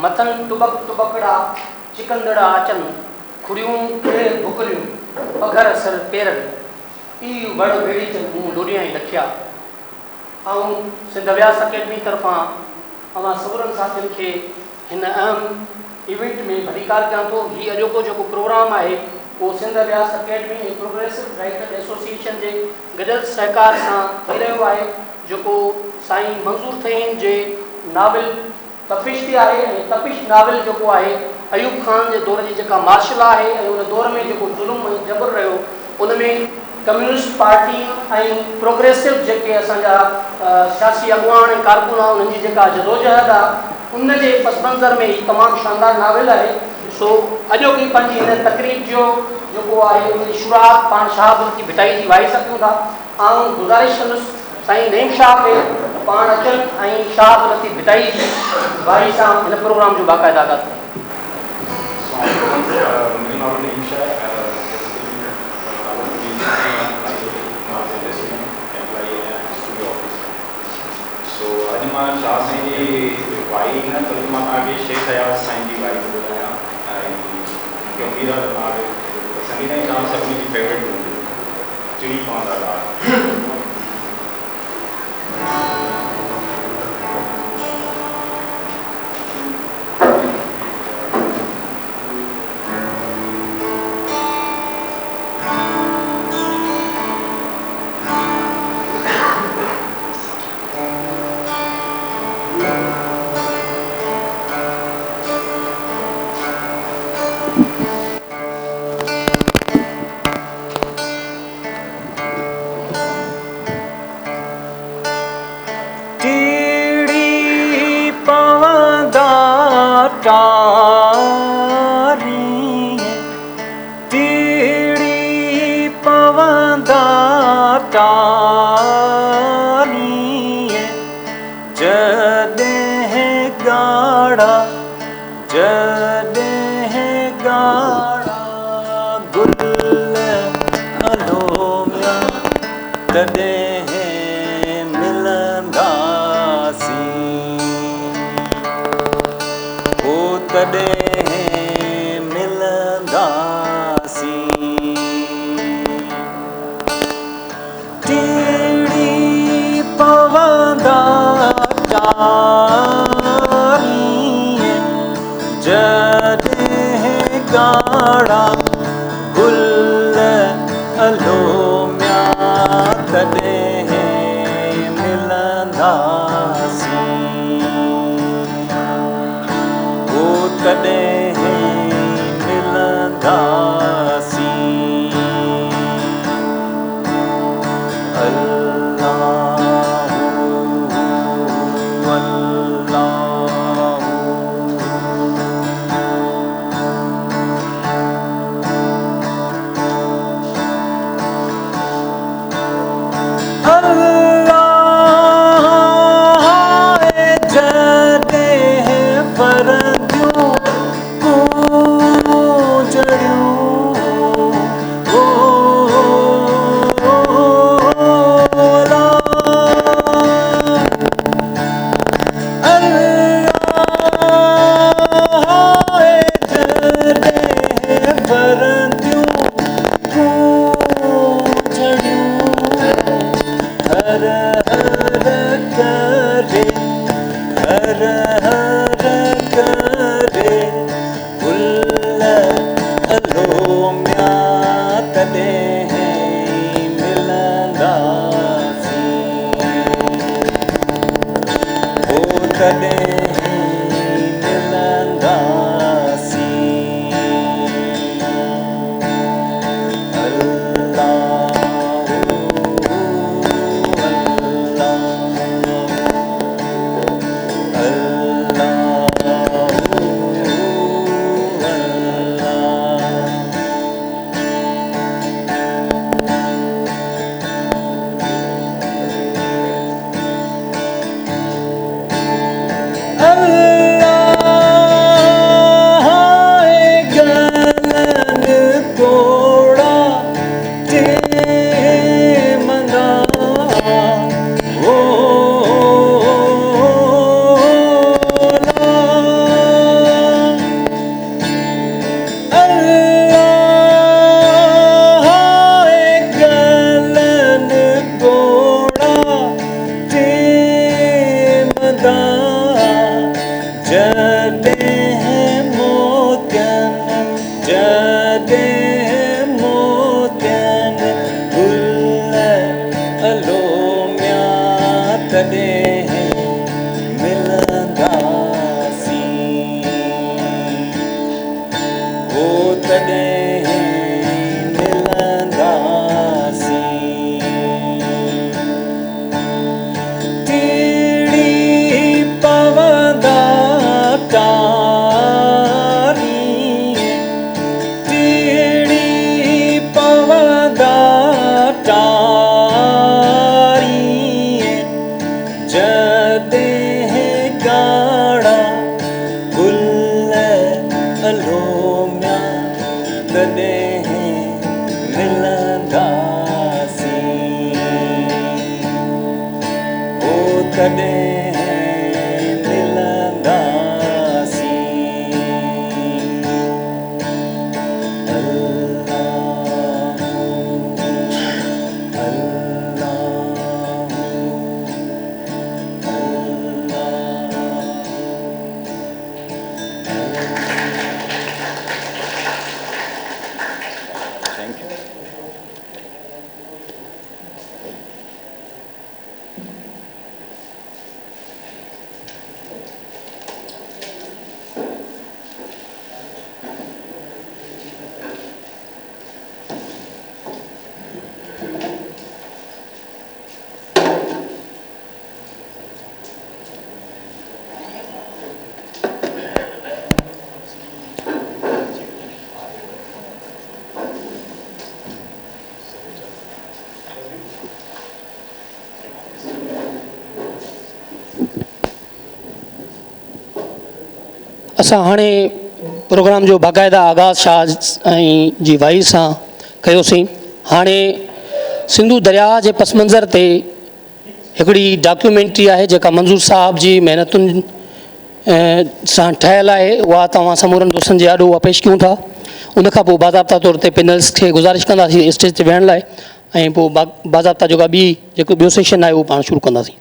मथन टुबक टुबकड़ा चिकंदड़ा अचनि खुड़ियूं खे भुकलियूं पघर सर पेरनि ई वड़ ॿेड़ी चनि मूं डोडिया ई लखिया। ऐं सिंध व्यास अकेडमी तरफ़ां अवां सभिनीनि साथियुनि खे हिन अहम इवेंट में भलीकार कयां थो। हीउ अॼोको जेको प्रोग्राम आहे उहो सिंध व्यास अकेडमी ऐं प्रोग्रेसिव राइटर एसोसिएशन जे गॾियल सहकार सां थी रहियो आहे, जेको साईं मंज़ूर थईन जे नाविल तपिश ते आहे। ऐं तपिश नाविल जेको आहे अयूब ख़ान जे दौर जी जेका मार्शल आहे ऐं उन दौर में जेको ज़ुल्म ऐं जबर रहियो, उन में कम्युनिस्ट पार्टी ऐं प्रोग्रेसिव जेके असांजा सियासी अॻुवान ऐं कारकुन आहे उन्हनि जी जेका जदोजहद आहे उन जे पस मंज़र में ही तमामु शानदार नाविल आहे। सो अॼोकी पंहिंजी हिन तक़रीब जो जेको आहे उनजी शुरूआत पाण शाह लतीफ़ भिटाई जी वाई सघूं था। ऐं गुज़ारिश कंदुसि साईं नईम शाह खे पाण अचनि ऐं शाह लतीफ़ भिटाई जी वाई सां हिन प्रोग्राम जो बाक़ाइदा आगाज़ कनि। अॼु मां शाह साईं जी वाई न बल्कि मां तव्हांखे शेख हयात साईं जी वाई थो ॿुधायां। ऐं मूंखे उमेद आहे त तव्हांखे संगीत जी जाम सभिनी जी फेवरेट हूंदी, चिड़ी पवंदा ॾाढा। मिलंदासीं ओ कॾहिं मिलंदासीं Thank you. असां हाणे प्रोग्राम जो बाक़ाइदा आगाज़ शाह ऐं जी वाई सां कयोसीं। हाणे सिंधु दरिया जे पस मंज़र ते हिकिड़ी डॉक्यूमेंट्री आहे जेका मंज़ूर साहब जी महिनतुनि सां ठहियलु आहे, उहा तव्हां समूरनि दोस्तनि जे आॾो उहा पेश कयूं था। उनखां पोइ बाज़ाब्ता तौर ते पैनल्स खे गुज़ारिश कंदासीं स्टेज ते वेहण लाइ, ऐं पोइ बाज़ाब्ता जेका जेको ॿियो सेशन आहे उहो पाण शुरू कंदासीं।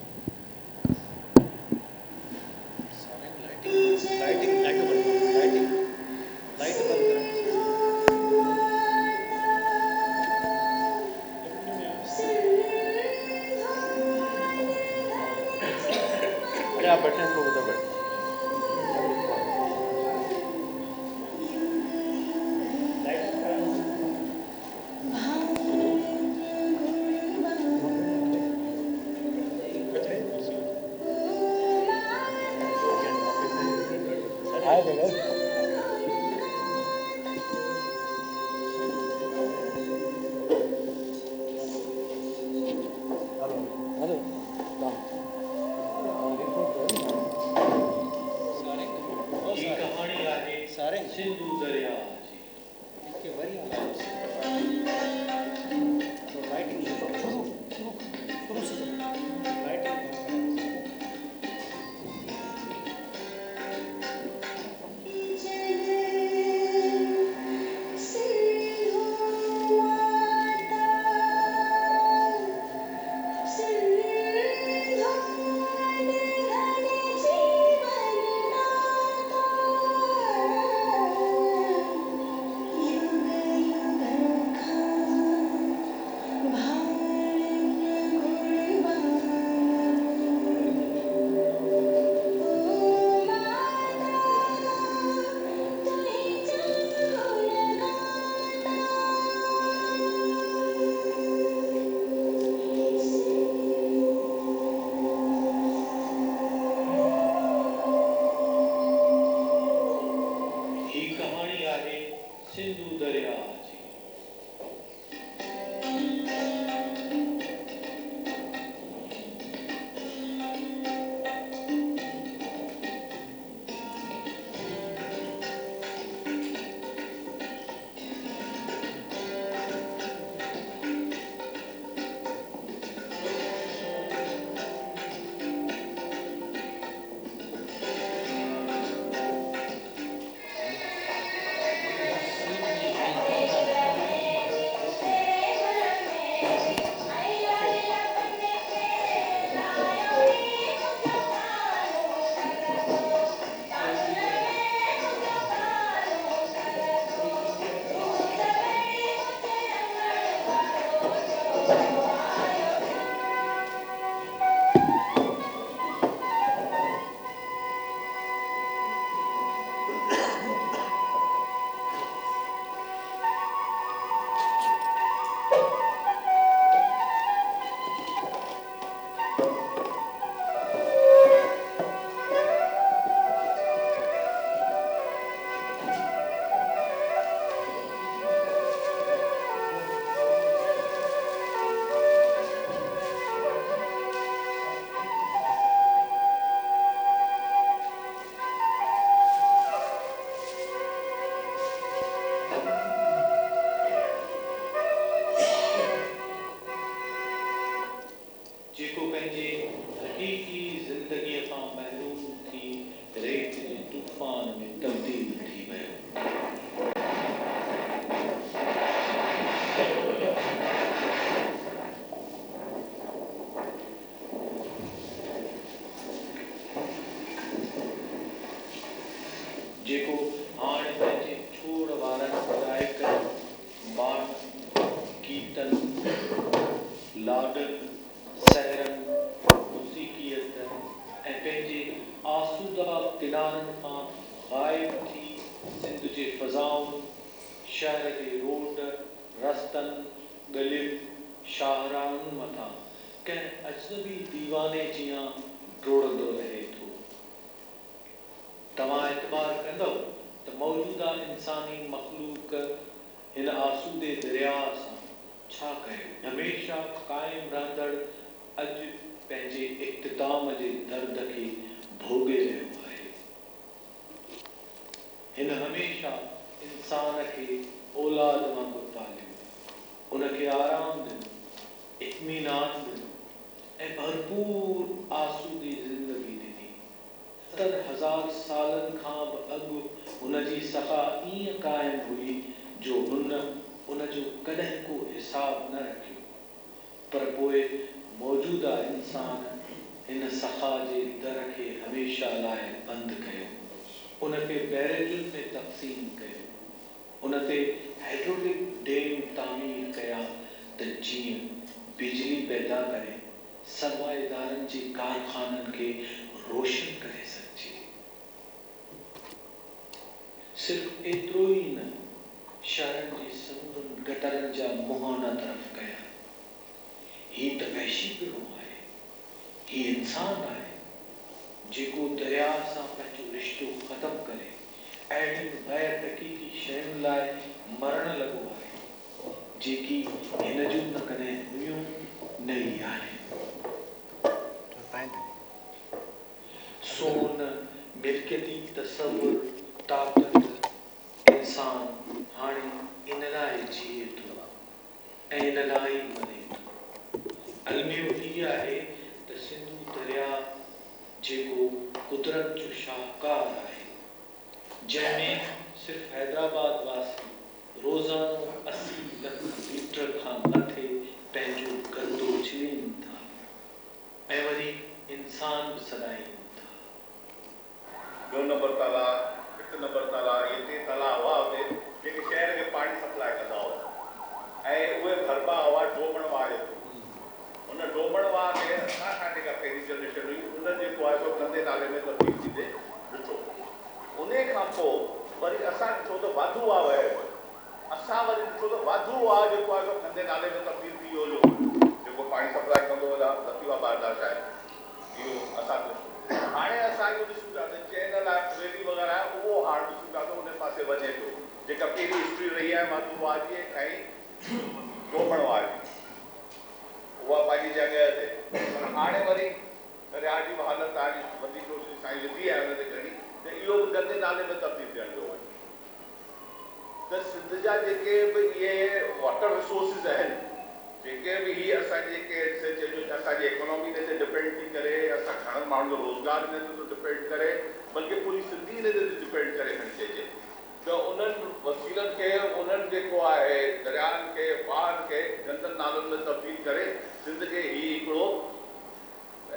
गीतनि, लाॾनि, सहरनि, मूसीक़ियत ऐं पंहिंजे आसूदा किनारनि खां ग़ाइब थी सिंध जे फ़ज़ाउनि, शहर जे रोड, रस्तनि, गलियुनि, शाहराहनि मथां कंहिं अजनबी दीवाने जियां डोड़ंदो रहे थो। तव्हां एतबार कंदव त मौजूदा इंसानी मख़लूक हिन आसूदे दरिया सां छा कयो? हमेशा क़ाइम रहंदड़ अॼु पंहिंजे इख्तिताम जे दर्द खे भोॻे रहियो आहे। हिन हमेशा इंसान खे औलाद वांगुरु पालियो, उनखे आराम ॾिनो, इत्मीनान ॾिनो ऐं भरपूर आसूदी ज़िंदगी ॾिनी। 70,000 सालनि खां बि अॻु हुनजी सफ़ा ईअं क़ाइम हुई जो हुन उनजो कॾहिं को हिसाब न रखियो, पर पोइ मौजूदा इंसान हिन सफ़ा जे दर खे हमेशा लाइ बंदि कयो, उनखे बैरेजुनि में तक़सीम कयो, उन ते हाइड्रोलिक डैम तामीर कया त जीअं बिजली पैदा करे सरमाएदारनि जे कारखाननि खे रोशन करे सघिजे। सिर्फ़ एतिरो ई न, शहरनि जे समुंदनि गटरनि जा मुहाना तरफ़ कया। हीउ त वहशी गिरोह आहे, हीउ इंसान आहे जेको दरिया सां पंहिंजो रिश्तो ख़तमु करे अहिड़ियुनि गैर हक़ीक़ी शयुनि लाइ मरण लॻो आहे जेकी हिन जूं न कॾहिं हुयूं न ई आहे। सोन, मिल्कियती तसवुर, ताक़त, इंसान हाणे इन लाइ जिए थो ऐं इन लाइ ई मरे थो। अलमियो हीअ आहे त सिंधु दरिया जेको कुदरत जो शाहकार आहे, जंहिंमें सिर्फ़ हैदराबाद वासी रोज़ानो 80 लख लीटर खां मथे पंहिंजो गंदो उछलीनि था ऐं वरी इंसान बि सदाईनि था। 2 नंबर तालाब, 1 नंबर तालाब, ये 3 तालाब हुआ हुते जेके शहर खे पाणी सप्लाई कंदा हुआ ऐं उहे भरबा हुआ डोमण वारे। उन डोमण वारे असां जेका पहिरीं जनरेशन हुई उन जेको आहे सो गंदे नाले में तब्दील थींदे ॾिठो। उन खां पोइ वरी असां ॾिठो त वाधू आहे वहियो, असां वरी ॾिठो त वाधू आहे जेको आहे सो गंदे नाले में तब्दील थी वियो हुयो, जेको पाणी सप्लाई कंदो हुओ लतीवा बारदाश्त आहे इहो असां ॾिठो। हाणे असां इहो ॾिसूं था त चैनल आहे रेली वग़ैरह आहे, उहो हाणे ॾिसूं था त उन पासे वञे थो, जेका पहिरीं हिस्ट्री रही आहे वाधू वाजी ऐं डोमण वारी उहा पंहिंजी जॻह ते, पर हाणे वरी दरिया जी हालत आहे वधीक कोशिशि साईं विधी आहे हुन ते खणी त इहो बि गंदे नाले में तब्दील थियण थो वञे। त सिंध जा जेके बि इहे वाटर रिसोर्सिस आहिनि, जेके बि हीअ असांजे जेके असांजी इकोनॉमी ते डिपेंड थी करे, असां घणनि माण्हुनि जो रोज़गार हिन ते डिपेंड करे, बल्कि पूरी सिंधी हिन ते डिपेंड करे खणी चइजे त उन्हनि वसीलनि खे उन्हनि जेको आहे दरियानि खे बाहनि खे गंदनि नालनि में तब्दील करे सिंध खे ही हिकिड़ो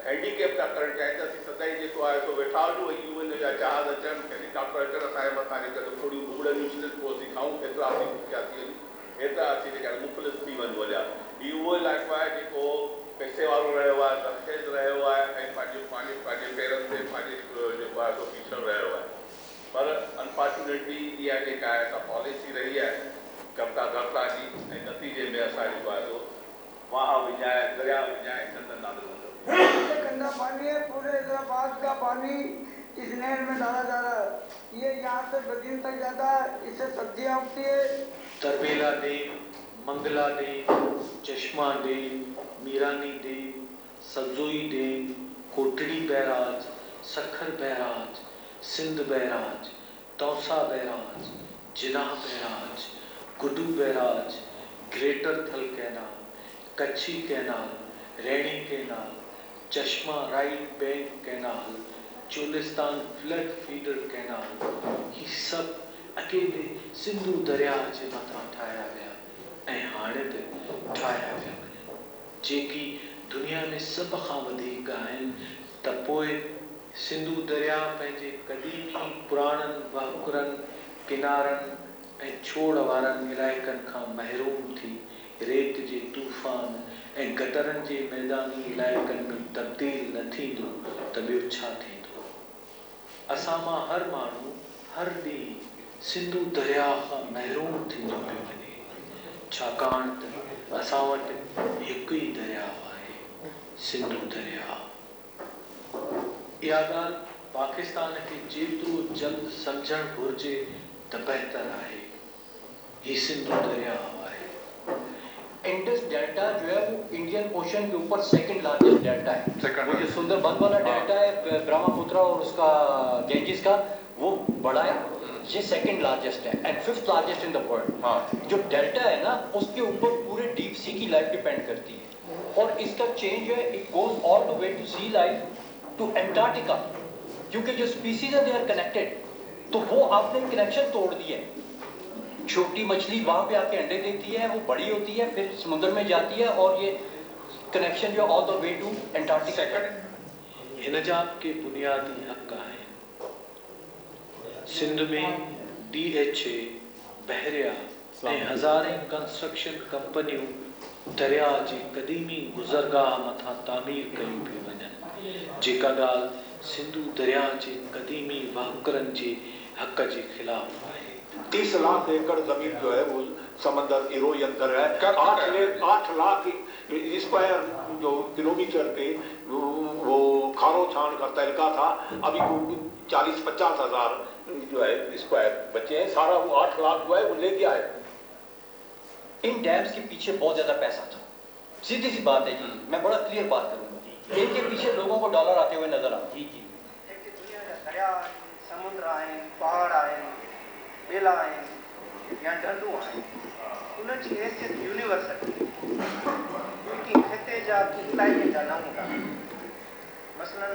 हैंडीकेप था करणु चाहिनि त असीं सदाई जेको आहे सो वेठा हुजूं ऐं यूएन जा जहाज़ अचनि, हेलीकॉप्टर अचनि, असांजे मथां जेके थोरियूं भुॻड़ियूं छॾनि पोइ असीं खाऊं, केतिरा असीं भुखिया थी वञूं, हेतिरा असीं जेका मुख़लिस थी वञूं वञा। हीउ उहो इलाइक़ो आहे जेको पैसे वारो रहियो आहे, सरखेज़ रहियो आहे ऐं पंहिंजे पेरनि ते पंहिंजे जेको आहे सो बीठल रहियो आहे। पर अनफॉर्चुनेटली इहा जेका आहे असां पॉलिसी रही आहे कमता दर्ता जी ऐं नतीजे में असां जेको आहे सो वहाँ विझाए दरिया विझाए गंदे नाले में गंदा पानी है, पूरे हैदराबाद का पानी इस नहर में डाला जा रहा है। ये यहाँ से बदीन तक जाता है, इससे सब्जियाँ उगती है। Tarbela dam, Mangla dam, Chashma dam, Mirani dam, Sabakzai dam, Kotri barrage, Sukkur barrage, Sindh barrage, Taunsa barrage, Jinnah barrage, Guddu barrage, greater Thal canal, Kachhi canal, Rainee canal, Chashma right bank canal, Cholistan flood feeder canal, ही सभु अकेले सिंधु दरिया जे मथां ठाहिया विया ऐं हाणे बि ठाहिया विया आहिनि, जेकी दुनिया में सभ खां वधीक आहिनि। त पोइ सिंधु दरिया पंहिंजे क़दीमी पुराणनि वहकुरनि किनारनि ऐं छोड़ वारनि इलाइक़नि खां महरूम थी रेत जे तूफ़ान ऐं गटरनि जे मैदानी इलाइक़नि में तब्दील न थींदो त ॿियो छा थींदो। असां मां हर माण्हू हर ॾींहुं सिंधु दरिया खां महरूम थींदो पियो वञे, छाकाणि त असां वटि हिकु ई दरिया आहे, सिंधु दरिया। इहा ॻाल्हि पाकिस्तान खे जेतिरो जल्द सम्झणु घुरिजे त बहितर आहे। ही सिंधु दरिया आहे। इंडस डेल्टा जो है वो इंडियन ओशन के ऊपर सेकंड लार्जेस्ट डेल्टा है। वो जो सुंदरबन वाला डेल्टा है ब्रह्मपुत्र और उसका गेंजिस का, वो बड़ा है, ये सेकंड लार्जेस्ट है and fifth largest in the world. जो डेल्टा है ना, उसके ऊपर पूरे डीप सी की लाइफ डिपेंड करती है और इसका चेंज है, it goes all the way to sea life to Antarctica, क्योंकि जो स्पीसीज है दे आर कनेक्टेड। तो वो आपने कनेक्शन तोड़ दिया है। छोटी मछली वहां पे आके अंडे देती है, वो बड़ी होती है, फिर समुद्र में जाती है और ये कनेक्शन जो all the way two Antarctica. हिन जा के बुनियादी हक़ आहिनि। सिंध में DHA, बहरिया ऐं हज़ारें कंस्ट्रक्शन कंपनियूं दरिया जी क़दीमी गुज़रगाह मथां तामीर कयूं पियूं वञनि, जेका ॻाल्हि सिंधु दरिया जे क़दीमी वाहुकरनि जे हक़ जे ख़िलाफ़ आहे। 30 लाख एकड़ जमीन जो है वो समंदर इरोजन कर रहा है। 8 लाख स्क्वायर जो किलोमीटर पे वो खारो छान का तहलका था, अभी 40-50 हजार जो है स्क्वायर बचे हैं। सारा वो 8 लाख जो है वो ले गया है। इन डैम्स के पीछे बहुत ज्यादा पैसा था, सीधी सी बात है जी। मैं बड़ा क्लियर बात करूंगा, इनके पीछे लोगों को डॉलर आते हुए नजर आते हैं। दरिया, समुद्र आए, पहाड़ आए, बेला आहिनि या ढंढूं आहिनि, उनजी हैसियत यूनिवर्सल जेकी ख़िते जा इलाइक़े जा नमूना। मसलन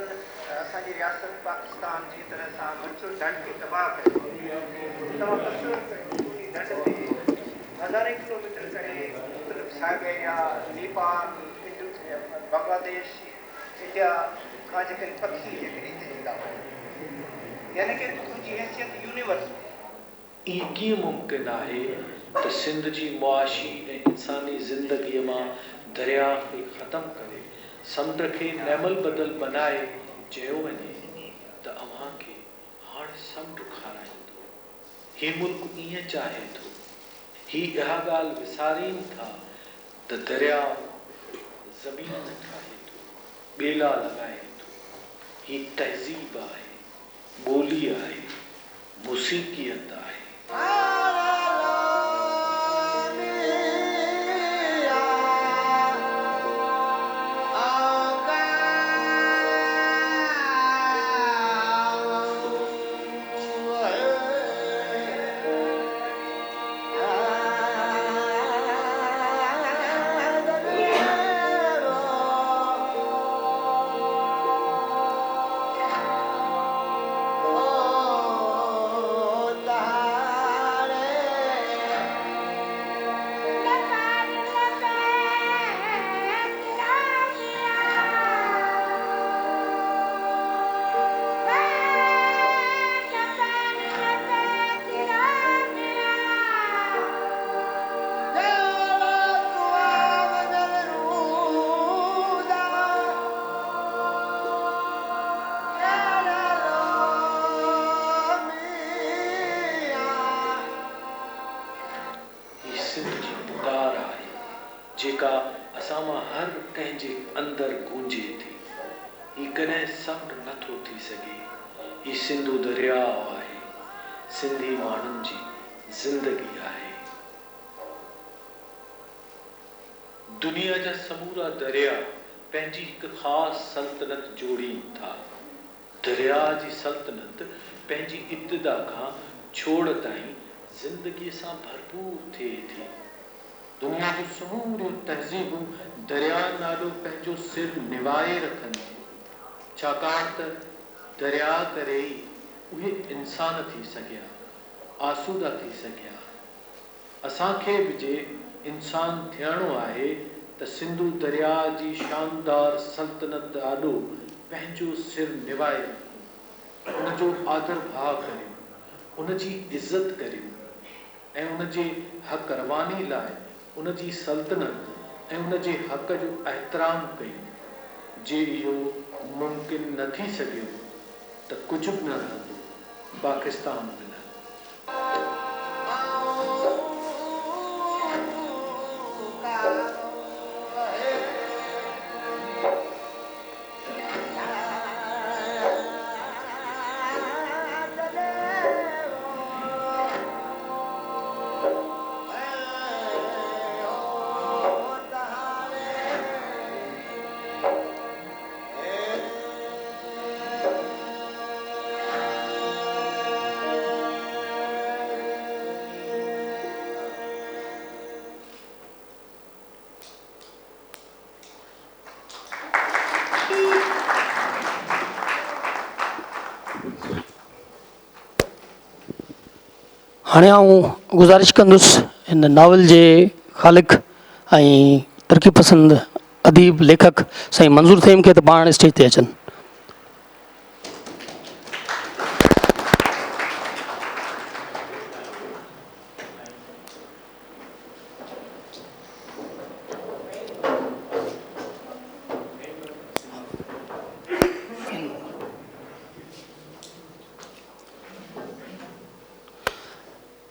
असांजी रियासत पाकिस्तान जी तरह सां मच्छर ढंढ खे तबाह करे तव्हां तस्वीर कयो, ढंढ ते हज़ारें किलोमीटर करे मुख़्तलिफ़ सागर या नेपाल, बांग्लादेश, इंडिया खां जेके पखी जेके हिते ईंदा हुआ, यानी कि उनजी हैसियत यूनिवर्सल। इहो कीअं मुमकिन आहे त सिंध जी मुआशी ऐं इंसानी ज़िंदगीअ मां दरिया खे ख़तमु करे समुंड खे नैमल बदल बनाए चयो वञे त अव्हां खे हाणे समुंड खाराईंदो। हीउ मुल्क ईअं चाहे थो। ही इहा ॻाल्हि विसारीनि था त दरिया ज़मीन ठाहे थो, ॿेला लॻाए थो। ही तहज़ीब आहे, ॿोली आहे, मुसीक़ियत आहे। जेका असां मां हर कंहिंजे अंदरि गूंजे थी। ही कॾहिं समुंड नथो थी सघे। ही सिंधु दरिया आहे, सिंधी माण्हुनि जी ज़िंदगी आहे। दुनिया जा समूरा दरिया पंहिंजी हिकु ख़ासि सल्तनत जोड़ीनि था। दरिया जी सल्तनत पंहिंजी इब्तिदा खां छोड़ ताईं ज़िंदगीअ सां भरपूर थिए थी। दुनिया जूं समूरियूं तहज़ीबूं दरिया नालो पंहिंजो सिर निवाए रखनि थियूं, छाकाणि त दरिया करे ई उहे इंसान थी सघिया, आसूदा थी सघिया। असांखे बि जे इंसान थियणो आहे त सिंधु दरिया जी शानदार सल्तनत ॾाढो पंहिंजो सिर निवाए रखूं, उनजो आदर भाव करियूं, उनजी इज़त करियूं ऐं उनजे हक़ रवानी लाइ उन जी सल्तनत ऐं उन जे हक़ जो एहतराम कयूं। जे इहो मुमकिन न थी सघियो त कुझु बि न रहंदो, पाकिस्तान बि न। हाणे आऊं गुज़ारिश कंदुसि हिन नावल जे ख़ालिक़ ऐं तरक़ी पसंद अदीब लेखक साईं मंज़ूर थेम खे त पाण स्टेज ते अचनि।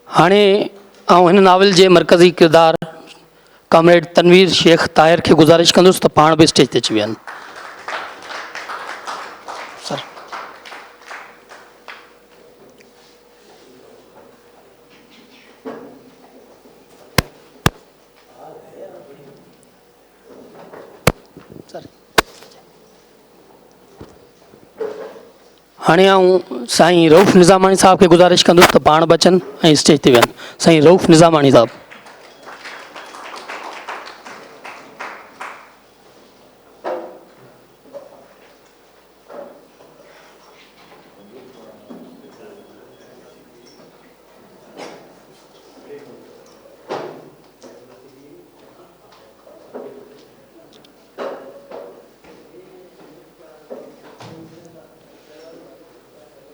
हाणे आउं हिन नावल जे मरकज़ी किरदार कॉमरेड तनवीर शेख ताहिर खे गुज़ारिश कंदुसि त पाण बि स्टेज ते अची विया सर। हाणे आउं साईं रऊफ़ निज़ामानी साहब खे गुज़ारिश कंदुसि त पाण बि अचनि ऐं स्टेज ते विहनि। साईं रऊफ़ निज़ामानी साहब।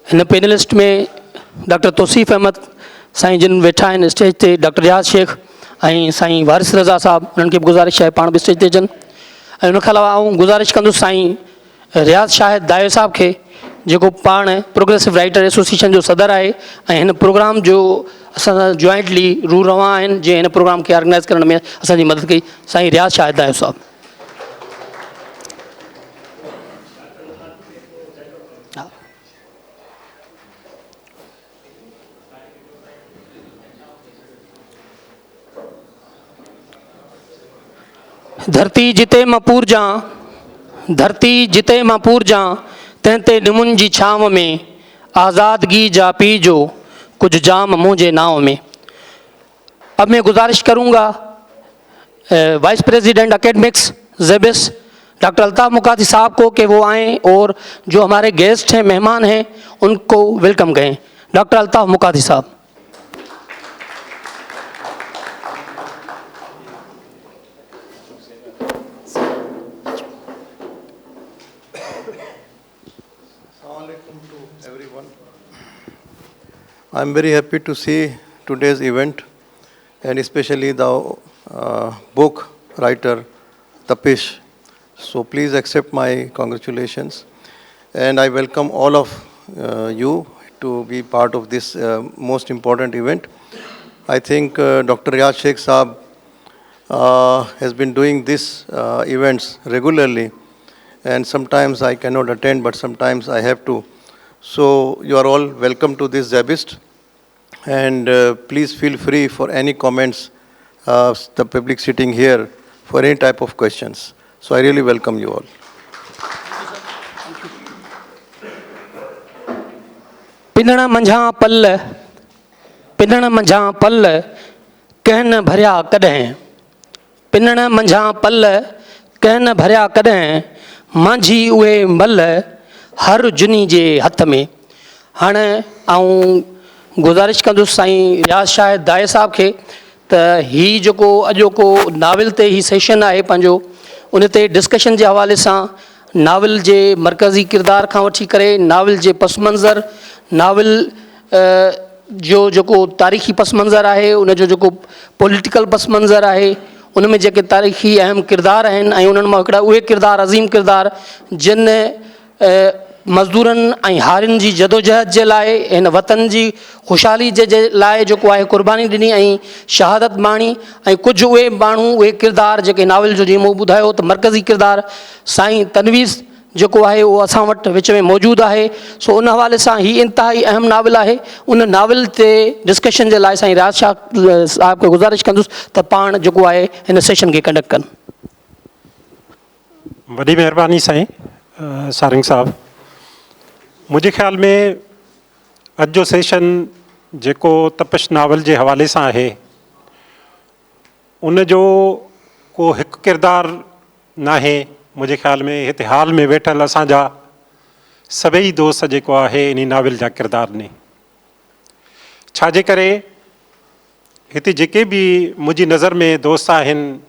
हिन पैनलिस्ट में डॉक्टर तौसीफ़ अहमद साईं जिन वेठा आहिनि स्टेज ते, डॉक्टर रियाज़ शेख ऐं साईं वारिस रज़ा साहब, उन्हनि खे बि गुज़ारिश आहे पाण बि स्टेज ते अचनि। ऐं उनखां अलावा आऊं गुज़ारिश कंदुसि साईं रियाज़ शाहिद दायो साहब खे, जेको पाण प्रोग्रेसिव राइटर एसोसिएशन जो सदर आहे ऐं हिन प्रोग्राम जो असां सां जॉइंटली रू रवां आहिनि, जंहिं हिन प्रोग्राम खे ऑर्गेनाइज़ करण में असांजी मदद कई। साईं रियाज़ शाहिद दायो साहब। धरती जिते मां पूरजां, धरती जिते मां पूरजां, तंहिं ते निमुनि जी छांव में आज़ादगी जा पी जो कुछ जाम मुझे नाव में। अब मैं गुजारिश करूंगा वाइस प्रेसिडेंट एकेडमिक्स ज़ेबिस डॉक्टर अल्ताफ़ मुकाती साहब को कि वो आएँ और जो हमारे गेस्ट हैं, मेहमान हैं, उनको वेलकम करें। डॉक्टर अल्ताफ़ मुकाती साहब। I am very happy to see today's event, and especially the book writer Tapish. So please accept my congratulations, and I welcome all of you to be part of this most important event. I think Dr. Riyaz Sheikh Saab has been doing these events regularly, and sometimes I cannot attend, but sometimes I have to. So you are all welcome to this Zabist, and please feel free for any comments, the public sitting here, for any type of questions. So I really welcome you all. पिनण मंझां पल, पिनण मंझां पल, कहन भरिया कॾहिं, पिनण मंझां पल, कहन भरिया कॾहिं, मांझी उहे मल, हर जुनी जे हथ में। हाणे आऊं गुज़ारिश कंदुसि साईं रियाज़ शाहिद दाए साहब खे त ही जेको अॼोको नाविल ते ही सेशन आहे पंहिंजो, उन ते डिस्कशन जे हवाले सां नाविल जे मरकज़ी किरदार खां वठी करे नाविल जे पस मंज़र, नाविल जो जेको तारीख़ी पस मंज़र आहे, उन जो जेको पॉलिटिकल पस मंज़र आहे, उन में जेके तारीख़ी अहम किरदार आहिनि ऐं उन्हनि मां हिकिड़ा उहे किरदार, अज़ीम किरदार जिन मज़दूरनि ऐं हारियुनि जी जदोजहद जे लाइ, हिन वतन जी ख़ुशहाली जे लाइ जेको आहे क़ुर्बानी ॾिनी ऐं शहादत माणी, ऐं कुझु उहे माण्हू, उहे किरदार जेके नाविल जो जीअं मूं ॿुधायो त मरकज़ी किरदार साईं तनवीर जेको आहे उहो असां वटि विच में मौजूदु आहे। सो उन हवाले सां ही इंतिहाई अहम नाविल आहे। उन नाविल ते डिस्कशन जे लाइ साईं राज शाह साहिब खे गुज़ारिश कंदुसि त पाण जेको आहे हिन सेशन खे कंडक्ट कनि। वॾी महिरबानी साईं सारंग साहब। मुंहिंजे ख़्याल में अॼु जो सेशन जेको तपश नावल जे हवाले सां आहे, उन जो को हिकु किरदारु नाहे। मुंहिंजे ख़्याल में हिते हाल में वेठल असांजा सभई दोस्त जेको आहे इन नाविल जा किरदार ने। छाजे करे हिते जेके बि मुंहिंजी नज़र में दोस्त आहिनि,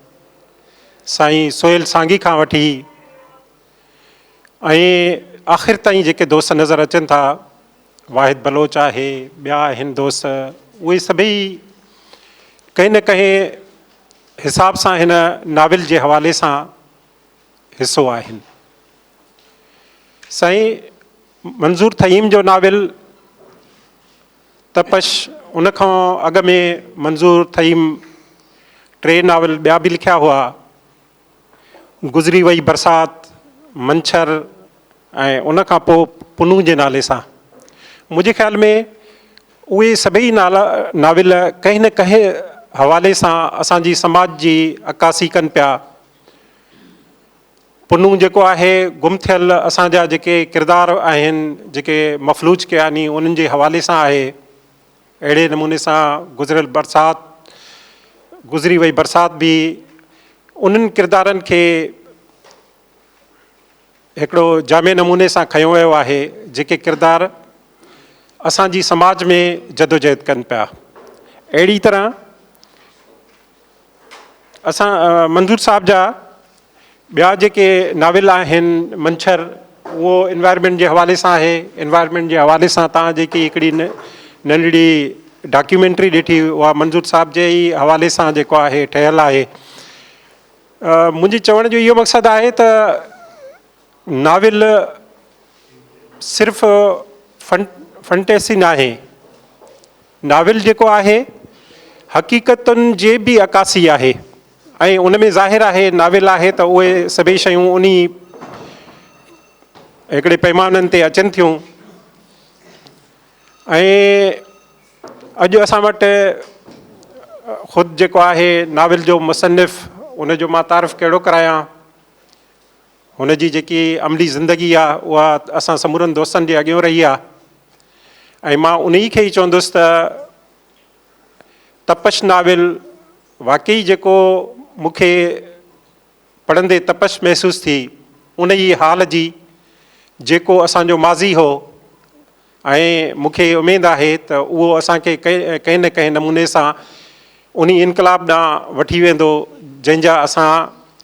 साईं सोहेल सांगी खां वठी ऐं आख़िर ताईं जेके दोस्त नज़र अचनि था, वाहिद बलोच आहे, ॿिया आहिनि दोस्त, उहे सभई कंहिं न कंहिं हिसाब सां हिन नाविल जे हवाले सां हिसो आहिनि। साईं मंज़ूर थईम जो नाविल तपश, उन खां अॻ में मंज़ूर थईम 3 नाविल ॿिया बि लिखिया हुआ, गुज़री वई बरसाति, मंछर ऐं उन खां पोइ पुनू जे नाले सां। मुंहिंजे ख़्याल में उहे सभई नाविल कंहिं न कंहिं हवाले सां असांजी समाज जी अकासी कनि पिया। पुनू जेको आहे गुम थियल असांजा जेके किरदार आहिनि, जेके मफ़लूज कयानी, उन्हनि जे हवाले सां आहे। अहिड़े नमूने सां गुज़िरियल बरसाति, गुज़री वई बरसाति बि उन्हनि किरदारनि खे हिकिड़ो जामे नमूने सां खयो वियो आहे, जेके किरदार असांजी समाज में जदोजहद कनि पिया। अहिड़ी तरह असां मंज़ूर साहब जा ॿिया जेके नाविल आहिनि, मंछर, उहो इन्वायरमेंट जे हवाले सां आहे। इन्वायरमेंट जे हवाले सां तव्हां जेकी हिकिड़ी नंढड़ी डॉक्यूमेंट्री ॾिठी, उहा मंज़ूर साहब जे ई हवाले सां जेको आहे ठहियलु आहे। मुंहिंजे चवण जो इहो मक़सदु आहे त नाविल सिर्फ़ु फंटेसी न आहे। नाविल जेको आहे हक़ीक़तुनि जे बि अकासी आहे ऐं उन में ज़ाहिर आहे नाविल आहे त उहे सभई शयूं उन हिकिड़े पैमाननि ते अचनि थियूं। ऐं अॼु असां वटि ख़ुदि जेको आहे नाविल जो मुसनिफ़, उन जो मां तारीफ़ कहिड़ो करायां, हुन जी जेकी अमली ज़िंदगी आहे उहा असां समूरनि दोस्तनि जे अॻियां रही आहे। ऐं मां उन खे ई चवंदुसि त तपश नाविल वाक़ई जेको मूंखे पढ़ंदे तपश महसूसु थी, उन ई हाल जी जेको असांजो माज़ी हो, ऐं मूंखे उमेदु आहे त उहो असांखे कंहिं न कंहिं नमूने सां उन इनकलाब ॾांहुं वठी वेंदो जंहिंजा असां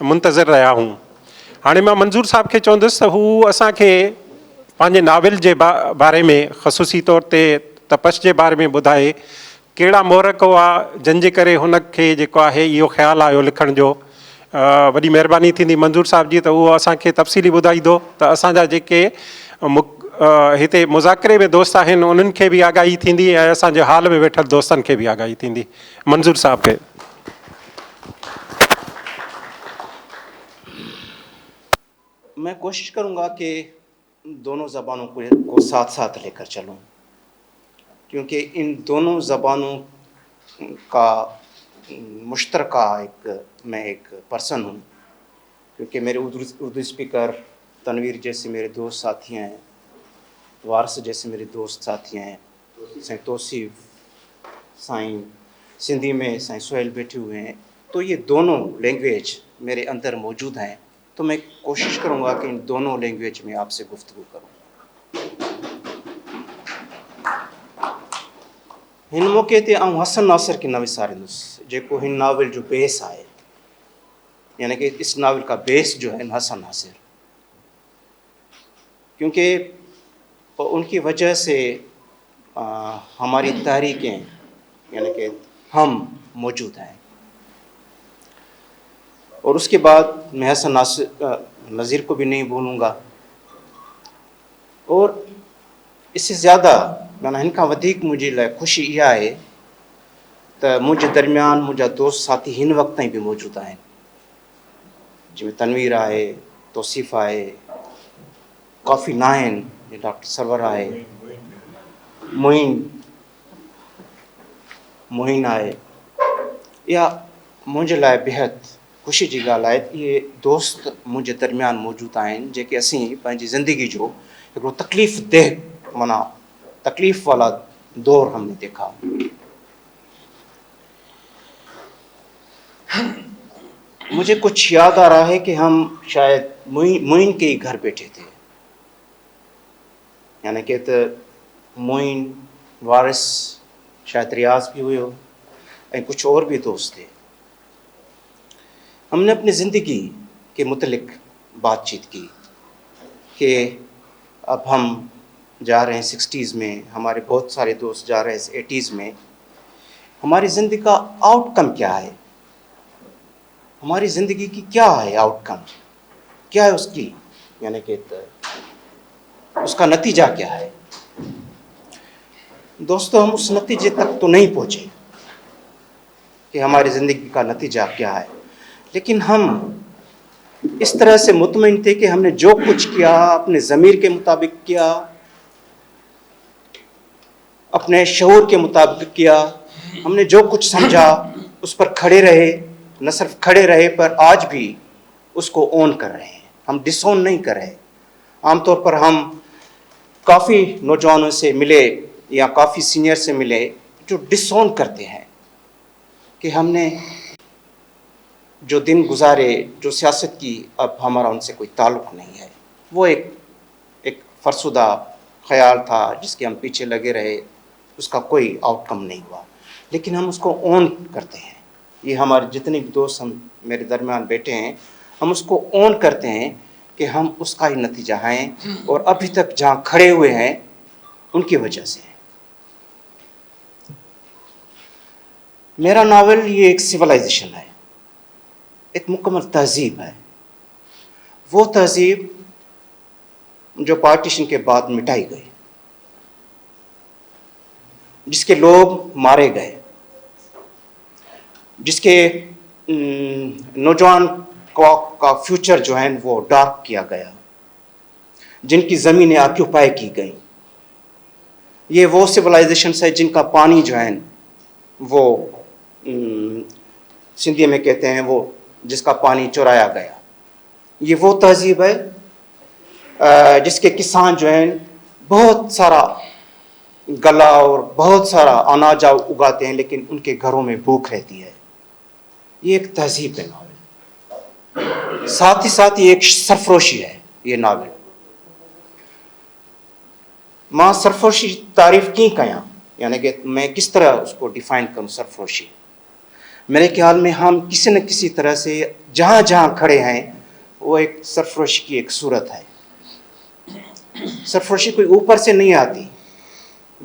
मुंतज़िर रहिया हूं। हाणे मां मंज़ूर साहब खे चवंदुसि त हू असांखे पंहिंजे नाविल जे बारे में, ख़ुसूसी तौर ते तपश जे बारे में ॿुधाए, कहिड़ा मोहरक हुआ जंहिंजे करे हुनखे जेको आहे इहो ख़्यालु आयो लिखण जो। वॾी महिरबानी थींदी मंज़ूर साहब जी त उहो असांखे तफ़सीली ॿुधाईंदो त असांजा जेके हिते मुज़ाकरे में दोस्त आहिनि उन्हनि खे बि आगाही थींदी ऐं असांजे हाल में वेठल दोस्तनि खे बि आगाही थींदी। मंज़ूर साहब खे। मैं कोशिश करूँगा कि दोनों ज़बानों को साथ साथ लेकर चलूँ, क्योंकि इन दोनों ज़बानों का मुश्तरका मैं एक पर्सन हूँ। क्योंकि मेरे उर्दू स्पीकर तनवीर जैसे मेरे दोस्त साथी हैं, वारस जैसे मेरे दोस्त साथी हैं, साईं तौसीफ़, साईं सिंधी में साईं सोहेल बैठे हुए हैं, तो ये दोनों लैंग्वेज मेरे अंदर मौजूद हैं। तो मैं कोशिश करूँगा कि इन दोनों लैंग्वेज में आपसे गुफ्तगू करूँ। हिन मौके ते आउं हसन नासिर खे न विसारींदुसि, जेको हिन नाविल जो बेस आहे, यानी कि इस नाविल का बेस जो है हसन नासिर, क्योंकि उनकी वजह से ہماری تحریکیں یعنی کہ ہم موجود ہیں. اور اس کے بعد میں حسن نذیر کو بھی نہیں بھولوں گا. اور اس سے زیادہ میں ان کا ودیک مجھے خوشی یہ ہے تو مجھے درمیان مجھے دوست ساتھی ہن وقت بھی موجود ہیں جی میں تنویر ہے, توصیف ہے, کافی نائن ڈاکٹر سرور ہے, موہین ہے. یا مجھے لائے بہت خوشی کی گال ہے یہ دوست مجھے درمیان موجود ہیں جے اسی پنجی زندگی جو ایک تکلیف دہ منا تکلیف والا دور ہم نے دیکھا. مجھے کچھ یاد آ رہا ہے کہ ہم شاید معین کے ہی گھر بیٹھے تھے, یعنی کہ معین, وارث, شاید ریاض بھی ہوئے ہو, کچھ اور بھی دوست تھے. ہم نے اپنی زندگی کے متعلق بات چیت کی کہ اب ہم جا رہے ہیں 60s میں, ہمارے بہت سارے دوست جا رہے ہیں 80s میں. ہماری زندگی کا آؤٹ کم کیا ہے, ہماری زندگی کی کیا ہے آؤٹ کم, کیا ہے اس کی یعنی کہ اس کا نتیجہ کیا ہے. دوستو ہم اس نتیجے تک تو نہیں پہنچے کہ ہماری زندگی کا نتیجہ کیا ہے, لیکن ہم اس طرح سے مطمئن تھے کہ ہم نے جو کچھ کیا اپنے ضمیر کے مطابق کیا, اپنے شعور کے مطابق کیا. ہم نے جو کچھ سمجھا اس پر کھڑے رہے, نہ صرف کھڑے رہے پر آج بھی اس کو اون کر رہے ہیں, ہم ڈس اون نہیں کر رہے. عام طور پر ہم کافی نوجوانوں سے ملے یا کافی سینئر سے ملے جو ڈس اون کرتے ہیں کہ ہم نے جو دن گزارے, جو سیاست کی, اب ہمارا ان سے کوئی تعلق نہیں ہے. وہ ایک فرسودہ خیال تھا جس کے ہم پیچھے لگے رہے, اس کا کوئی آؤٹ کم نہیں ہوا. لیکن ہم اس کو اون کرتے ہیں. یہ ہمارے جتنے بھی دوست ہم میرے درمیان بیٹھے ہیں, ہم اس کو اون کرتے ہیں کہ ہم اس کا ہی نتیجہ ہیں, اور ابھی تک جہاں کھڑے ہوئے ہیں ان کی وجہ سے. میرا ناول یہ ایک سویلائزیشن ہے, ایک مکمل تہذیب ہے. وہ تہذیب جو پارٹیشن کے بعد مٹائی گئی, جس کے لوگ مارے گئے, جس کے نوجوان کا فیوچر جو ہے وہ ڈارک کیا گیا, جن کی زمینیں آکیوپائی کی گئیں. یہ وہ سویلائزیشنس ہے جن کا پانی جو ہے وہ سندھی میں کہتے ہیں وہ جس کا پانی چرایا گیا. یہ وہ تہذیب ہے جس کے کسان جو ہیں بہت سارا گلا اور بہت سارا اناج اگاتے ہیں لیکن ان کے گھروں میں بھوک رہتی ہے. یہ ایک تہذیب ہے ناول, ساتھ ہی ساتھ یہ ایک سرفروشی ہے. یہ ناول ماں سرفروشی تعریف کی کیا, یعنی کہ میں کس طرح اس کو ڈیفائن کروں. سرفروشی میرے خیال میں ہم کسی نہ کسی طرح سے جہاں جہاں کھڑے ہیں وہ ایک سرفروشی کی ایک صورت ہے. سرفروشی کوئی اوپر سے نہیں آتی,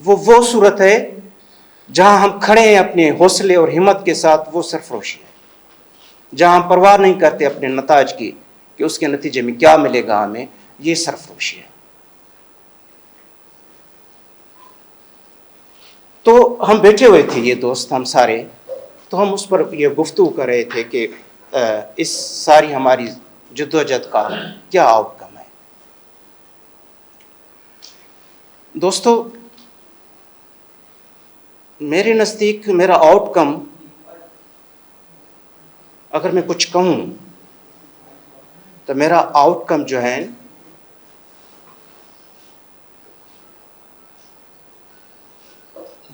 وہ صورت ہے جہاں ہم کھڑے ہیں اپنے حوصلے اور ہمت کے ساتھ. وہ سرفروشی ہے جہاں ہم پرواہ نہیں کرتے اپنے نتائج کی کہ اس کے نتیجے میں کیا ملے گا ہمیں. یہ سرفروشی ہے. تو ہم بیٹھے ہوئے تھے یہ دوست ہم سارے, تو ہم اس پر یہ گفتگو کر رہے تھے کہ اس ساری ہماری جدوجہد کا کیا آؤٹ کم ہے. دوستو میرے نزدیک میرا آؤٹ کم اگر میں کچھ کہوں تو میرا آؤٹ کم جو ہے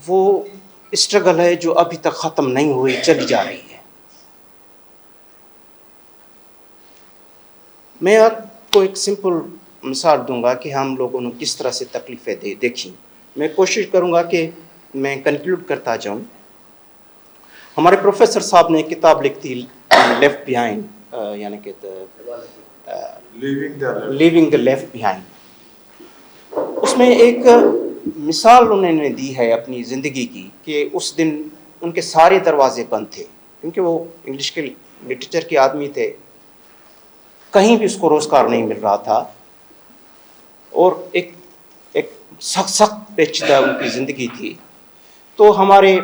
وہ اسٹرگل ہے جو ابھی تک ختم نہیں ہوئی, چلی جا رہی ہے. میں آپ کو ایک سمپل مثال دوں گا کہ ہم لوگوں نے کس طرح سے تکلیفیں دیکھی. میں کوشش کروں گا کہ میں کنکلوڈ کرتا جاؤں. ہمارے پروفیسر صاحب نے کتاب لکھی لیفٹ بیہائنڈ, یعنی کہ لیونگ دا لیفٹ بیہائنڈ. اس میں ایک مثال انہوں نے دی ہے اپنی زندگی کی کہ اس دن ان کے سارے دروازے بند تھے، کیونکہ وہ انگلش کے لٹریچر کے آدمی تھے، کہیں بھی اس کو روزگار نہیں مل رہا تھا، اور ایک سخت پیچیدہ ان کی زندگی تھی. تو ہمارے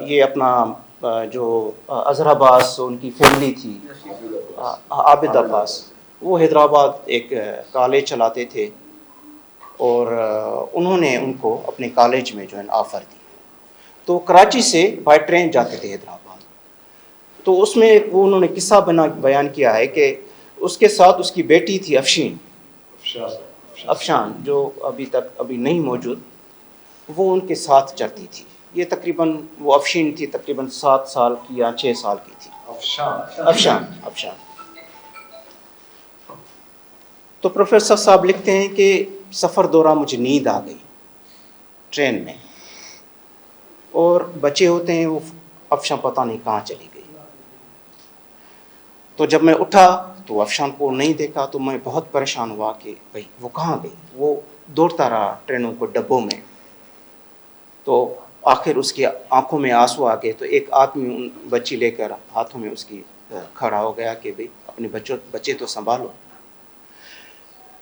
یہ اپنا جو اظہر عباس ان کی فیملی تھی، عابد عباس، وہ حیدرآباد ایک کالج چلاتے تھے، اور انہوں نے ان کو اپنے کالج میں جو ہے آفر دی. تو کراچی سے بائی ٹرین جاتے تھے حیدرآباد. تو اس میں وہ انہوں نے قصہ بیان کیا ہے کہ اس کے ساتھ اس کی بیٹی تھی افشان، جو ابھی نہیں موجود، وہ ان کے ساتھ چڑھتی تھی. یہ تقریباً وہ افشین تھی، تقریباً 7 سال کی یا 6 سال کی تھی. افشان. تو پروفیسر صاحب لکھتے ہیں کہ سفر دوران مجھے نیند آ گئی ٹرین میں، اور بچے ہوتے ہیں وہ افشان پتہ نہیں کہاں چلی گئی. تو جب میں اٹھا تو افشان کو نہیں دیکھا، تو میں بہت پریشان ہوا کہ بھائی وہ کہاں گئی. وہ دوڑتا رہا ٹرینوں کو ڈبوں میں، تو آخر اس کی آنکھوں میں آنسو آ گئے. تو ایک آدمی ان بچی لے کر ہاتھوں میں اس کی کھڑا ہو گیا کہ بھائی اپنے بچے تو سنبھالو.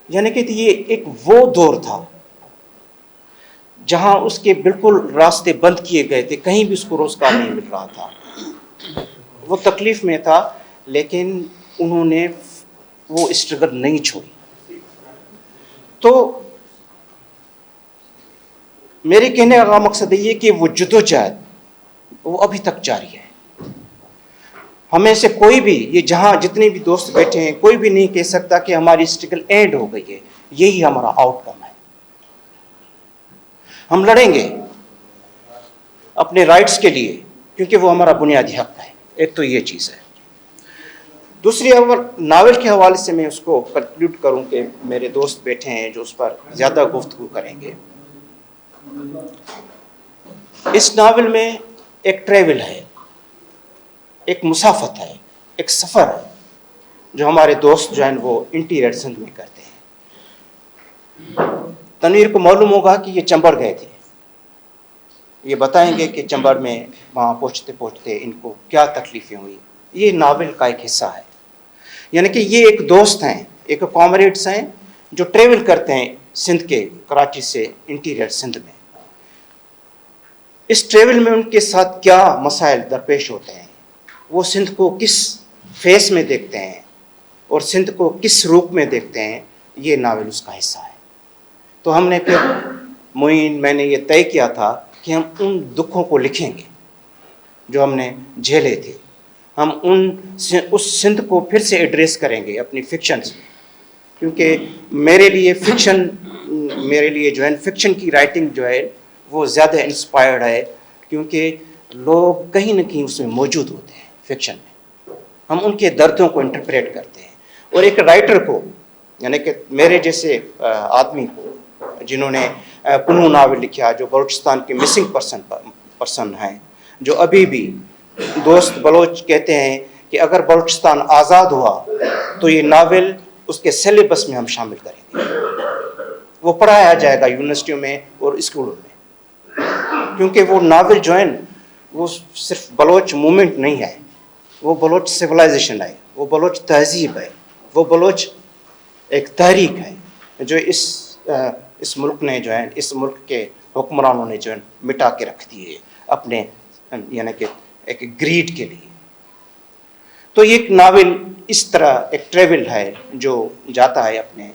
یعنی کہ یہ ایک وہ دور تھا جہاں اس کے بالکل راستے بند کیے گئے تھے، کہیں بھی اس کو روزگار نہیں مل رہا تھا. وہ تکلیف میں تھا، لیکن انہوں نے وہ اسٹرگل نہیں چھوڑی. تو میرے کہنے کا مقصد یہ کہ وہ جدوجہد وہ ابھی تک جاری ہے. ہمیں سے کوئی بھی، یہ جہاں جتنے بھی دوست بیٹھے ہیں، کوئی بھی نہیں کہہ سکتا کہ ہماری اسٹرگل اینڈ ہو گئی ہے. یہی ہمارا آؤٹ کم ہے. ہم لڑیں گے اپنے رائٹس کے لیے، کیونکہ وہ ہمارا بنیادی حق ہے. ایک تو یہ چیز ہے. دوسری ناول کے حوالے سے میں اس کو کنکلوڈ کروں کہ میرے دوست بیٹھے ہیں جو اس پر زیادہ گفتگو کریں گے. اس ناول میں ایک ٹریول ہے، ایک مسافت ہے، ایک سفر ہے جو ہمارے دوست جو ہیں وہ انٹیریئر سندھ میں کرتے ہیں. تنویر کو معلوم ہوگا کہ یہ چمبر گئے تھے. یہ بتائیں گے کہ چمبر میں وہاں پہنچتے پہنچتے ان کو کیا تکلیفیں ہوئی. یہ ناول کا ایک حصہ ہے. یعنی کہ یہ ایک دوست ہیں، ایک کامریڈس ہیں جو ٹریول کرتے ہیں سندھ کے، کراچی سے انٹیریئر سندھ میں. اس ٹریول میں ان کے ساتھ کیا مسائل درپیش ہوتے ہیں، وہ سندھ کو کس فیس میں دیکھتے ہیں اور سندھ کو کس روپ میں دیکھتے ہیں، یہ ناول اس کا حصہ ہے. تو ہم نے پھر میں نے یہ طے کیا تھا کہ ہم ان دکھوں کو لکھیں گے جو ہم نے جھیلے تھے. ہم اس سندھ کو پھر سے ایڈریس کریں گے اپنی فکشنز میں، کیونکہ میرے لیے جو ہے فکشن کی رائٹنگ جو ہے وہ زیادہ انسپائرڈ ہے، کیونکہ لوگ کہیں نہ کہیں اس میں موجود ہوتے ہیں. فکشن میں ہم ان کے دردوں کو انٹرپریٹ کرتے ہیں. اور ایک رائٹر کو، یعنی کہ میرے جیسے آدمی کو جنہوں نے کنو ناول لکھا، جو بلوچستان کے مسنگ پرسن ہیں، جو ابھی بھی دوست بلوچ کہتے ہیں کہ اگر بلوچستان آزاد ہوا تو یہ ناول اس کے سلیبس میں ہم شامل کریں گے. وہ پڑھایا جائے گا یونیورسٹیوں میں اور اسکولوں میں، کیونکہ وہ ناول جو ہے وہ صرف بلوچ موومنٹ نہیں ہے، وہ بلوچ سویلائزیشن ہے، وہ بلوچ تہذیب ہے، وہ بلوچ ایک تحریک ہے جو اس ملک نے جو ہے، اس ملک کے حکمرانوں نے جو ہے مٹا کے رکھ دی ہے اپنے، یعنی کہ ایک گریڈ کے لیے. تو یہ ایک ناول اس طرح ایک ٹریول ہے جو جاتا ہے اپنے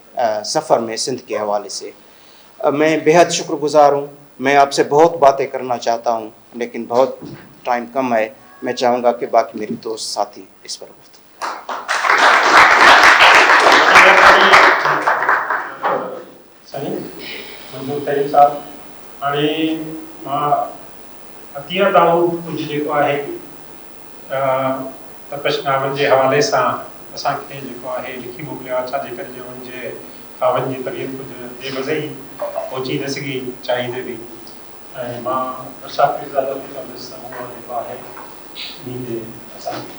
سفر میں سندھ کے حوالے سے. میں بہت شکر گزار ہوں. میں آپ سے بہت باتیں کرنا چاہتا ہوں، لیکن بہت ٹائم کم ہے. میں چاہوں گا کہ باقی میری دوست ساتھی اس پر گفتگو. منظور کریم صاحب، हाणे मां अतिया दाऊद कुझु जेको आहे तपश नावल जे हवाले सां असांखे जेको आहे लिखी मोकिलियो आहे, छाजे करे जो हुनजे ख़्वाबनि जी तबियत कुझु बेवज़ही पहुची न सघी चाहींदे बि. ऐं मां प्रसाद पिरज़ादा खे चवंदुसि त उहो जेको आहे नींद असांखे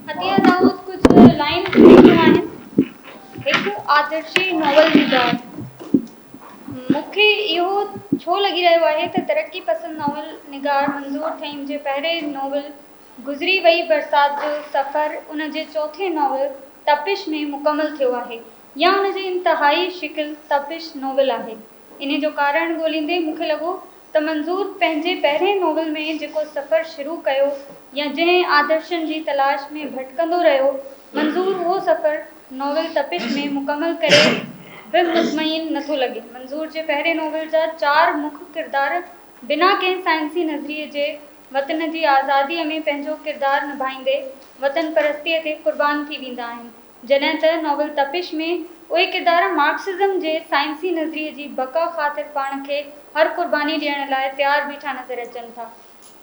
अतिया दाऊद कुछ लाइन लिखियूं आहिनि। हिकु आदर्शी नॉवल निगार। मूंखे इहो छो लॻी रहियो आहे त तरक़ी पसंदि नॉवल निगार मंज़ूर ठहीम जे पहिरें नॉवल गुज़री वई बरसाति जो सफ़र उन जे चौथे नॉवल तपिश में मुकमल थियो आहे या उन जी इंतिहाई शिकिल तपिश नॉवल आहे। इन जो कारण ॻोल्हींदे मूंखे लॻो त मंज़ूर पंहिंजे पहिरें नॉवल में जेको सफ़र शुरू कयो या जंहिं आदर्शनि जी तलाश में भटकंदो रहियो, मंज़ूर उहो सफ़र नॉवल तपिश में मुकमल करे बि मुतमइन नथो लॻे। मंज़ूर जे पहिरें नॉवल जा 4 मुख्य किरदार बिना कंहिं साइंसी नज़रिए जे वतन जी आज़ादीअ में पंहिंजो किरदारु निभाईंदे वतन परस्तीअ ते क़ुर्बान थी वेंदा आहिनि, जॾहिं त नॉवल तपिश में उहे किरदार मार्क्सिज़म जे साइंसी नज़रिए जी बका ख़ातिर पाण खे हर क़ुर्बानी ॾियण लाइ तयारु बीठा नज़र अचनि था।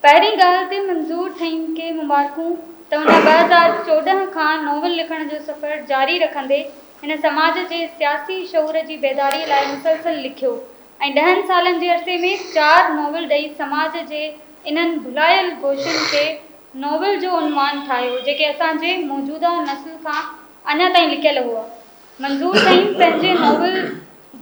पहिरीं ॻाल्हि ते मंज़ूर ठहीम खे मुबारकूं त उन 2014 खां नॉवल लिखण जो सफ़र जारी रखंदे हिन समाज जे सियासी शऊर जी बेदारीअ लाइ मुसलसल लिखियो ऐं 10 सालनि जे अरसे में 4 नॉवल ॾेई समाज जे इन्हनि भुलायल गोशनि खे नॉवल जो उनवान ठाहियो जेके असांजे मौजूदा नस्ल खां अञा ताईं लिखियल हुआ। मंज़ूर ठहीम पंहिंजे नॉवल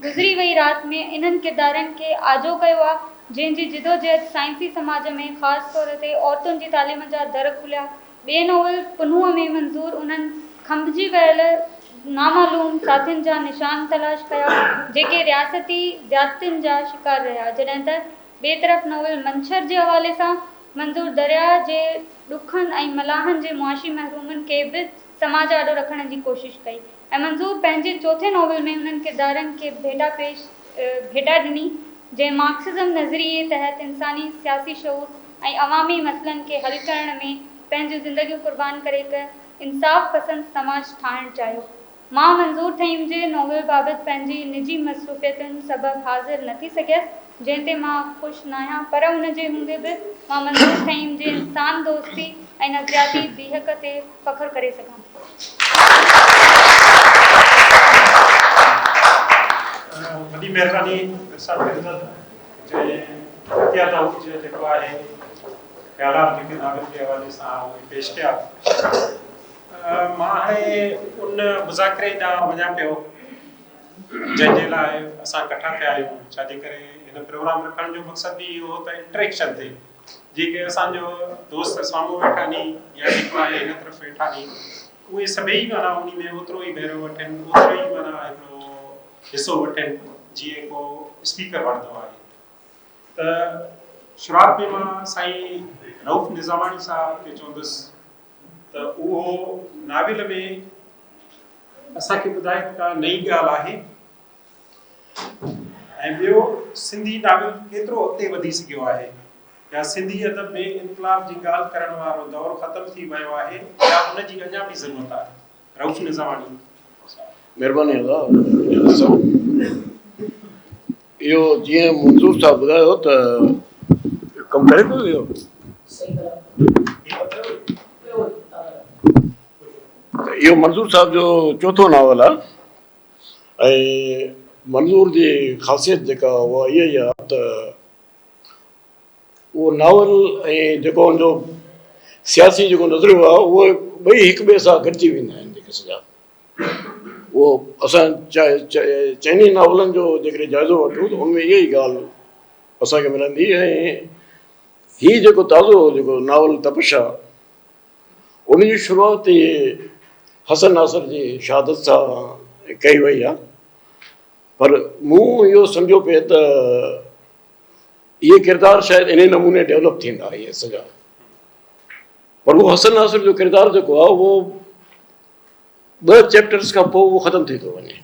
गुज़री वई राति में इन्हनि किरदारनि खे आजो कयो आहे जंहिंजी जिदोजहद साइंसी समाज में ख़ासि तौर ते औरतुनि जी तालीम जा दर खुलिया। ॿिए नॉवल पुनुअ में मंज़ूर उन्हनि खंभिजी वियल नामालूम साथियुनि जा निशान तलाश कया जेके रियासती ज़्यादतियुनि जा शिकार रहिया, जॾहिं त ॿिए तरफ़ नॉवल मंछर जे हवाले सां मंज़ूर दरिया जे ॾुखनि ऐं मलाहनि जे मुआशी महरूमनि खे बि समाज आॾो रखण जी कोशिशि कई ऐं मंज़ूर पंहिंजे चौथे नॉवल में उन्हनि किरदारनि खे भेटा ॾिनी जंहिं मार्क्सिज़म नज़रिए तहत इंसानी सियासी शऊर ऐं अवामी मसइलनि खे हल करण में पंहिंजूं ज़िंदगियूं क़ुर्बान करे हिकु इंसाफ़ पसंदि समाज ठाहिणु चाहियो। मां मंज़ूर ठहीम जे नॉवल बाबति पंहिंजी निजी मसरूफ़ियतुनि सबबि हाज़िर न थी सघियसि जंहिं ते मां ख़ुशि न आहियां, पर उन जे हूंदे बि मां मंज़ूर ठहीम जे इंसान दोस्ती ऐं नज़रियाती बीहक ते फ़ख़्रु करे सघां थी। वॾी महिरबानी अतिया दाऊद जो जेको आहे ख़्यालात जेके नावल जे हवाले सां उहे पेश कया। मां हाणे उन मुज़ाकिरे ॾांहुं वञा पियो जंहिंजे लाइ असां इकठा थिया आहियूं, छाजे करे हिन प्रोग्राम रखण जो मक़सदु बि इहो त इंटरेक्शन थिए। जेके असांजो दोस्त साम्हूं वेठा नी या जेको आहे हिन तरफ़ वेठा नी उहे सभई माना उन में ओतिरो ई भेरो वठनि, ओतिरो ई माना हिकिड़ो हिसो वठनि जीअं को स्पीकर वठंदो आहे। त शुरूआत में मां साईं रऊफ़ निज़ामानी साहब खे चवंदुसि त उहो नाविल में असांखे ॿुधाए त का नई ॻाल्हि आहे ऐं ॿियो सिंधी नाविल केतिरो अॻिते वधी सघियो आहे या सिंधी अदब में इनकलाब जी ॻाल्हि करण वारो दौरु ख़तमु थी वियो आहे या उनजी अञा बि ज़रूरत आहे। रऊफ़ निज़ामानी। महिरबानी अल्लाह। इहो जीअं मंज़ूर साहब ॿुधायो त कमु करे पियो इहो इहो मंज़ूर साहब जो चौथों नावल आहे ऐं मंज़ूर जी ख़ासियत जेका उहा इहा ई आहे त उहो नावल ऐं जेको हुनजो सियासी जेको नज़रियो आहे उहे ॿई हिक ॿिए सां गॾिजी वेंदा आहिनि जेके सॼा। उहो असां चइनी नावलनि जो जेकॾहिं जाइज़ो वठूं त उनमें इहा ई ॻाल्हि असांखे मिलंदी। ऐं हीअ जेको ताज़ो जेको नावल तपिश आहे उनजी शुरूआत हसन नासिर जी शहादत सां कई वई आहे, पर मूं इहो सम्झो पिए त इहे किरदार शायदि इन नमूने डेवलप थींदा इहे सॼा, पर उहो हसन नासिर जो किरदारु जेको आहे उहो 2 चैप्टर्स खां पोइ उहो ख़तमु थी थो वञे।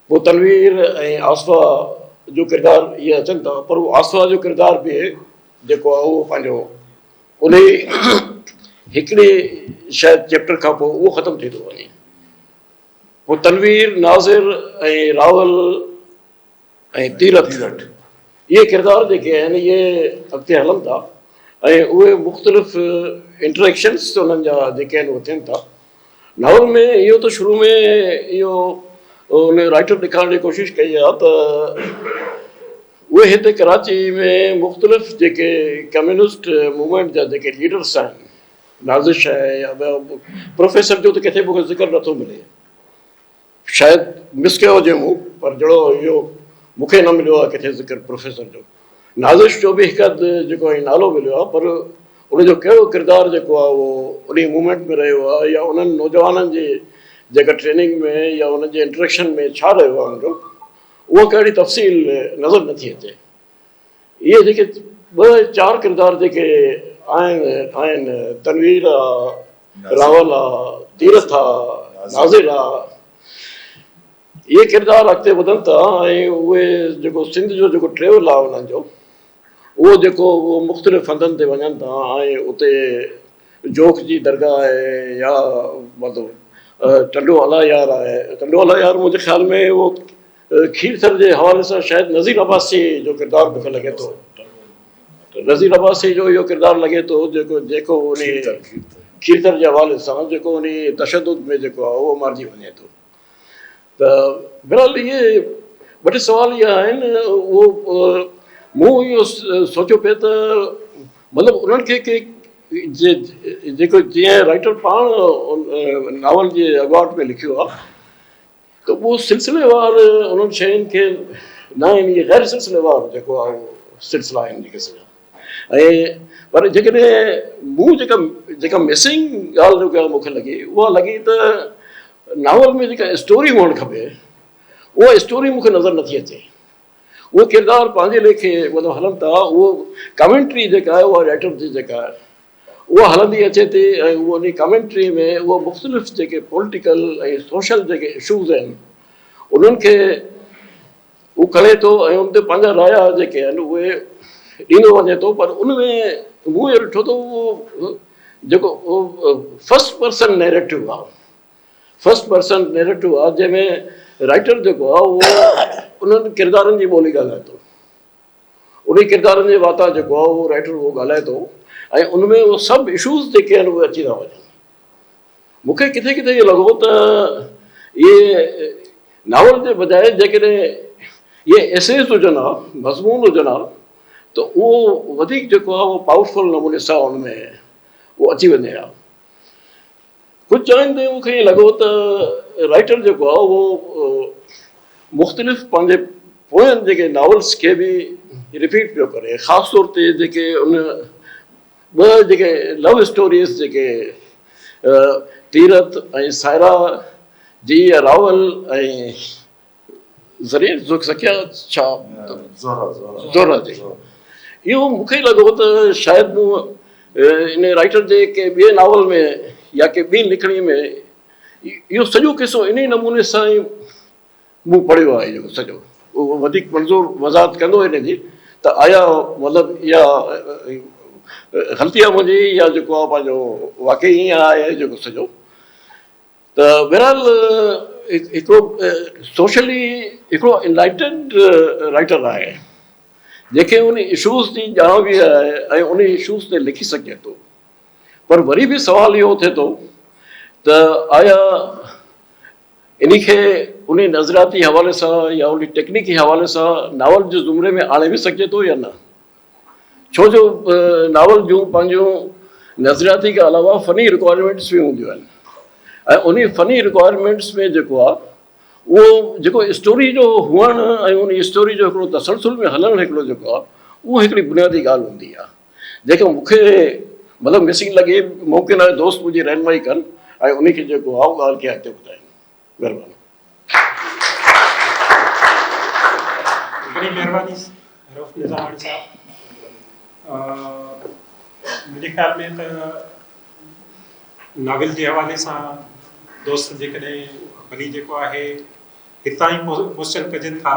पोइ तनवीर ऐं आसफ़ा जो किरदारु इहे अचनि था, पर उहो आसफ़ा जो किरदारु बि जेको आहे उहो पंहिंजो उन हिकिड़े शायदि चैप्टर खां पोइ उहो ख़तमु थी थो वञे। पोइ तनवीर, नाज़िर ऐं रावल ऐं तीरथ इहे किरदार जेके आहिनि इहे अॻिते हलनि था ऐं उहे मुख़्तलिफ़ इंटरेक्शन्स उन्हनि जा जेके आहिनि उहे थियनि था नावल में इहो त शुरू में इहो उन राइटर ॾेखारण जी कोशिशि कई आहे त उहे हिते कराची में मुख़्तलिफ़ जेके कम्युनिस्ट मूवमेंट जा जेके लीडर्स आहिनि, नाज़िश आहे या प्रोफेसर जो त किथे मूंखे ज़िक्र नथो मिले, शायदि मिस कयो हुजे मूं, पर जहिड़ो इहो मूंखे न मिलियो आहे किथे ज़िक्र प्रोफेसर जो। नाज़िश जो बि हिकु अधु जेको आहे नालो मिलियो आहे, पर उनजो कहिड़ो किरदारु जेको आहे उहो उन मूवमेंट में रहियो आहे या उन्हनि नौजवाननि जी जेका ट्रेनिंग में या उन्हनि जे इंट्रेक्शन में छा रहियो आहे उनजो, उहा कहिड़ी तफ़सील नज़र नथी अचे। इहे जेके 2-4 किरदार जेके आहिनि तनवीर आहे, रावल आहे, तीरथ आहे, नाज़िर आहे, इहे किरदार अॻिते वधनि था ऐं उहे जेको सिंध जो जेको ट्रेवल आहे उन्हनि जो उहो जेको उहो मुख़्तलिफ़ हंधनि ते वञनि था ऐं उते जोख जी दरगाह आहे या मतिलबु टंडो अला यार आहे। टंडो अला यार मुंहिंजे ख़्याल में उहो खीरथर जे हवाले सां शायदि नज़ीर अब्बासी जो किरदारु मूंखे लॻे थो, नज़ीर अब्बासी जो इहो किरदारु लॻे थो जेको उन खीरथर जे हवाले सां जेको उन तशदुद में जेको आहे उहो मारिजी वञे थो। त बहरहाल इहे ॿ टे सुवाल इहे आहिनि। उहो मूं इहो सोचियो पियो त मतिलबु उन्हनि खे जेको जीअं राइटर पाण नावल जे अॻुवाट में लिखियो आहे त उहो सिलसिलेवार उन्हनि शयुनि खे न आहिनि, इहे ग़ैर सिलसिलेवार जेको आहे उहो सिलसिला आहिनि जेके सॼा। ऐं पर जेकॾहिं मूं जेका मिसिंग ॻाल्हि जेका मूंखे लॻी उहा लॻी त नावल में जेका स्टोरी हुअणु खपे उहा स्टोरी मूंखे नज़र नथी अचे। उहो किरदारु पंहिंजे लेखे मतिलबु हलनि था, उहो कमेंट्री जेका आहे उहा राइटर जी जेका आहे उहा हलंदी अचे थी ऐं उहो उन कमेंट्री में उहो मुख़्तलिफ़ जेके पॉलिटिकल ऐं सोशल जेके इशूज़ आहिनि उन्हनि खे उहो खणे थो ऐं उन ते पंहिंजा राया जेके आहिनि उहे ॾींदो वञे थो। पर उन में मूं इहो ॾिठो त उहो जेको फर्स्ट पर्सन नैरेटिव आहे, फर्स्ट पर्सन नैरेटिव आहे जंहिंमें राइटर जेको आहे उहो उन्हनि किरदारनि जी ॿोली ॻाल्हाए थो, उन किरदारनि जे वाता जेको आहे उहो राइटर उहो ॻाल्हाए थो ऐं उनमें उहे सभु इशूज़ जेके आहिनि उहे अची था वञनि। मूंखे किथे किथे इहो लॻो त इहे नावल जे बजाए जेकॾहिं इहे एसेज हुजनि हा, मज़मून हुजनि हा, त उहो वधीक जेको आहे उहो पावरफुल नमूने सां उनमें उहो अची वञे हा। कुझु जॻहियुनि ते मूंखे ईअं लॻो त राइटर जेको आहे उहो मुख़्तलिफ़ पंहिंजे पोयनि जेके नावल्स खे बि रिपीट पियो करे, ख़ासि तौर ते जेके उन 2 जेके लव स्टोरीज़ जेके तीरथ ऐं सायरा जी या रावल ऐं ज़रिए सखिया छा ज़ोरा जी, इहो मूंखे लॻो त शायदि मूं इन राइटर जे के ॿिए नावल में या के ॿी लिखणी में इहो सॼो किसो इन नमूने सां ई मूं पढ़ियो आहे। जेको सॼो उहो वधीक मंज़ूर वज़ाहत कंदो इन जी त आया मतिलबु इहा ग़लती आहे मुंहिंजी या जेको आहे पंहिंजो वाक़ई ईअं आहे जेको सॼो। त बहरहाल हिकिड़ो सोशली हिकिड़ो इनलाइटेड राइटर आहे जंहिंखे उन इशूज़ जी ॼाण बि आहे ऐं उन इशूज़ ते लिखी सघे थो। पर वरी बि सुवाल इहो थिए थो त आया इन खे उन नज़रियाती हवाले सां या उन टेक्निकी हवाले सां नावल जे ज़ुमरे में आणे बि सघे थो या न। छो जो नावल जूं पंहिंजूं नज़रियाती खां अलावा फ़नी रिक्वायरमेंट्स बि हूंदियूं आहिनि ऐं उन फ़नी रिक्वायरमेंट्स में जेको आहे उहो जेको स्टोरी जो हुअणु ऐं उन स्टोरी जो हिकिड़ो तसलसल में हलणु हिकिड़ो जेको आहे उहो हिकिड़ी बुनियादी ॻाल्हि हूंदी आहे जेके मूंखे मतिलबु मिसिंग लॻे। मुमकिन आहे दोस्त मुंहिंजी रहनुमाई कनि ऐं उनखे जेको आहे उहा ॻाल्हि खे अॻिते ॿुधाइनि। महिरबानी। बड़ी महिरबानी रऊफ़ निज़ामाणी साहब। मुंहिंजे ख़्याल में त नाविल जे हवाले सां दोस्त जेकॾहिं भली जेको आहे हितां ई क्वेश्चन कजनि था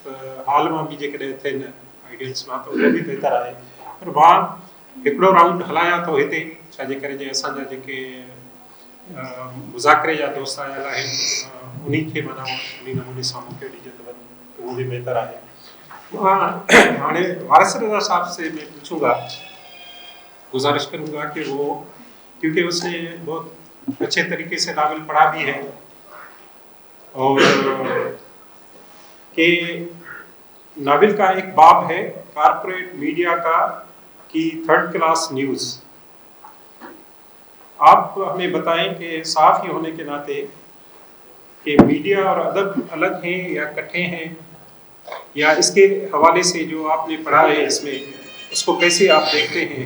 त हाल मां बि जेकॾहिं थियनि आइडियल्स मां त उहो बि बहितर आहे। पर मां हिकिड़ो राउंड हलायां थो हिते छाजे करे जे असांजा जेके मुज़ाकरे जा दोस्त आयल आहिनि उन्ही खे माना उन नमूने सां मूंखे ॾिजे त उहो बि बहितर आहे। हाणे वारिस रज़ा साहब से मैं पूछूंगा, गुजारिश करूंगा कि वो क्योंकि उसने बहुत अच्छे तरीके से नावल पढ़ा भी है, और कि नावल का एक बाब है कारपोरेट मीडिया का कि थर्ड क्लास न्यूज़। आप हमें बताएं कि साफ ही होने के नाते कि मीडिया और अदब अलग हैं या इकट्ठे हैं, या इसके हवाले से जो आपने पढ़ा है इसमें उसको कैसे आप देखते हैं?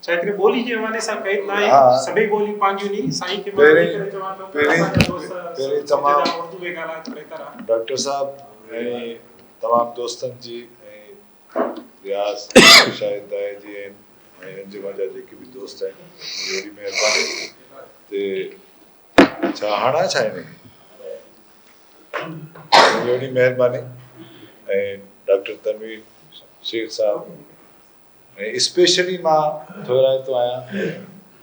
चैत्र बोली जे हमारे साथ कई ना है, सभी बोली पांजू नहीं साईं के पहिरीं तमाम उर्दू में गाला करे तरह डॉक्टर साहब ऐं तमाम दोस्तनि जी ऐं रियाज़ शाहिद दाए जी ऐं अंजुमन जा जेके भी दोस्त आहिनि, वॾी महिरबानी ते छा हाणा छा आहिनि, वॾी महिरबानी ऐं डॉक्टर तनवीर शेख साहब ऐं स्पेशली मां थोराईंदो आहियां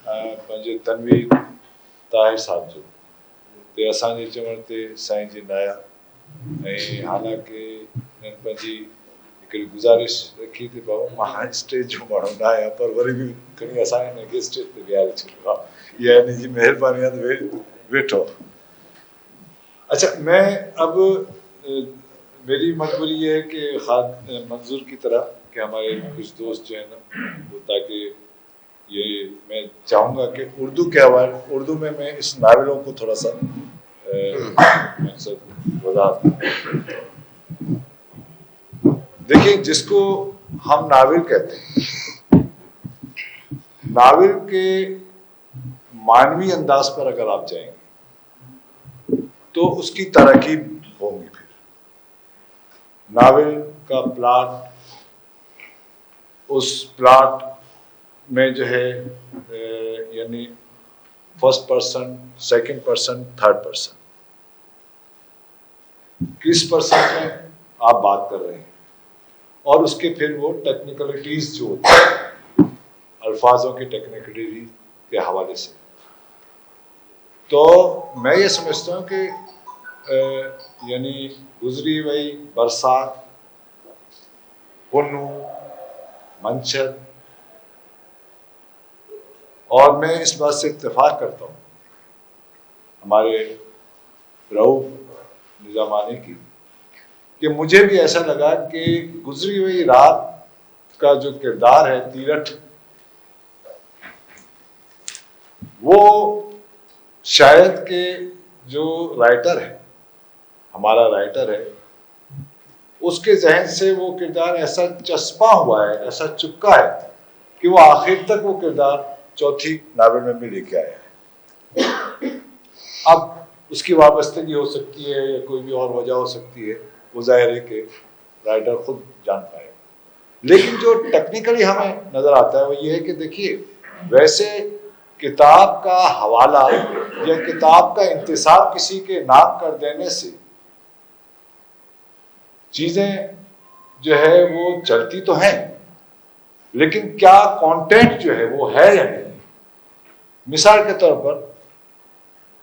पंहिंजे तनवीर ताहिर साहब जो ते असांजे चवण ते साईं जी नाया ऐं हालांकि हिननि पंहिंजी हिकिड़ी गुज़ारिश रखी थी भाऊ मां स्टेज जो माण्हू न आहियां पर वरी बि खणी असां हिनखे स्टेज ते विहारे छॾियो आहे, इहा हिन जी महिरबानी आहे त वेठो। अच्छा, मैं अब मेरी मजबूरी ये है कि मंजूर की तरह कि हमारे कुछ दोस्त जो है ना वो, ताकि ये मैं चाहूँगा कि उर्दू के हवाले उर्दू में मैं इस नावलों को थोड़ा सा वजाहत। देखिए, जिसको हम नावल कहते हैं, नावल के मानवी अंदाज पर अगर आप जाएंगे तो उसकी तरकीब होंगी। फिर नावल का प्लॉट, उस प्लॉट में जो है यानी first person, second person, third person, किस पर्सन में आप बात कर रहे हैं, और उसके फिर वो टेक्निकलिटीज जो होती है, अल्फाजों की टेक्निकलिटीज के हवाले से। तो मैं ये समझता हूँ कि यानी गुजरी हुई बरसात, पुन्नू, मंचर, और मैं इस बात से इत्तेफाक करता हूँ हमारे रऊफ निजामानी की, कि मुझे भी ऐसा लगा कि गुजरी हुई रात का जो किरदार है तीरथ, वो शायद के जो राइटर है, हमारा राइटर है, उसके जहन से वो किरदार ऐसा चस्पा हुआ है, ऐसा चुपका है कि वो आखिर तक वो किरदार चौथी नावल में भी लेके आया है। अब उसकी वाबस्तगी हो सकती है या कोई भी और वजह हो सकती है, वो जाहिर है कि राइटर खुद जान पाएगा। लेकिन जो टेक्निकली हमें नजर आता है वो ये है कि देखिए, वैसे किताब का हवाला या किताब का इंतिसाब किसी के नाम कर देने से चीजें जो है वो चलती तो हैं, लेकिन क्या कंटेंट जो है वो है या नहीं। मिसाल के तौर पर,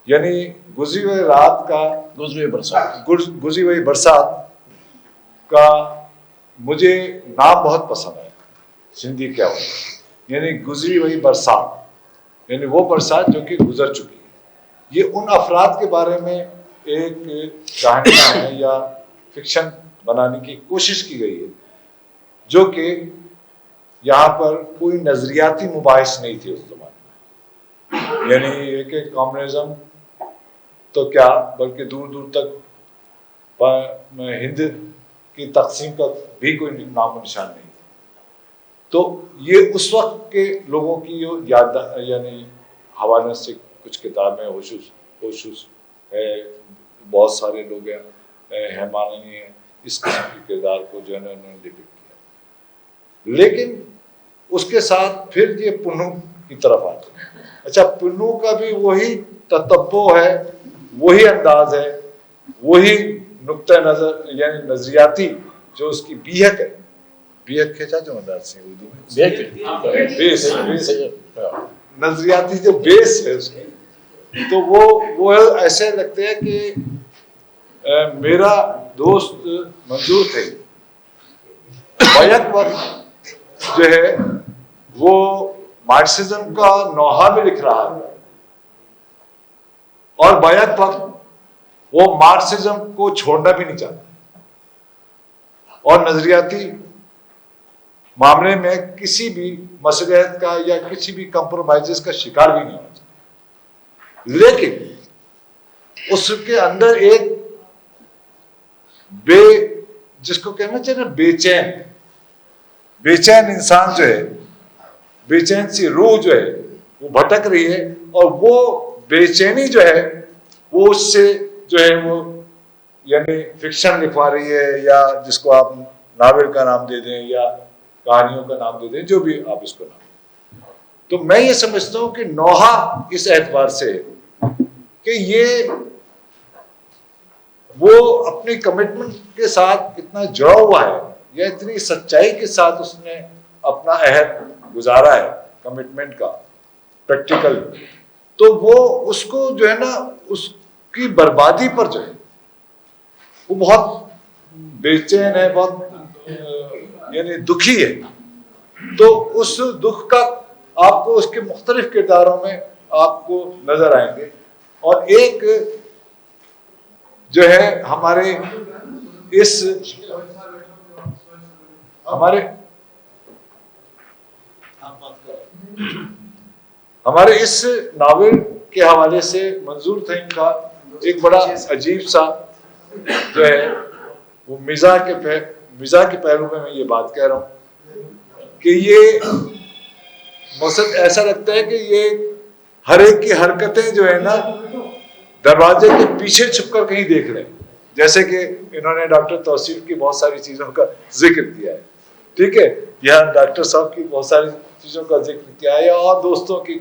यानी गुजरी हुई रात का, गुजरी हुई बरसात का मुझे नाम बहुत पसंद आया, सिंधी क्या हो, यानी गुजरी हुई बरसात, यानी वो बरसात जो कि गुजर चुकी है। ये उन अफराद के बारे में एक कहानी है या फिक्शन बनाने की कोशिश की गई है, जो कि यहाँ पर कोई नजरियाती मुबाहिस नहीं थी उस जमाने में। यानी एक कम्युनिज्म तो क्या, बल्कि दूर दूर तक हिंद की तकसीम का भी कोई नामो निशान नहीं था। तो ये उस वक्त के लोगों की याद यानी हवाले से कुछ किताबें होशूस है, बहुत सारे लोग हैं, हैमानी है, इस किस्म के किरदार को जो है ना उन्होंने डिपिक्ट किया। लेकिन उसके साथ फिर ये पुन्नू की तरफ आते हैं। अच्छा, पुन्नू का भी वही ततब्बो है, वही अंदाज है, वही नुक्ता नजर यानी नजरियाती जो उसकी बीहक है, बीहक के जो अंदाज से उर्दू में बेस नजरियाती जो बेस है उसकी, तो वो ऐसे लगते हैं कि मेरा दोस्त मंजूर थे बैक वक्त जो है वो मार्क्सिज्म का नोहा भी लिख रहा है और बैक वक्त वो मार्क्सिज्म को छोड़ना भी नहीं चाहता और नजरियाती मामले में किसी भी मसलियत का या किसी भी कंप्रोमाइजेस का शिकार भी नहीं होना चाहिए। लेकिन उसके अंदर एक जिसको कहना चाहिए ना, बेचैन इंसान जो है, बेचैन सी रूह जो है वो भटक रही है और वो बेचैनी जो है वो उससे जो है वो यानी फिक्शन लिखवा रही है या जिसको आप नावल का नाम दे दें या कहानियों का नाम दे दें, जो भी आप इसको नाम दें। तो मैं ये समझता हूं कि नोहा इस एतबार से कि ये वो अपनी कमिटमेंट के साथ इतना जुड़ा हुआ है या इतनी सच्चाई के साथ उसने अपना अहद गुजारा है कमिटमेंट का प्रैक्टिकल, तो वो उसको जो है ना उसकी बर्बादी पर जो है वो बहुत बेचैन है, बहुत यानी दुखी है। तो उस दुख का आपको उसके मुख्तलिफ किरदारों में आपको नजर आएंगे। और एक जो है हमारे इस नावल के हवाले से मंजूर थीम का एक बड़ा अजीब सा जो है वो मिजाह के पहलू में मैं ये बात कह रहा हूं कि ये मकसद ऐसा लगता है कि ये हर एक की हरकतें जो है ना दरवाजे के पीछे छुपकर कहीं देख रहे हैं, जैसे कि इन्होंने डॉक्टर तौसीफ की बहुत सारी चीजों का जिक्र किया है, ठीक है, यहाँ डॉक्टर साहब की बहुत सारी चीजों का जिक्र किया है, और दोस्तों की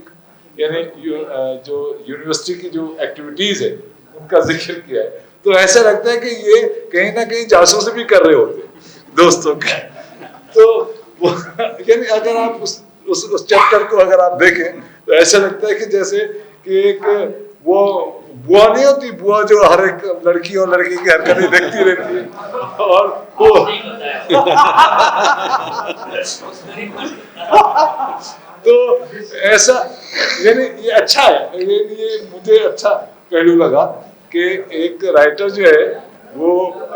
यानी जो यूनिवर्सिटी की जो एक्टिविटीज है उनका जिक्र किया है। तो ऐसा लगता है कि ये कहीं ना कहीं जासूसी भी कर रहे होते दोस्तों के। तो यानी अगर आप उस चैप्टर को अगर आप देखें तो ऐसा लगता है कि जैसे कि एक वो बुआ नहीं होती, बुआ जो हर एक लड़की और लड़की की हरकतें देखती रहती है और वो तो ऐसा यानी ये अच्छा है, ये मुझे अच्छा पहलू लगा कि एक राइटर जो है वो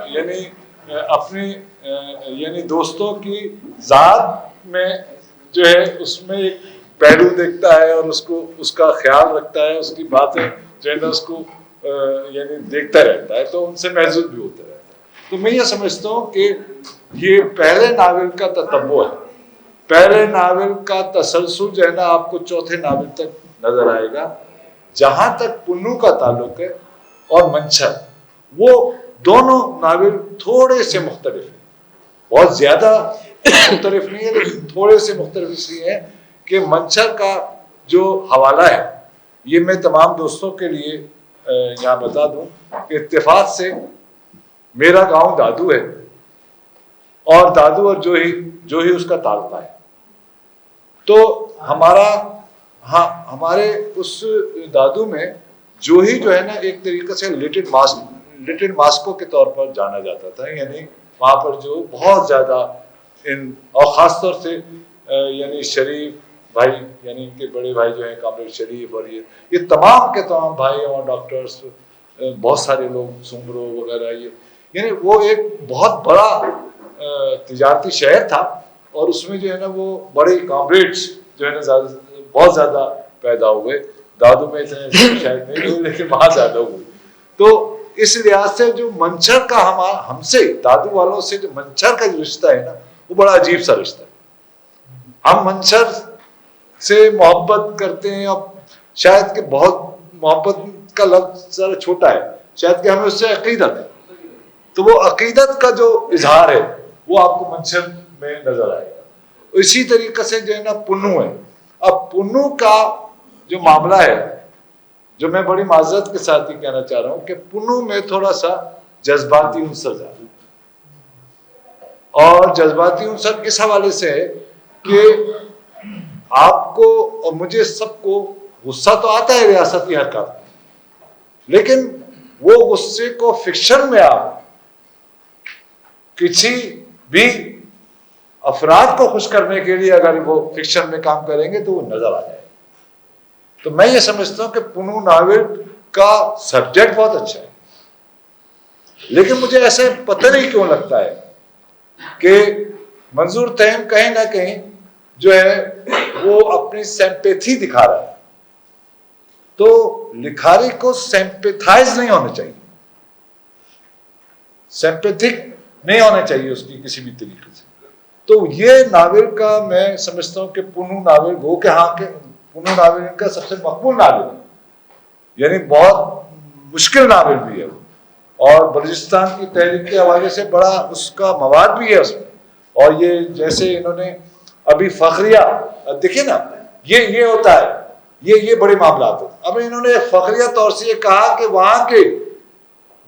यानी अपनी यानी दोस्तों की जात में जो है उसमें एक पहलू देखता है और उसको उसका ख्याल रखता है, उसकी बातें जो है ना उसको यानी देखता रहता है, तो उनसे महसूस भी होता रहता है। तो मैं ये समझता हूँ कि ये पहले नावल का ततब्बो है, पहले नावल का तसलसल जो है ना आपको चौथे नावल तक नजर आएगा। जहां तक पुन्नू का ताल्लुक है और मंछर, वो दोनों नावल थोड़े से मुख्तलिफ हैं, बहुत ज्यादा मुख्तलिफ नहीं है लेकिन थोड़े से मुख्तलिफ इसलिए है कि मंछर का जो हवाला है ये मैं तमाम दोस्तों के लिए यहाँ बता दूं कि इत्तेफाक से मेरा गांव दादू है और दादू और जो ही उसका ताल्लुक है। तो हमारे उस दादू में जो है ना एक तरीके से लिटिल मास्को के तौर पर जाना जाता था, यानी वहाँ पर जो बहुत ज़्यादा और ख़ास तौर से यानी शरीफ भाई यानी इनके बड़े भाई जो हैं कामरेड शरीफ और ये तमाम के तमाम भाई और डॉक्टर्स बहुत सारे लोग सुमरो वगैरह ये यानी वो एक बहुत बड़ा तिजारती शहर था और उसमें जो है ना वो बड़े कामरेड्स जो है ना बहुत ज़्यादा पैदा हुए। दादू में इतने शायद नहीं हुए लेकिन वहाँ ज़्यादा हुए। तो इस लिहाज से जो मंछर का हमसे दादू वालों से जो मंछर का जो रिश्ता है ना वो बड़ा अजीब सा रिश्ता है। हम मंछर से मोहब्बत करते हैं और शायद कि बहुत मोहब्बत का लफ्ज़ ज़रा छोटा है, शायद कि हमें उससे अकीदत है, तो वो अकीदत का जो इजहार है वो आपको मंछर में नजर आएगा। इसी तरीके से जो है ना पुन्नू है। अब पुन्नू का जो मामला है जो मैं बड़ी माजरत के साथ ही कहना चाह रहा हूं कि पुन्नू में थोड़ा सा जज्बाती उनसर ज्यादा, और जज्बाती उनसर इस हवाले से है कि आपको और मुझे सबको गुस्सा तो आता है रियासती हरकत, लेकिन वो गुस्से को फिक्शन में आप किसी भी अफराद को खुश करने के लिए अगर वो फिक्शन में काम करेंगे तो वो नजर आ जाए। तो मैं ये समझता हूं कि पुनू नावल का सब्जेक्ट बहुत अच्छा है, लेकिन मुझे ऐसे पता नहीं क्यों लगता है कि मंजूर तहीम कहीं ना कहीं जो है वो अपनी सिंपैथी दिखा रहा है। तो लिखारी को सिंपैथाइज नहीं होना चाहिए, सिंपैथिक नहीं होना चाहिए उसकी किसी भी तरीके से। तो ये नावल का मैं समझता हूं कि पुनू नावल वो के हाँ के पुनू नावल इनका सबसे मकबूल नावल है, यानी बहुत मुश्किल नावल भी है वो, और बलूचिस्तान की तहरीक के हवाले से बड़ा उसका मवाद भी है उसमें। और ये जैसे इन्होंने अभी फखरिया देखिए ना, ये होता है, ये बड़े मामला होते। अब इन्होंने फखरिया तौर से ये कहा कि वहां के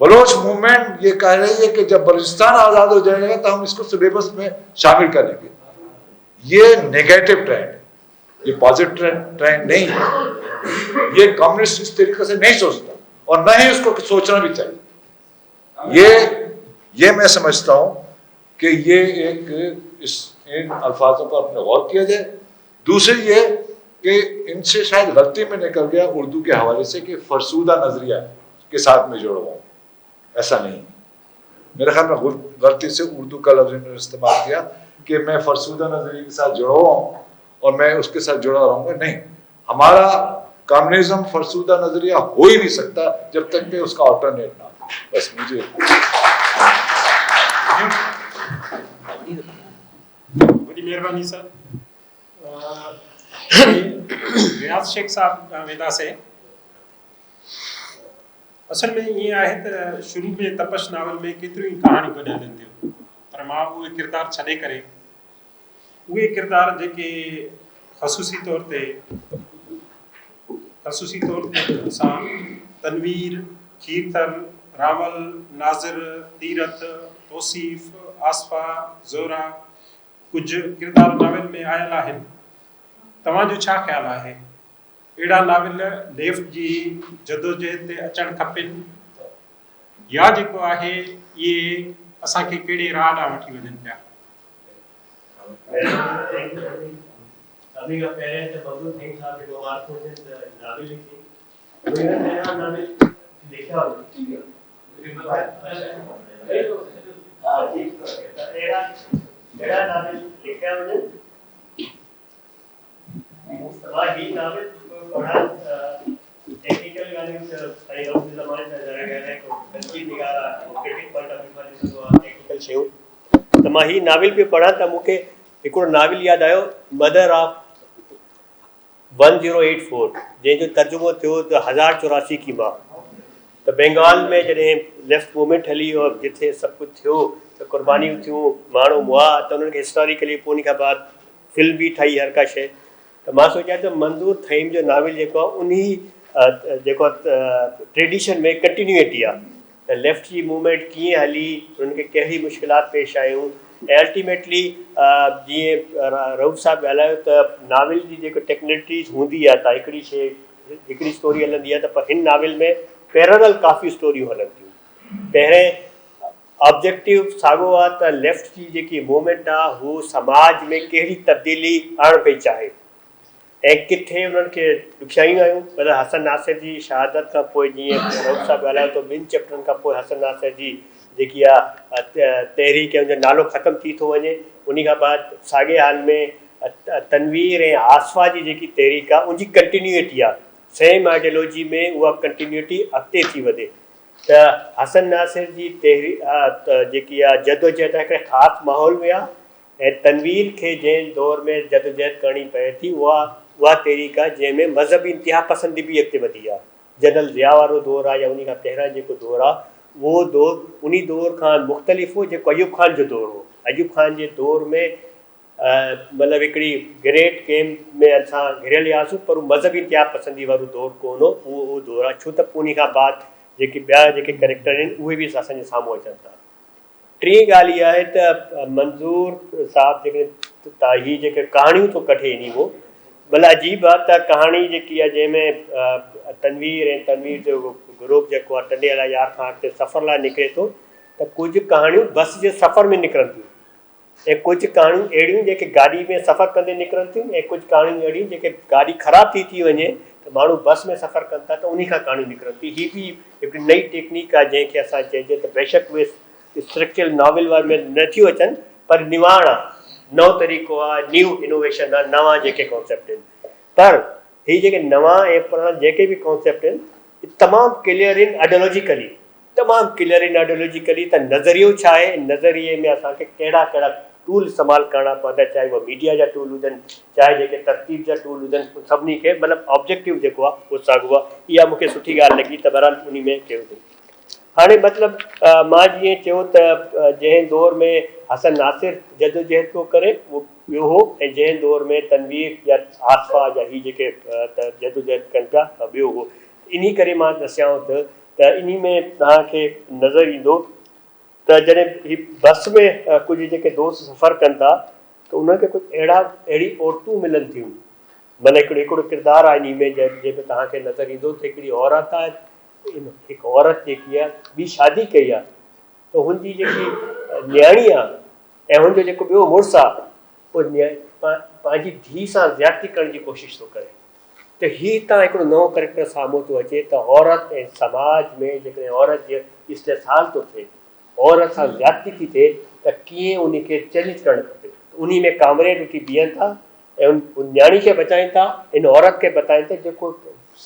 बलोच मूवमेंट ये कह रही है कि जब बलूचिस्तान आजाद हो जाएगा तो हम इसको सिलेबस में शामिल करेंगे। ये नेगेटिव ट्रेंड, ये पॉजिटिव ट्रेंड नहीं है। ये कम्युनिस्ट इस तरीके से नहीं सोचता और न ही उसको सोचना भी चाहिए। ये मैं समझता हूं कि ये एक इन अल्फाजों पर अपने गौर किया जाए। दूसरी ये कि इनसे शायद गलती में निकल गया उर्दू के हवाले से कि फरसूदा नजरिया के साथ में जोड़ा हुआ, ऐसा नहीं। मेरे ख्याल में गलती से उर्दू का लफ्ज इन्होंने इस्तेमाल किया कि मैं फरसूदा नजरिए के साथ जुड़ा हुआ हूँ और मैं उसके साथ जुड़ा रहूंगा। नहीं, हमारा कम्युनिज्म फरसूदा नजरिया हो ही नहीं सकता जब तक कि उसका ऑल्टरनेट ना हो। बस मुझे बड़ी मेहरबानी सर। रियाज़ शेख साहब वेदा से असल में ये आहे त शुरू में तपश नावल में केतिरियूं ई कहाणियूं गॾियल हूंदियूं, पर मां उहे किरदार छॾे करे उहे किरदार जेके ख़ुसूसी तौर ते असां तनवीर, कीर्तन, रावल, नाज़िर, तीरथ, तौसीफ़, आसफा, ज़ोरा कुझु किरदार नावल में आयल आहिनि। तव्हांजो छा ख़्यालु आहे, अहिड़ा नावल लेफ्ट जी जदोजहद ते अचणु खपनि या जेको आहे इहे असांखे कहिड़े राह ॾांहुं वठी वञनि पिया? सभी का पेरेंट मजदूर थे साहब जो मार्को से नावल लिखी वो नया नावल लिखा हो हां ठीक एड़ा नावल लिखा हो मुस्तफा ही नावल पढ़ा technical values I love the जमाने से जरा कहने को तनकीद निगारा क्रिटिक पॉइंट ऑफ व्यू वाली जो टेक्निकल शो त मां ही नावल पे पढ़ा त मूंखे हिकिड़ो नावल यादि आयो मदर ऑफ 1084 जंहिंजो तर्जुमो थियो त 1084 की मां। त बंगाल में जॾहिं लेफ्ट मूवमेंट हली और जिथे सभु कुझु थियो त क़ुर्बानियूं थियूं, माण्हू हुआ त उन्हनि खे हिस्टोरिकली पोइ उन खां बाद फिल्म बि ठही हर का शइ। त मां सोचियां त मंज़ूर थईम जो नावल जेको आहे उन जेको ट्रेडिशन में कंटिन्यूटी आहे त लेफ्ट जी मूवमेंट कीअं हली, उन्हनि खे कहिड़ी मुश्किलात पेश आयूं ऐं अल्टीमेटली जीअं रऊफ़ साहब ॻाल्हायो त नावल जी जेको टेक्निकलिटीज़ हूंदी आहे त हिकिड़ी शइ हिकिड़ी स्टोरी हलंदी आहे त पर हिन नावल में पैरेलल काफ़ी स्टोरियूं हलनि थियूं। पहिरें ऑब्जेक्टिव साॻियो आहे त लेफ्ट जी जेकी मूवमेंट आहे हू समाज में कहिड़ी तब्दीली आणणु पई चाहे ऐं किथे उन्हनि खे ॾुखियायूं आयूं। मतिलबु हसन नासिर जी शहादत खां पोइ जीअं रऊफ़ साहब ॻाल्हायो त ॿिनि चैप्टरनि खां पोइ हसन नासिर जी जेकी आहे तहरीक जो नालो ख़तमु थी थो वञे। उन खां बाद साॻे हाल में तनवीर ऐं आसफा जी जेकी तहरीक आहे उनजी कंटिन्यूटी आहे, सेम आइडियोलॉजी में उहा कंटिन्यूटी अॻिते थी वधे। त हसन नासिर जी तहरीक जेकी आहे जदोजहद हिकिड़े ख़ासि माहौल में आहे ऐं तनवीर खे जंहिं दौर में जदोजहद करणी पए थी उहा तहरीक आहे जंहिंमें मज़हबी इंतिहा पसंदी बि अॻिते वधी आहे। जनरल ज़िया वारो दौरु आहे या उन खां पहिरियां जेको दौरु आहे उहो दौरु उन दौर खां मुख़्तलिफ़ हो जेको अयूब खान जो दौरु हो। अयूब खान जे दौर में मतिलबु हिकिड़ी ग्रेट गेम में असां घिरियल हुआसीं पर उहो मज़हबी इंतिहा पसंदी वारो दौरु कोन हो, उहो दौरु आहे। छो त पोइ उन खां बाद जेके ॿिया जेके कैरेक्टर आहिनि उहे बि असांजे साम्हूं अचनि था। टी ॻाल्हि इहा आहे त मंज़ूर साहब जेके तव्हां हीअ जेके कहाणियूं थो कढे नी वो भला अजीब आहे त कहाणी जेकी आहे जंहिंमें तनवीर जो ग्रुप जेको आहे टंडियल यार खां अॻिते सफ़र लाइ निकिरे थो त कुझु कहाणियूं बस जे सफ़र में निकिरनि थियूं ऐं कुझु कहाणियूं अहिड़ियूं जेके गाॾी में सफ़र कंदे निकिरनि थियूं ऐं कुझु कहाणियूं अहिड़ियूं जेके गाॾी ख़राबु थी वञे त माण्हू बस में सफ़र कनि था त उन खां कहाणियूं निकिरनि थी। हीअ बि हिकिड़ी नई टेक्निक आहे जंहिंखे असां चइजे त बेशक उहे स्ट्रक्चरल नॉवल वार में नथियूं अचनि पर निवाण आहे, नओं तरीक़ो आहे, न्यू इनोवेशन आहे, नवां जेके कॉन्सेप्ट आहिनि। पर हीअ जेके नवां ऐं पुराणा जेके बि कॉन्सेप्ट आहिनि तमामु क्लियर आहिनि आइडियोलॉजिकली, तमामु क्लियर आहिनि आइडियोलॉजिकली। त नज़रियो छा आहे, नज़रिए में असांखे कहिड़ा कहिड़ा टूल इस्तेमालु करणा पवंदा, चाहे उहे मीडिया जा टूल हुजनि, चाहे जेके तरतीब जा टूल हुजनि, सभिनी खे मतिलबु ऑब्जेक्टिव जेको आहे उहो साॻियो आहे। इहा मूंखे सुठी ॻाल्हि लॻी त बहरहाल उन में कयो अथई। हाणे मतिलबु मां जीअं चयो त जंहिं दौर में हसन नासिर जदोजहद पियो करे उहो ॿियो हो, ऐं जंहिं दौर में तनवीर या आसफा या ही जेके जदोजहद कनि पिया ॿियो हो। इन करे मां दसियां त इन में तव्हांखे नज़र ईंदो त जॾहिं ही बस में कुझु जेके दोस्त सफ़र कनि था त उनखे कुझु अहिड़ी औरतूं मिलनि थियूं। माना हिकिड़ो किरदारु आहे इन में जंहिंमें तव्हांखे नज़र ईंदो त हिकिड़ी औरत आहे, हिकु औरत जेकी आहे ॿी शादी कई आहे त हुनजी जेकी न्याणी आहे ऐं हुनजो जेको ॿियो मुड़ुसु आहे उहो पंहिंजी धीउ सां ज़्यादती करण जी कोशिशि थो करे। त हीअ तव्हां हिकिड़ो नओं करेक्टर साम्हूं थो अचे त औरत ऐं समाज में जेकॾहिं औरत जे इस्तेसाल थो थिए, औरत सां ज़्यादती थी थिए त कीअं उनखे चैलेंज करणु खपे। उन में कामरेड उठी बीहनि था ऐं उन न्याणी खे बचाइनि था, इन औरत खे बताइनि था जेको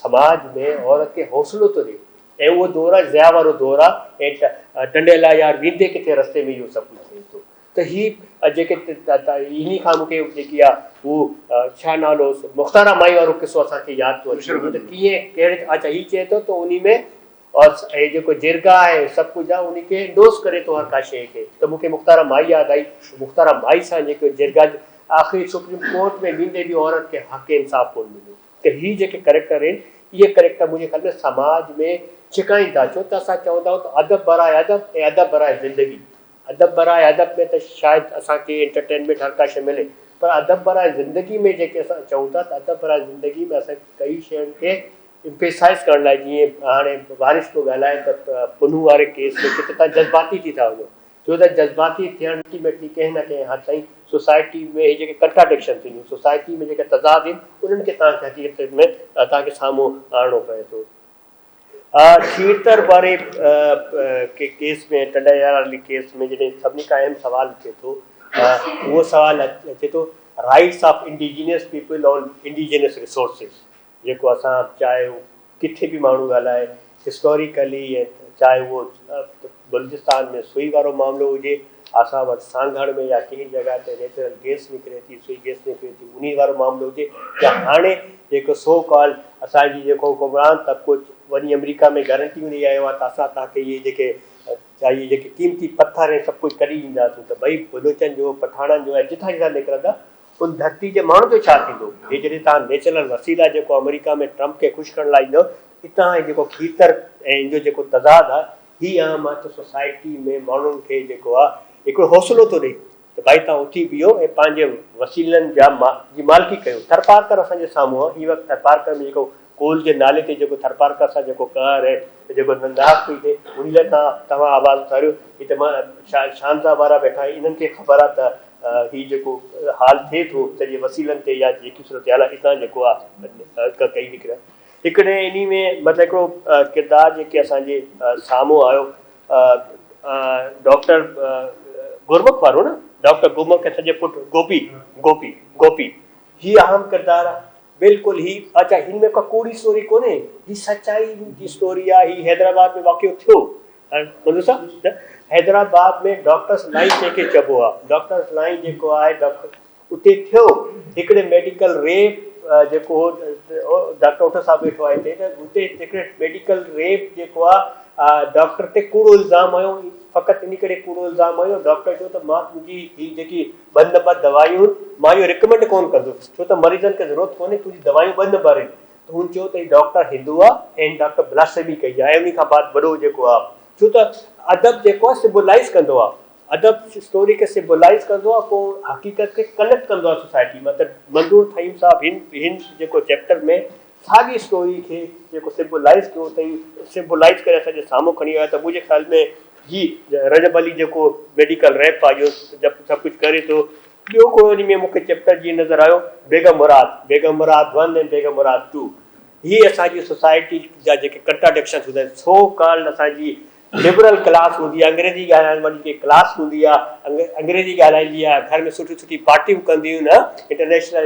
समाज में औरत खे हौसलो थो ॾिए। ऐं उहो दौरु आहे ज़िया वारो दौरु आहे ऐं टंडियल यार वेंदे किथे रस्ते में इहो सभु कुझु थिए थो। त हीअ जेके इन खां मूंखे जेकी आहे उहो छा नालो मुख़्तारा माई वारो किसो असांखे यादि थो अचे त कीअं कहिड़े अच्छा हीअ चए थो त उन में और जेको जिरगा आहे सभु कुझु आहे उनखे इंडोस करे थो हर का शइ खे। त मूंखे मुख़्तारा माई यादि आई, मुख़्तारा माई सां जेको जिरगा आख़िरी सुप्रीम कोर्ट में वेंदे बि औरत खे हक़ इंसाफ़ कोन मिलियो। त हीअ जेके करेक्टर आहिनि इहे करेक्टर मुंहिंजे ख़्याल में समाज में छिकाइनि था। छो त असां चवंदा आहियूं त अदब बराए अदब ऐं अदब बराए ज़िंदगी। अदब बराए अदब में त शायदि असांखे एंटरटेनमेंट हर का शइ मिले, पर अदब बराए ज़िंदगी में जेके असां चऊं था त अदब बराए ज़िंदगी में असां कई शयुनि खे इम्पेसाइज़ करण लाइ, जीअं हाणे वारिस पियो ॻाल्हाए त पुनू वारे केस में किथे तव्हां जज़्बाती थी था वञो, छो त जज़्बाती थियण अल्टीमेटली कंहिं न कंहिं हद ताईं सोसाइटी में हे जेके कंट्राडिक्शन थींदियूं, सोसाइटी में जेके तज़ाद आहिनि उन्हनि खे तव्हांखे हक़ीक़त में तव्हांखे साम्हूं आणणो पए थो। खीरतर वारे केस में, टंडयार वारे केस में जॾहिं सभिनी खां अहम सवाल थिए थो उहो सवाल अचे थो rights of indigenous people on indigenous resources. जेको असां चाहे किथे बि माण्हू ॻाल्हाए हिस्टोरिकली ऐं चाहे उहो बलूचिस्तान में सुई वारो मामिलो हुजे, असां वटि सांघड़ में या कंहिं जॻह ते नेचुरल गैस निकिरे थी, सुई गैस निकिरे थी, उन वारो मामिलो हुजे, या हाणे जेको सो कॉल असांजी जेको हुकुमरान तबिको वञी अमेरिका में गारंटी ॾेई आयो आहे त असां तव्हांखे इहे जेके क़ीमती पथर ऐं सभु कुझु कढी ॾींदासीं। त भई बलूचनि जो पठाणनि जो ऐं जिथां जिथां निकिरंदा उन धरती जे माण्हू जो छा थींदो। हे जॾहिं तव्हां नेचुरल वसीला जेको अमेरिका में ट्रम्प खे ख़ुशि करण लाइ ईंदो, हितां जेको खीतर ऐं इन जो जेको तज़ाद आहे हीअ आम आहे त सोसाइटी में माण्हुनि खे जेको आहे हिकिड़ो हौसलो थो ॾिए त भई तव्हां उथी बीहो ऐं पंहिंजे वसीलनि जी मालिकी कयो। थरपारकर असांजे साम्हूं आहे, हीअ वक़्तु थरपारकर में जेको कोल जे नाले ते जेको थरपारकर सां जेको कहर ऐं जेको नंदाहत पई थिए उन लाइ तव्हां आवाज़ु उथारियो। हिते मां शानसा वारा वेठा आहिनि, इन्हनि खे ख़बर आहे त हीअ जेको हाल थिए थो सॼे वसीलनि ते या जेकी सूरत हाल आहे हितां जेको आहे कई निकिरे। हिकिड़े इन में मतिलबु हिकिड़ो किरदारु जेके असांजे साम्हूं आयो डॉक्टर गुरमुख वारो न, डॉक्टर गुरमुख खे सॼे पुटु गोपी हीअ अहम किरदारु आहे बिल्कुलु। ही अच्छा हिन में का कूड़ी स्टोरी कोन्हे, ही सचाई जी स्टोरी आहे। ही हैदराबाद में वाक़ियो थियो, हैदराबाद में डॉक्टर्स लाइन जंहिंखे चइबो आहे, डॉक्टर्स लाइन जेको आहे डॉक्टर उते थियो हिकिड़े मेडिकल रेप जेको डॉक्टर उठ साहब वेठो आहे हिते, त हुते हिकिड़े मेडिकल रेप जेको आहे डॉक्टर ते कूड़ो इल्ज़ाम हुयो। फ़क़ति इन करे कूड़ो इल्ज़ाम हुयो, डॉक्टर चयो त मां तुंहिंजी हीअ जेकी 2 नंबर दवायूं मां इहो रिकमेंड कोन कंदुसि, छो त मरीज़नि खे ज़रूरत कोन्हे, तुंहिंजी दवायूं 2 नंबर आहिनि। त हुन चयो त डॉक्टर हिंदू आहे ऐं डॉक्टर ब्लास्फेमी कई आहे। ऐं उन खां बाद वॾो जेको आहे, छो त अदब जेको आहे सिम्बोलाइज़ कंदो आहे, अदब स्टोरी खे सिम्बोलाइज़ कंदो आहे, पोइ हक़ीक़त खे कनेक्ट कंदो आहे सोसाइटी में। त मंजूर थईम साहब हिन जेको चैप्टर में साॻी स्टोरी खे जेको सिम्बोलाइज़ कयो अथई, सिम्बोलाइज़ करे असांजे साम्हूं खणी आयो त मुंहिंजे ख़्याल में ही रजब अली जेको मेडिकल रैप आहे इहो सभु कुझु करे थो। ॿियो को उन में मूंखे चैप्टर जीअं नज़र आयो बेगम मुराद 1 ऐं बेगम मुराद 2। ही असांजी सोसाइटी जा जेके कंट्राडिक्शन्स हूंदा आहिनि। सो कॉल्ड असांजी लिबरल क्लास हूंदी आहे, अंग्रेजी ॻाल्हाइण वारी जेकी क्लास हूंदी आहे, अंग्रेजी ॻाल्हाईंदी आहे, घर में सुठी सुठी पार्टियूं कंदियूं न, इंटरनेशनल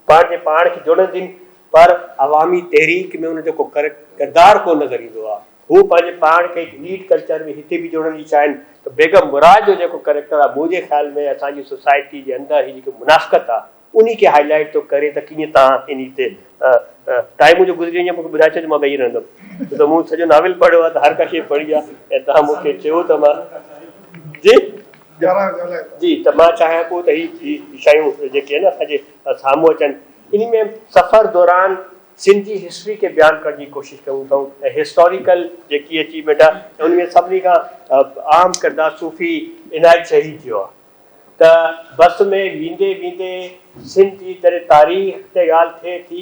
पाण खे जोड़ंदियूं, पर अवामी तहरीक में उन जेको किरदारु कोन नज़र ईंदो आहे। हू पंहिंजे पाण खे लीड कल्चर में हिते बि जोड़ण जी चाहिनि। त बेगम मुराद जो जेको करेक्टर आहे मुंहिंजे ख़्याल में असांजी सोसाइटी जे अंदरि ही जेकी मुनासिकत आहे उन खे हाईलाइट थो करे। त कीअं तव्हां इन ते टाइम मुंहिंजो गुज़री वञे मूंखे ॿुधाए छॾियो, मां वेही रहंदुमि। त मूं सॼो नाविल पढ़ियो आहे, त हर का शइ पढ़ी आहे, ऐं तव्हां मूंखे चयो त मां जी त मां चाहियां पियो त ही शयूं जेके आहिनि असांजे साम्हूं अचनि। इन में सफ़र दौरान सिंध जी हिस्ट्री खे बयानु करण जी कोशिशि कयूं था ऐं हिस्टोरिकल जेकी अचीवमेंट आहे उन में सभिनी खां आम किरदारु सूफ़ी इनायत शहीद जो आहे। त बस में वेंदे वेंदे सिंध जी जॾहिं तारीख़ ते ॻाल्हि थिए थी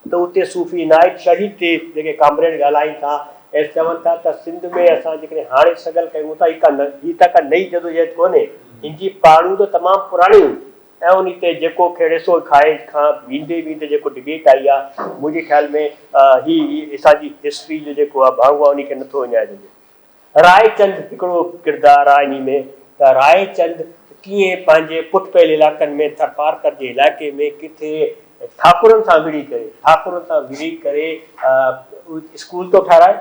त उते सूफ़ी इनायत शहीद ते जेके कामरेड ॻाल्हाइनि था ऐं चवनि था त सिंध में असां जेकॾहिं हाणे सगल कयूं था ही त का नई जदोजहद कोन्हे, हिन जी पाड़ूं त तमामु पुराणियूं। ऐं उन ते जेको खेड़ेसो खाए खां वेंदे वेंदे जेको डिबेट आई आहे मुंहिंजे ख़्याल में ही असांजी हिस्ट्री जो जेको आहे भाङो आहे उन खे नथो विञाइजे। रायचंद हिकिड़ो किरदारु आहे इन में, त रायचंद कीअं पंहिंजे पुठियल इलाइक़नि में थरपारकर जे इलाइक़े में किथे ठाकुरनि सां विड़ी करे स्कूल थो ठाराए,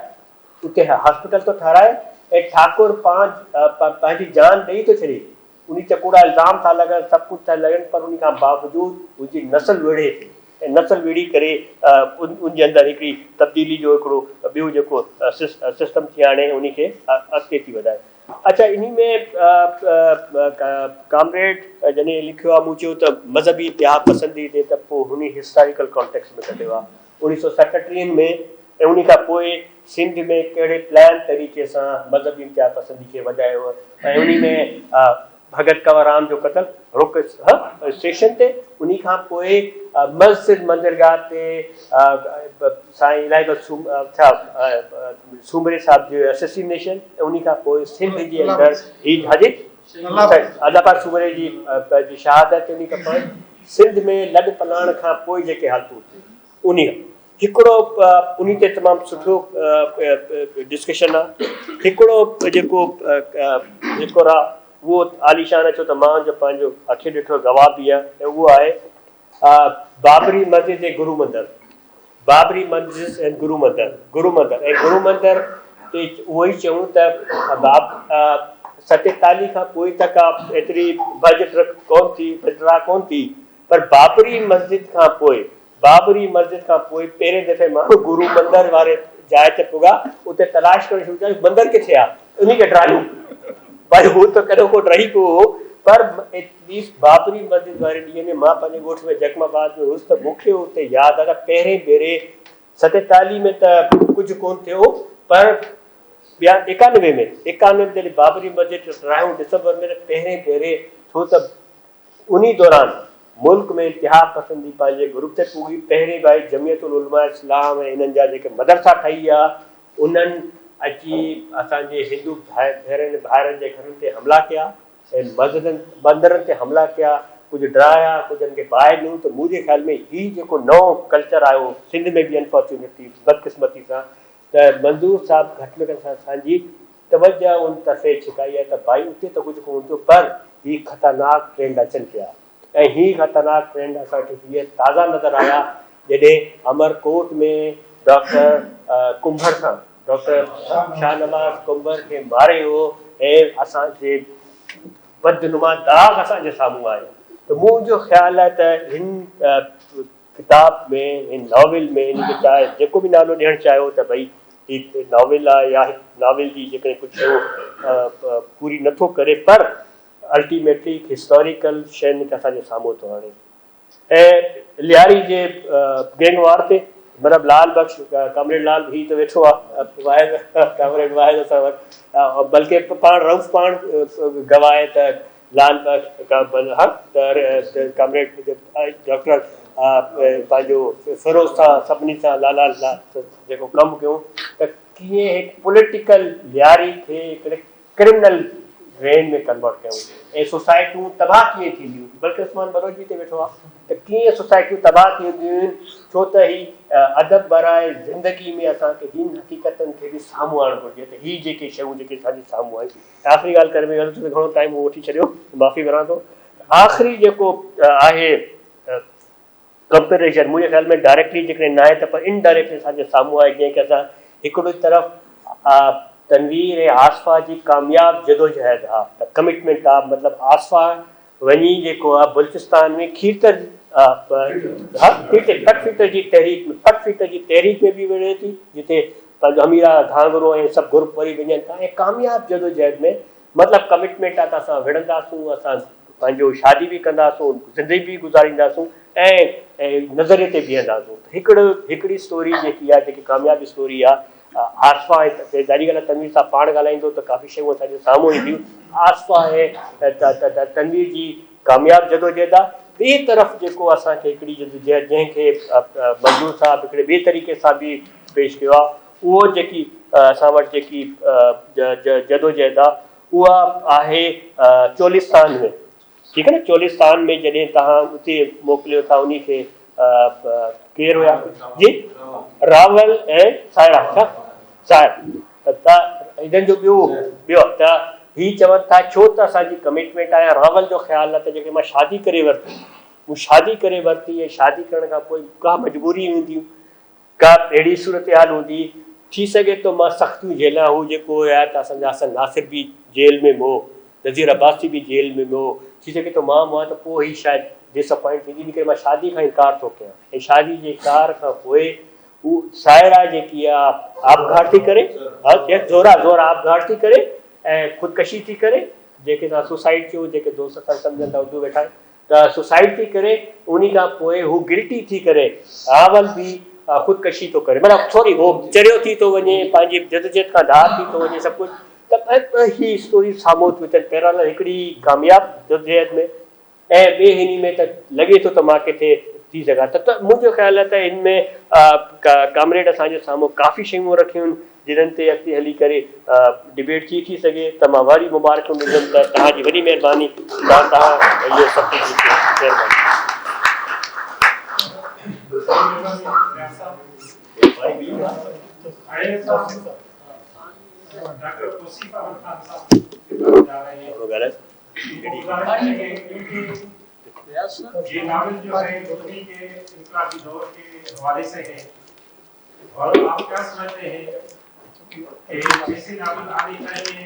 उते हॉस्पिटल थो ठाराए ऐं ठाकुर पंहिंजी जान ॾेई थो छॾे। उन ते कूड़ा इल्ज़ाम था लॻनि, सभु कुझु था लॻनि, पर उन खां बावजूदि उनजी नसल विढ़े थी ऐं नसल विढ़ी करे उनजे अंदरि हिकिड़ी तब्दीली जो हिकिड़ो ॿियो जेको सिस्टम थी आणे उन खे अॻिते थी वधाए। अच्छा, इन में कामरेड जॾहिं लिखियो आहे मूं चयो त मज़हबी इतिहाद पसंदी ते, त पोइ हुन हिस्टोरिकल कॉन्टेक्स्ट में कढियो आहे 1937 में। ऐं उन खां पोइ सिंध में कहिड़े प्लान तरीक़े सां मज़हबी इतिहाद पसंदी खे वधायो ऐं उन में भगत कंवरराम जो क़तल रोक स्टेशन ते, उन खां पोइ मस्जिद मंदिरगाह ते साईं इलाही सूमरे साहिब जो असैसिनेशन, उन खां पोइ सिंध जे अंदरि अदाकार सूमरे जी शहादत, उन खां पोइ सिंध में लॾ पलाण खां पोइ जेके हालतूं थियूं उन हिकिड़ो उन ते तमामु सुठो डिस्कशन आहे। हिकिड़ो जेको आहे उहो आलीशान छो त मां जो पंहिंजो अखि ॾिठो गवाह बि आहे, ऐं उहो आहे बाबरी मस्जिद ऐं गुरू मंदर। बाबरी मस्जिद ऐं गुरू मंदर ते उहो ई चयूं त 47 खां पोइ त का एतिरी बजट कोन थी, पर बाबरी मस्जिद खां पोइ पहिरें दफ़े माण्हू गुरू मंदर वारे जाइ ते पुॻा, उते तलाश करणु शुरू कयो मंदर किथे आहे, उन खे ड्रायूं भाई हू त कॾहिं को रही पियो हो, पर एटलीस्ट बाबरी मस्जिद वारे ॾींहं में मां पंहिंजे ॻोठ में जगमाबाद में हुउसि त मूंखे उते यादि आहे त पहिरें भेरे 47 में त कुझु कोन थियो, पर 91 में जॾहिं बाबरी मस्जिद ठाहियूं दिसंबर में, त पहिरें भेरे छो त उन दौरान मुल्क में इतिहाद पसंदी पंहिंजे ग्रुप ते पुगी। पहिरीं भाई जमियतुल उलमा इस्लाम ऐं इन्हनि जा जेके मदरसा ठही आहे उन्हनि अची असांजे हिंदू भाइरनि जे घरनि ते हमला कया ऐं मंदरनि ते हमला कया, कुझु डराया, कुझु खे बाहि ॾियूं। त मुंहिंजे ख़्याल में हीउ जेको नओं कल्चर आयो सिंध में बि अनफॉर्चुनेटली बदकिस्मती सां, त मंज़ूर साहिबु घटि में घटि असांजी तवजह उन तरफ़े छिकाई आहे त भाई उते त कुझु कोन थियो, पर हीउ ख़तरनाक ट्रेंड अचनि पिया ऐं हीउ ख़तरनाक ट्रेंड असांखे हीअ ताज़ा नज़र आया जॾहिं अमरकोट में डॉक्टर शाहनवाज़ कुंभर खे मारियो ऐं असांजे बदनुमा दाग़ असांजे साम्हूं आयो। त मुंहिंजो ख़्यालु आहे त हिन किताब में, हिन नॉविल में, हिनखे चाहे जेको बि नालो ॾियणु चाहियो त भई हीअ नॉविल आहे या नॉविल जी जेकॾहिं कुझु पूरी नथो करे, पर अल्टीमेटली हिस्टोरिकल शयुनि खे असांजे साम्हूं थो आणे। ऐं लियारी जे गैंगवार ते मतिलबु लाल बख्श कामरेड लाल ही त वेठो आहे कामरेड वाहिद असां वटि, बल्कि पाण रऊफ़ पाण गवाह आहे त लाल बख्श कामरेड डॉक्टर पंहिंजो फिरोज़ सां सभिनी सां लाला जेको कमु कयूं त कीअं हिकु पॉलिटिकल लियारी खे हिकिड़े क्रिमिनल रेन में कन्वर्ट कयूं ऐं सोसाइटियूं तबाह कीअं थींदियूं, बल्कि उस्मान बलोच ते वेठो आहे त कीअं सोसाइटियूं तबाह थींदियूं आहिनि, छो त ही अदब बराए ज़िंदगी में असांखे हिन हक़ीक़तनि खे बि साम्हूं आणणु घुरिजे त ही जेके शयूं जेके असांजे साम्हूं आहिनि। आख़िरी ॻाल्हि करे में छो घणो टाइम वठी छॾियो, माफ़ी घुरां थो। आख़िरी जेको आहे कंपेरिजन मुंहिंजे ख़्याल में डायरेक्टली जेकॾहिं न आहे त पर इनडायरेक्टली असांजे साम्हूं आहे, जीअं की असां हिकिड़ी तरफ़ तनवीर ऐं आसफ़ा जी कामयाब जदोजहद आहे त कमिटमेंट आहे, मतिलबु आसफ़ा वञी जेको आहे बलूचिस्तान में खीरतर पटफीटर जी तहरीक में बि विढ़े थी, जिते अमीरा घांगरो ऐं सभु ग्रुप वरी वञनि था, ऐं कामयाब जदोजहद में मतिलबु कमिटमेंट आहे त असां विढ़ंदासूं, असां पंहिंजो शादी बि कंदासूं, ज़िंदगी बि गुज़ारींदासूं ऐं नज़रिए ते बीहंदासूं। हिकिड़ी स्टोरी जेकी आहे, जेकी कामयाबी स्टोरी आहे, आसफ़ा ऐं ॾाढी ॻाल्हि तनवीर सां पाण ॻाल्हाईंदो त काफ़ी शयूं असांजे साम्हूं ईंदियूं। आसफ़ा ऐं तनवीर जी कामयाब जदोजहद आहे। ॿिए तरफ़ जेको असांखे हिकिड़ी जदोजहद जंहिंखे मंजूर साहब हिकिड़े ॿिए तरीक़े सां बि पेश कयो आहे, उहो जेकी असां वटि जेकी जदोजहद आहे उहा आहे चोलिस्तान में, ठीकु आहे न। चोलिस्तान में जॾहिं तव्हां उते मोकिलियो था उन खे केरु हुया जी, रावल ऐं सायरा, छा साहिब त हिननि जो ॿियो त ही चवनि था छो त असांजी कमिटमेंट आहे। रावल जो ख़्यालु आहे त जेके मां शादी करे वरिती, हू शादी करे वरिती ऐं शादी करण खां पोइ का मजबूरी हूंदियूं, का अहिड़ी सूरत हाल हूंदी, थी सघे थो मां सख़्तियूं झेलां। हू जेको हुया त असांजा हसन नासिर बि जेल में हो, नज़ीर अब्बासी बि जेल में हो, थी सघे थो मां हुआ त पोइ ई शायदि डिसअपॉइंट थींदी, इन करे मां शादी खां इनकार थो कयां। ऐं शादी जे इनकार खां पोइ हू सायरा जेकी आहे आपघाट थी करे, ज़ोरा आपघाट थी करे ऐं ख़ुदकशी थी करे, जेके तव्हां सुसाइड चयो, जेके दोस्त सां सम्झनि था उर्दू वेठा त सुसाइड थी करे, उन खां पोइ हू गिल्टी थी करे रावल बि ख़ुदकशी थो करे, मतिलबु सॉरी हो चरियो थी थो वञे, पंहिंजी जदोजहद खां धार थी थो वञे, सभु कुझु त ही स्टोरी साम्हूं थी अचनि पैरल हिकिड़ी कामयाब जदोजहद में ऐं ॿिए हिन में त लॻे थो त मां किथे थी सघां। त मुंहिंजो ख़्यालु आहे त हिन में कामरेड असांजे साम्हूं काफ़ी शयूं रखियूं आहिनि जिन्हनि ते अॻिते हली करे डिबेट थी सघे। त मां वरी मुबारक ॾींदुमि त तव्हांजी वॾी महिरबानी, तव्हां इहो सभु कुझु ये नावल जो है दुनिया के इनकलाबी दौर के हवाले से है, और आप क्या समझते हैं कि ऐसे नावल आने चाहिए,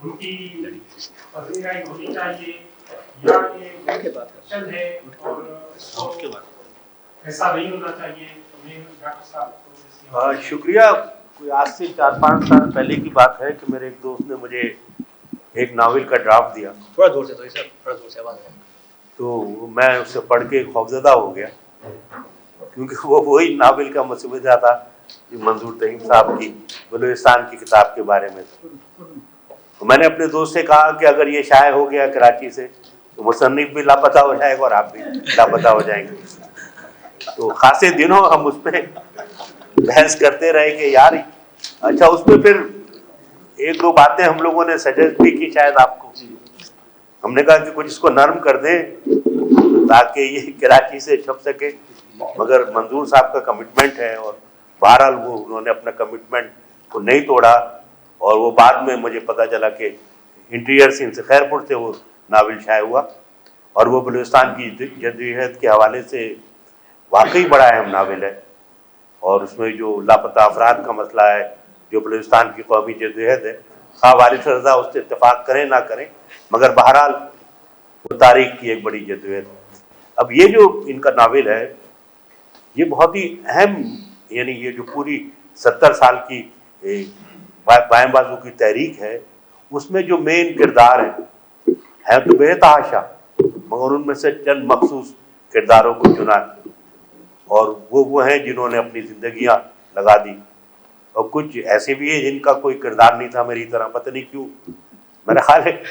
उनकी पसंदीदा होनी चाहिए, या ये फिक्शन है और ऐसा नहीं होना चाहिए? डॉक्टर साहब शुक्रिया। कोई आज से 4-5 साल पहले की बात है कि मेरे एक दोस्त ने मुझे एक नावल का ड्राफ्ट दिया, थोड़ा दूर से तो सर, थोड़ा दूर से आवाज़ है, तो मैं उससे पढ़ के खौफजदा हो गया, क्योंकि वो वही नावल का मसौदा था जो मंजूर तहीम साहब की बलूचिस्तान की किताब के बारे में था। तो मैंने अपने दोस्त से कहा कि अगर ये शाये हो गया कराची से तो मुसन्निफ भी लापता हो जाएगा और आप भी लापता हो जाएंगे। तो खासे दिनों हम उस पर बहस करते रहे कि यार अच्छा, उसमें फिर 1-2 बातें हम लोगों ने सजेस्ट भी की शायद आपको। हमने कहा कि कुछ इसको नरम कर दें ताकि ये कराची से छप सके, मगर मंजूर साहब का कमिटमेंट है और बहरहाल वो उन्होंने अपना कमिटमेंट को नहीं तोड़ा। और वो बाद में मुझे पता चला कि इंटीरियर सीन से खैरपुर से वो नावल शाये हुआ, और वो बलूचिस्तान की जदोजहद के हवाले से वाकई बड़ा अहम नावल है। और उसमें जो लापता अफराद का मसला है, जो बलूचिस्तान की कौमी जदोजहद है, खा वारिस रज़ा उससे इत्तेफाक करें ना करें, मगर बहरहाल वो तारीख की एक बड़ी जदोजहद। अब ये जो इनका नावल है ये बहुत ही अहम, यानी ये जो पूरी 70 साल की बाएं बाजू की तहरीक है, उसमें जो मेन किरदार है तो बेतहाशा, मगर उनमें से चंद मखसूस किरदारों को चुना, और वो हैं जिन्होंने अपनी ज़िंदगियाँ लगा दी। और कुछ ऐसे भी हैं जिनका कोई किरदार नहीं था मेरी तरह, पता नहीं क्यों। मेरा ख्याल है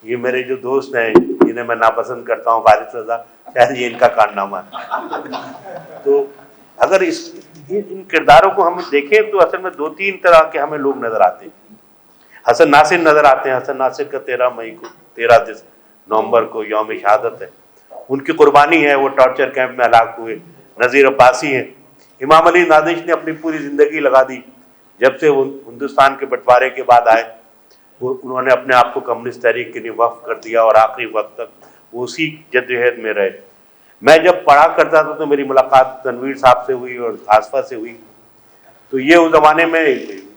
ये मेरे जो दोस्त हैं जिन्हें मैं नापसंद करता हूँ, वारिस रज़ा, शायद ये इनका कारनामा है। तो अगर इस इन किरदारों को हम देखें तो असल में 2-3 तरह के हमें लोग नजर आते हैं। हसन नासिर नजर आते हैं। हसन नासिर का 13 नवंबर को यौम शहादत है, उनकी कुर्बानी है, वो टॉर्चर कैंप में हलाक हुए। नज़ीर अब्बासी हैं। इमाम अली नादिश ने अपनी पूरी ज़िंदगी लगा दी, जब से वो हिंदुस्तान के बंटवारे के बाद आए वो उन्होंने अपने आप को कम्युनिस्ट तहरीक के लिए वक्फ कर दिया और आखिरी वक्त तक वो उसी जद्दोजहद में रहे। मैं जब पढ़ा करता था तो मेरी मुलाकात तनवीर साहब से हुई और आसफा से हुई, तो ये उस ज़माने में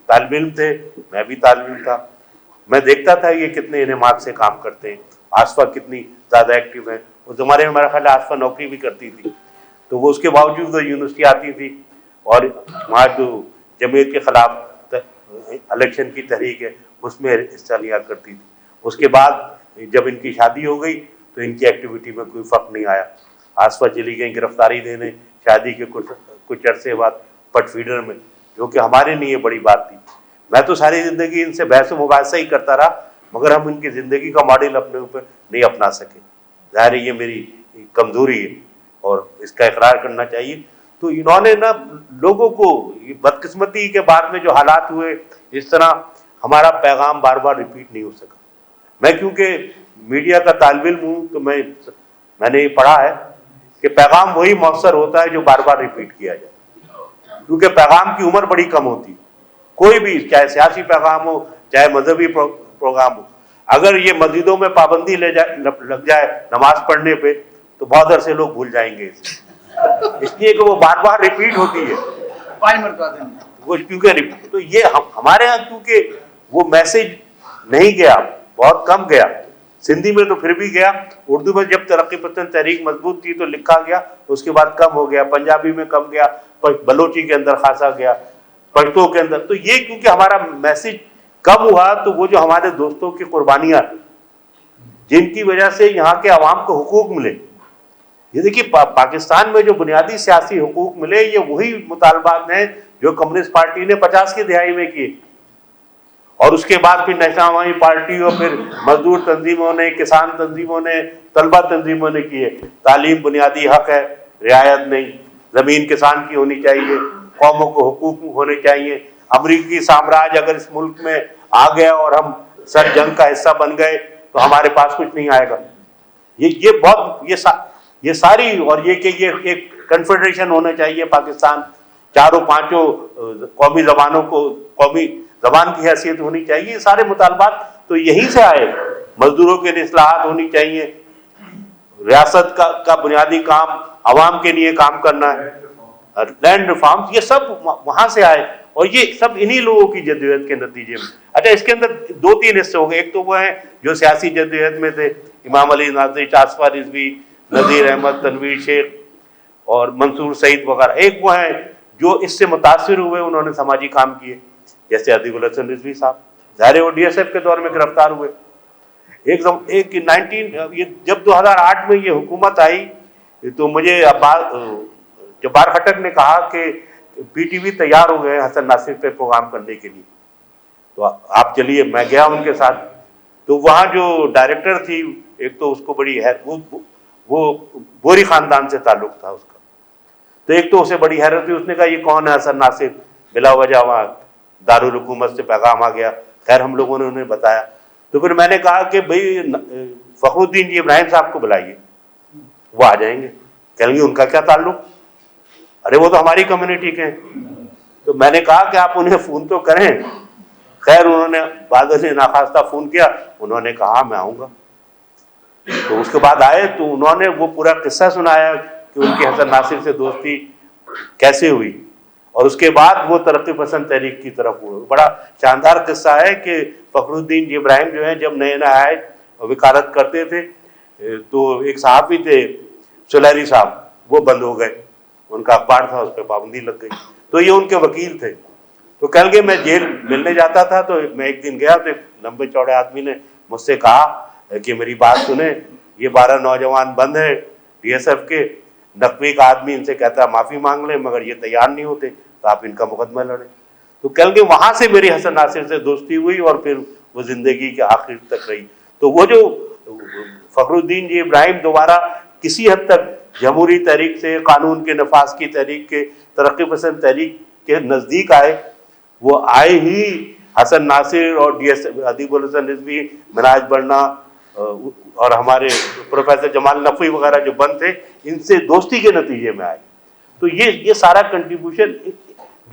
तालिब इल्म थे, मैं भी तालिब इल्म था। मैं देखता था ये कितने इनेमात से काम करते हैं, आसफा कितनी ज़्यादा एक्टिव है। उस ज़माने में मेरा ख्याल है आसफा नौकरी भी करती थी, तो वो उसके बावजूद वो यूनिवर्सिटी आती थी और वहाँ जो जमीयत के ख़िलाफ़ इलेक्शन की तहरीक है उसमें हिस्सा लिया करती थी। उसके बाद जब इनकी शादी हो गई तो इनकी एक्टिविटी में कोई फ़र्क नहीं आया। आसफा चली गई गिरफ्तारी देने शादी के कुछ अरसे बाद पटफीडर में, जो कि हमारे लिए बड़ी बात थी। मैं तो सारी ज़िंदगी इनसे बहस मुबाहिसा ही करता रहा, मगर हम इनकी ज़िंदगी का मॉडल अपने ऊपर नहीं अपना सके। ज़ाहिर है ये मेरी कमज़ोरी है और इसका इकरार करना चाहिए। तो इन्होंने ना लोगों को बदकिस्मती के बाद में जो हालात हुए, इस तरह हमारा पैगाम बार बार रिपीट नहीं हो सका। मैं क्योंकि मीडिया का तालिब इल्म हूँ तो मैंने ये पढ़ा है कि पैगाम वही मौसर होता है जो बार बार रिपीट किया जाए, क्योंकि पैगाम की उम्र बड़ी कम होती है। कोई भी, चाहे सियासी पैगाम हो चाहे मजहबी प्रोग्राम हो, अगर ये मस्जिदों में पाबंदी लग जाए नमाज पढ़ने पे तो बहुत अरसे लोग भूल जाएंगे इसे, इसलिए कि वो बार बार रिपीट होती है वो, क्योंकि तो ये हमारे यहाँ क्योंकि वो मैसेज नहीं गया, बहुत कम गया। सिंधी में तो फिर भी गया, उर्दू में जब तरक्की पसंद तहरीक मजबूत थी तो लिखा गया, उसके बाद कम हो गया। पंजाबी में कम गया, बलोची के अंदर खासा गया, पश्तो के अंदर। तो ये क्योंकि हमारा मैसेज कम हुआ, तो वो जो हमारे दोस्तों की कुर्बानियां जिनकी वजह से यहाँ के अवाम को हुकूक मिले, ये देखिए पाकिस्तान में जो बुनियादी सियासी हुकूक मिले, ये वही मुतालबात हैं जो कम्युनिस्ट पार्टी ने 50 की दहाई में किए, और उसके बाद फिर नेशनल अवामी पार्टी और फिर मजदूर तंजीमों ने, किसान तंजीमों ने, तलबा तंजीमों ने किए। तालीम बुनियादी हक है, रियायत नहीं, ज़मीन किसान की होनी चाहिए, कौमों को हुकूक होने चाहिए। अमरीकी साम्राज्य अगर इस मुल्क में आ गया और हम सर जंग का हिस्सा बन गए तो हमारे पास कुछ नहीं आएगा। ये सारी, और ये कि ये एक कन्फेडरेशन होना चाहिए पाकिस्तान, चारों पांचों कौमी ज़बानों को कौमी ज़बान की हैसियत होनी चाहिए। ये सारे मुतालबात तो यहीं से आए। मजदूरों के लिए इस्लाहात होनी चाहिए, रियासत का बुनियादी काम आवाम के लिए काम करना है, लैंड रिफॉर्म्स, ये सब वहाँ से आए और ये सब इन्हीं लोगों की जद्दोजहद के नतीजे में। अच्छा, इसके अंदर 2-3 हिस्से हो गए। एक तो वो हैं जो सियासी जद्दोजहद में थे, इमाम अली नादिश, आसफा रिजवी, नज़ीर अहमद, तनवीर शेख और मंसूर सईद वगैरह। एक वो हैं जो इससे मुतासिर हुए, उन्होंने समाजी काम किए, जैसे अदीबुल हसन रिजवी साहब। ज़ाहिर वो DSF के दौर में गिरफ्तार हुए। जब 2008 में ये हुकूमत आई तो मुझे जब्बार खट्टक ने कहा कि PTV तैयार हो गए हसन नासिर पे प्रोग्राम करने के लिए, तो आप चलिए। मैं गया उनके साथ, तो वहाँ जो डायरेक्टर थी, एक तो उसको बड़ी वो बोरी ख़ानदान से ताल्लुक़ था उसका, तो एक तो उसे बड़ी हैरत थी। उसने कहा ये कौन है हसन नासिर, बिला वजह वहाँ दारुल हुकूमत से पैगाम आ गया। खैर हम लोगों ने उन्हें बताया, तो फिर मैंने कहा कि भाई फखरुद्दीन जी इब्राहिम साहब को बुलाइए, वो आ जाएंगे। कहेंगे उनका क्या ताल्लुक़, अरे वो तो हमारी कम्युनिटी के हैं। तो मैंने कहा कि आप उन्हें फ़ोन तो करें। खैर उन्होंने बाद में नाखास्ता फ़ोन किया, उन्होंने कहा मैं आऊँगा। तो उसके बाद आए तो उन्होंने वो पूरा किस्सा सुनाया कि उनकी हसन नासिर से दोस्ती कैसे हुई, और उसके बाद वो तरक्की पसंद तहरीक की तरफ हुए। बड़ा शानदार किस्सा है कि फखरुद्दीन जी इब्राहिम जो हैं, जब नए आए और वकालत करते थे, तो एक सहाफ़ी थे सुलहरी साहब, वो बंद हो गए, उनका अखबार था उस पर पाबंदी लग गई। तो ये उनके वकील थे। तो कल के मैं जेल मिलने जाता था, तो मैं एक दिन गया तो एक लंबे चौड़े आदमी ने मुझसे कहा कि मेरी बात सुने, ये 12 नौजवान बंद हैं DSF के, नकवी का आदमी इनसे कहता है माफ़ी मांग लें, मगर ये तैयार नहीं होते, तो आप इनका मुकदमा लड़ें। तो कल के वहाँ से मेरी हसन नासिर से दोस्ती हुई और फिर वो ज़िंदगी के आखिर तक रही। तो वो जो फखरुद्दीन जी इब्राहिम दोबारा किसी हद तक जमहूरी तहरीक से, कानून के नफाज की तहरीक के तरक्की पसंद तहरीक के नज़दीक आए, वो आए ही हसन नासिर और DS अदीबुल हसन रिजवी, मिनाज बन्ना और हमारे प्रोफेसर जमाल नकवी वगैरह जो बंद थे, इनसे दोस्ती के नतीजे में आए। तो ये सारा कंट्रीब्यूशन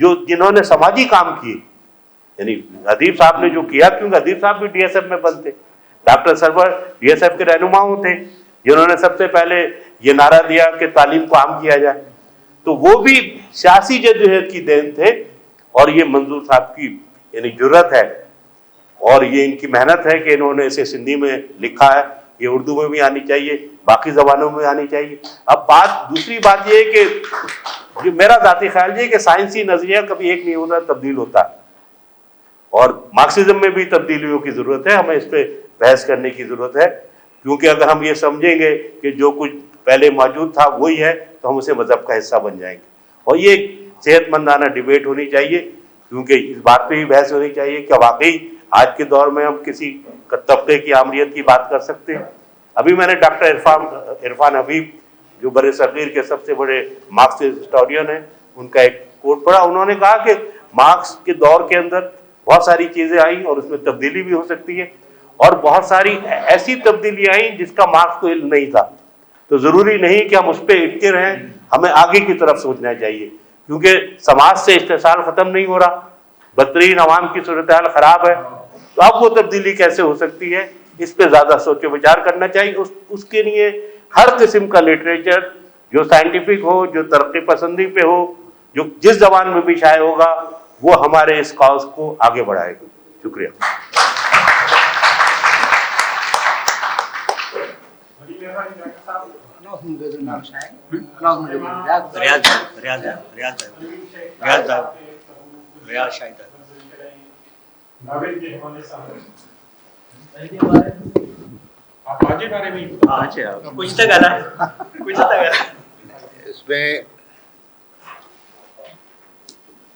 जो जिन्होंने समाजी काम किए, यानी अदीब साहब ने जो किया, क्योंकि अदीब साहब भी DSF में बंद थे, डॉक्टर सरवर DSF के रहनुमाओं थे जिन्होंने सबसे पहले ये नारा दिया कि तालीम को आम किया जाए, तो वो भी सियासी जद्दोजहद की देन थे। और ये मंजूर साहब की यानी जुर्रत है और ये इनकी मेहनत है कि इन्होंने इसे सिंधी में लिखा है, ये उर्दू में भी आनी चाहिए, बाकी ज़बानों में आनी चाहिए। अब दूसरी बात ये है कि जो मेरा ज़ाती ख्याल ये है कि साइंसी नज़रिया कभी एक नहीं होता, तब्दील होता है, और मार्क्सिज्म में भी तब्दीलियों की ज़रूरत है, हमें इस पर बहस करने की ज़रूरत है, क्योंकि अगर हम ये समझेंगे कि जो कुछ पहले मौजूद था वही है तो हम उसे मज़हब का हिस्सा बन जाएंगे। और ये सेहतमंदाना डिबेट होनी चाहिए, क्योंकि इस बात पे भी बहस होनी चाहिए कि वाकई आज के दौर में हम किसी तबके की आमरीत की बात कर सकते हैं। अभी मैंने डॉक्टर इरफान हबीब जो बड़े सगीर के सबसे बड़े मार्क्सिस्ट हिस्टोरियन हैं, उनका एक कोट पढ़ा। उन्होंने कहा कि मार्क्स के दौर के अंदर बहुत सारी चीज़ें आई और उसमें तब्दीली भी हो सकती है, और बहुत सारी ऐसी तब्दीलियाँ आई जिसका मार्क्स को इल्म नहीं था। तो ज़रूरी नहीं कि हम उस पर इटके रहें, हमें आगे की तरफ सोचना चाहिए, क्योंकि समाज से इस्तेसाल ख़त्म नहीं हो रहा, बदतरीन अवाम की सूरत हाल ख़राब है। तो अब वो तब्दीली कैसे हो सकती है, इस पर ज़्यादा सोच विचार करना चाहिए। उसके लिए हर किस्म का लिटरेचर जो साइंटिफिक हो, जो तरक्की पसंदी पे हो, जो जिस ज़बान में भी शाये होगा, वो हमारे इस कॉज को आगे बढ़ाएगा। शुक्रिया। इसमें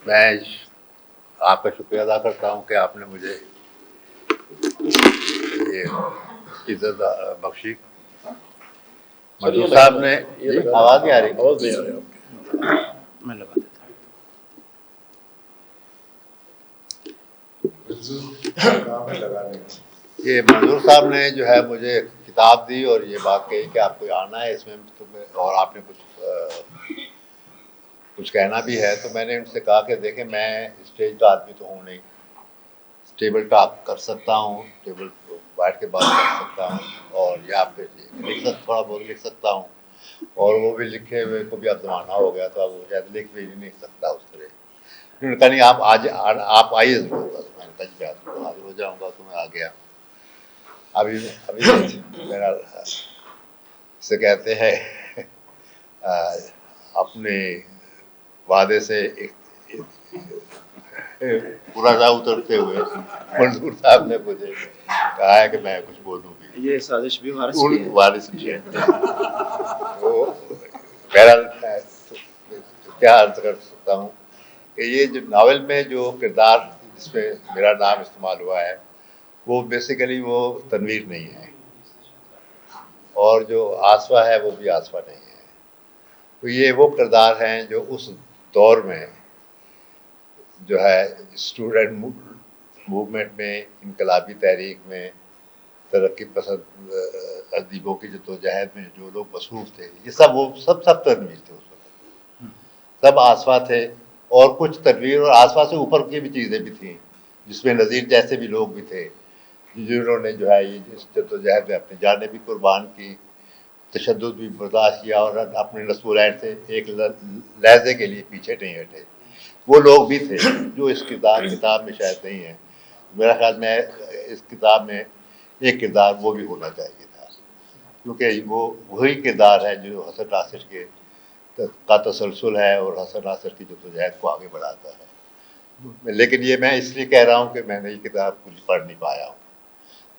मैं आपका शुक्रिया अदा करता हूँ कि आपने मुझे ये इज्जत बख्शी। मंजूर साहब ने आवाज़ नहीं आ रही, मैं लगा देता हूँ। ये मंजूर साहब ने जो है मुझे किताब दी और ये बात कही कि आपको आना है इसमें और आपने कुछ कहना भी है, तो मैंने उनसे कहा कि देखें मैं स्टेज का आदमी तो हूँ नहीं, टेबल टॉक कर सकता हूँ, टेबल बैठ के बात कर सकता हूँ और यहाँ पे थोड़ा बहुत लिख सकता हूँ, और वो भी लिखे हुए को भी अब ज़माना हो गया तो अब वो शायद लिख भी नहीं सकता उस तरह। उन्होंने कहा नहीं आप आइए ज़रूर, बस मैंने कहा जी हाजिर हो जाऊँगा, तो मैं आ गया। अभी मेरा से कहते हैं अपने वादे से पूरा ना उतरते हुए मंजूर साहब ने मुझे कहा है कि मैं कुछ बोलूँ भी। ये साजिश भी वारिस भी है। तो बहरहाल क्या अर्ज कर सकता हूँ कि ये जो नावल में जो किरदार जिसमें मेरा नाम इस्तेमाल हुआ है वो बेसिकली वो तनवीर नहीं है, और जो आसवा है वो भी आसवा नहीं है। तो ये वो किरदार हैं जो उस दौर में जो है स्टूडेंट मूवमेंट में, इनकलाबी तहरीक में, तरक्की पसंद अदीबों की जद्दोजहद में जो लोग मसरूफ़ थे, ये सब तनवीर थे उस वक्त, सब आसवा थे। और कुछ तनवीर और आसवा से ऊपर की भी चीज़ें भी थीं, जिसमें नज़ीर जैसे भी लोग भी थे जिन्होंने जो है ये इस जद्दोजहद में अपनी जानें भी कुर्बान की, तशद्दुद भी बर्दाश्त किया और अपने नस्ल से एक लहजे के लिए पीछे नहीं हटे। वो लोग भी थे जो इस किताब में शायद नहीं है। मेरा ख्याल में इस किताब में एक किरदार वो भी होना चाहिए था, क्योंकि वो वही किरदार है जो हसन नासिर का तसलसल है और हसन नासिर की जद्दोजहद को आगे बढ़ाता है। लेकिन ये मैं इसलिए कह रहा हूँ कि मैंने ये किताब कुछ पढ़ नहीं पाया हूँ,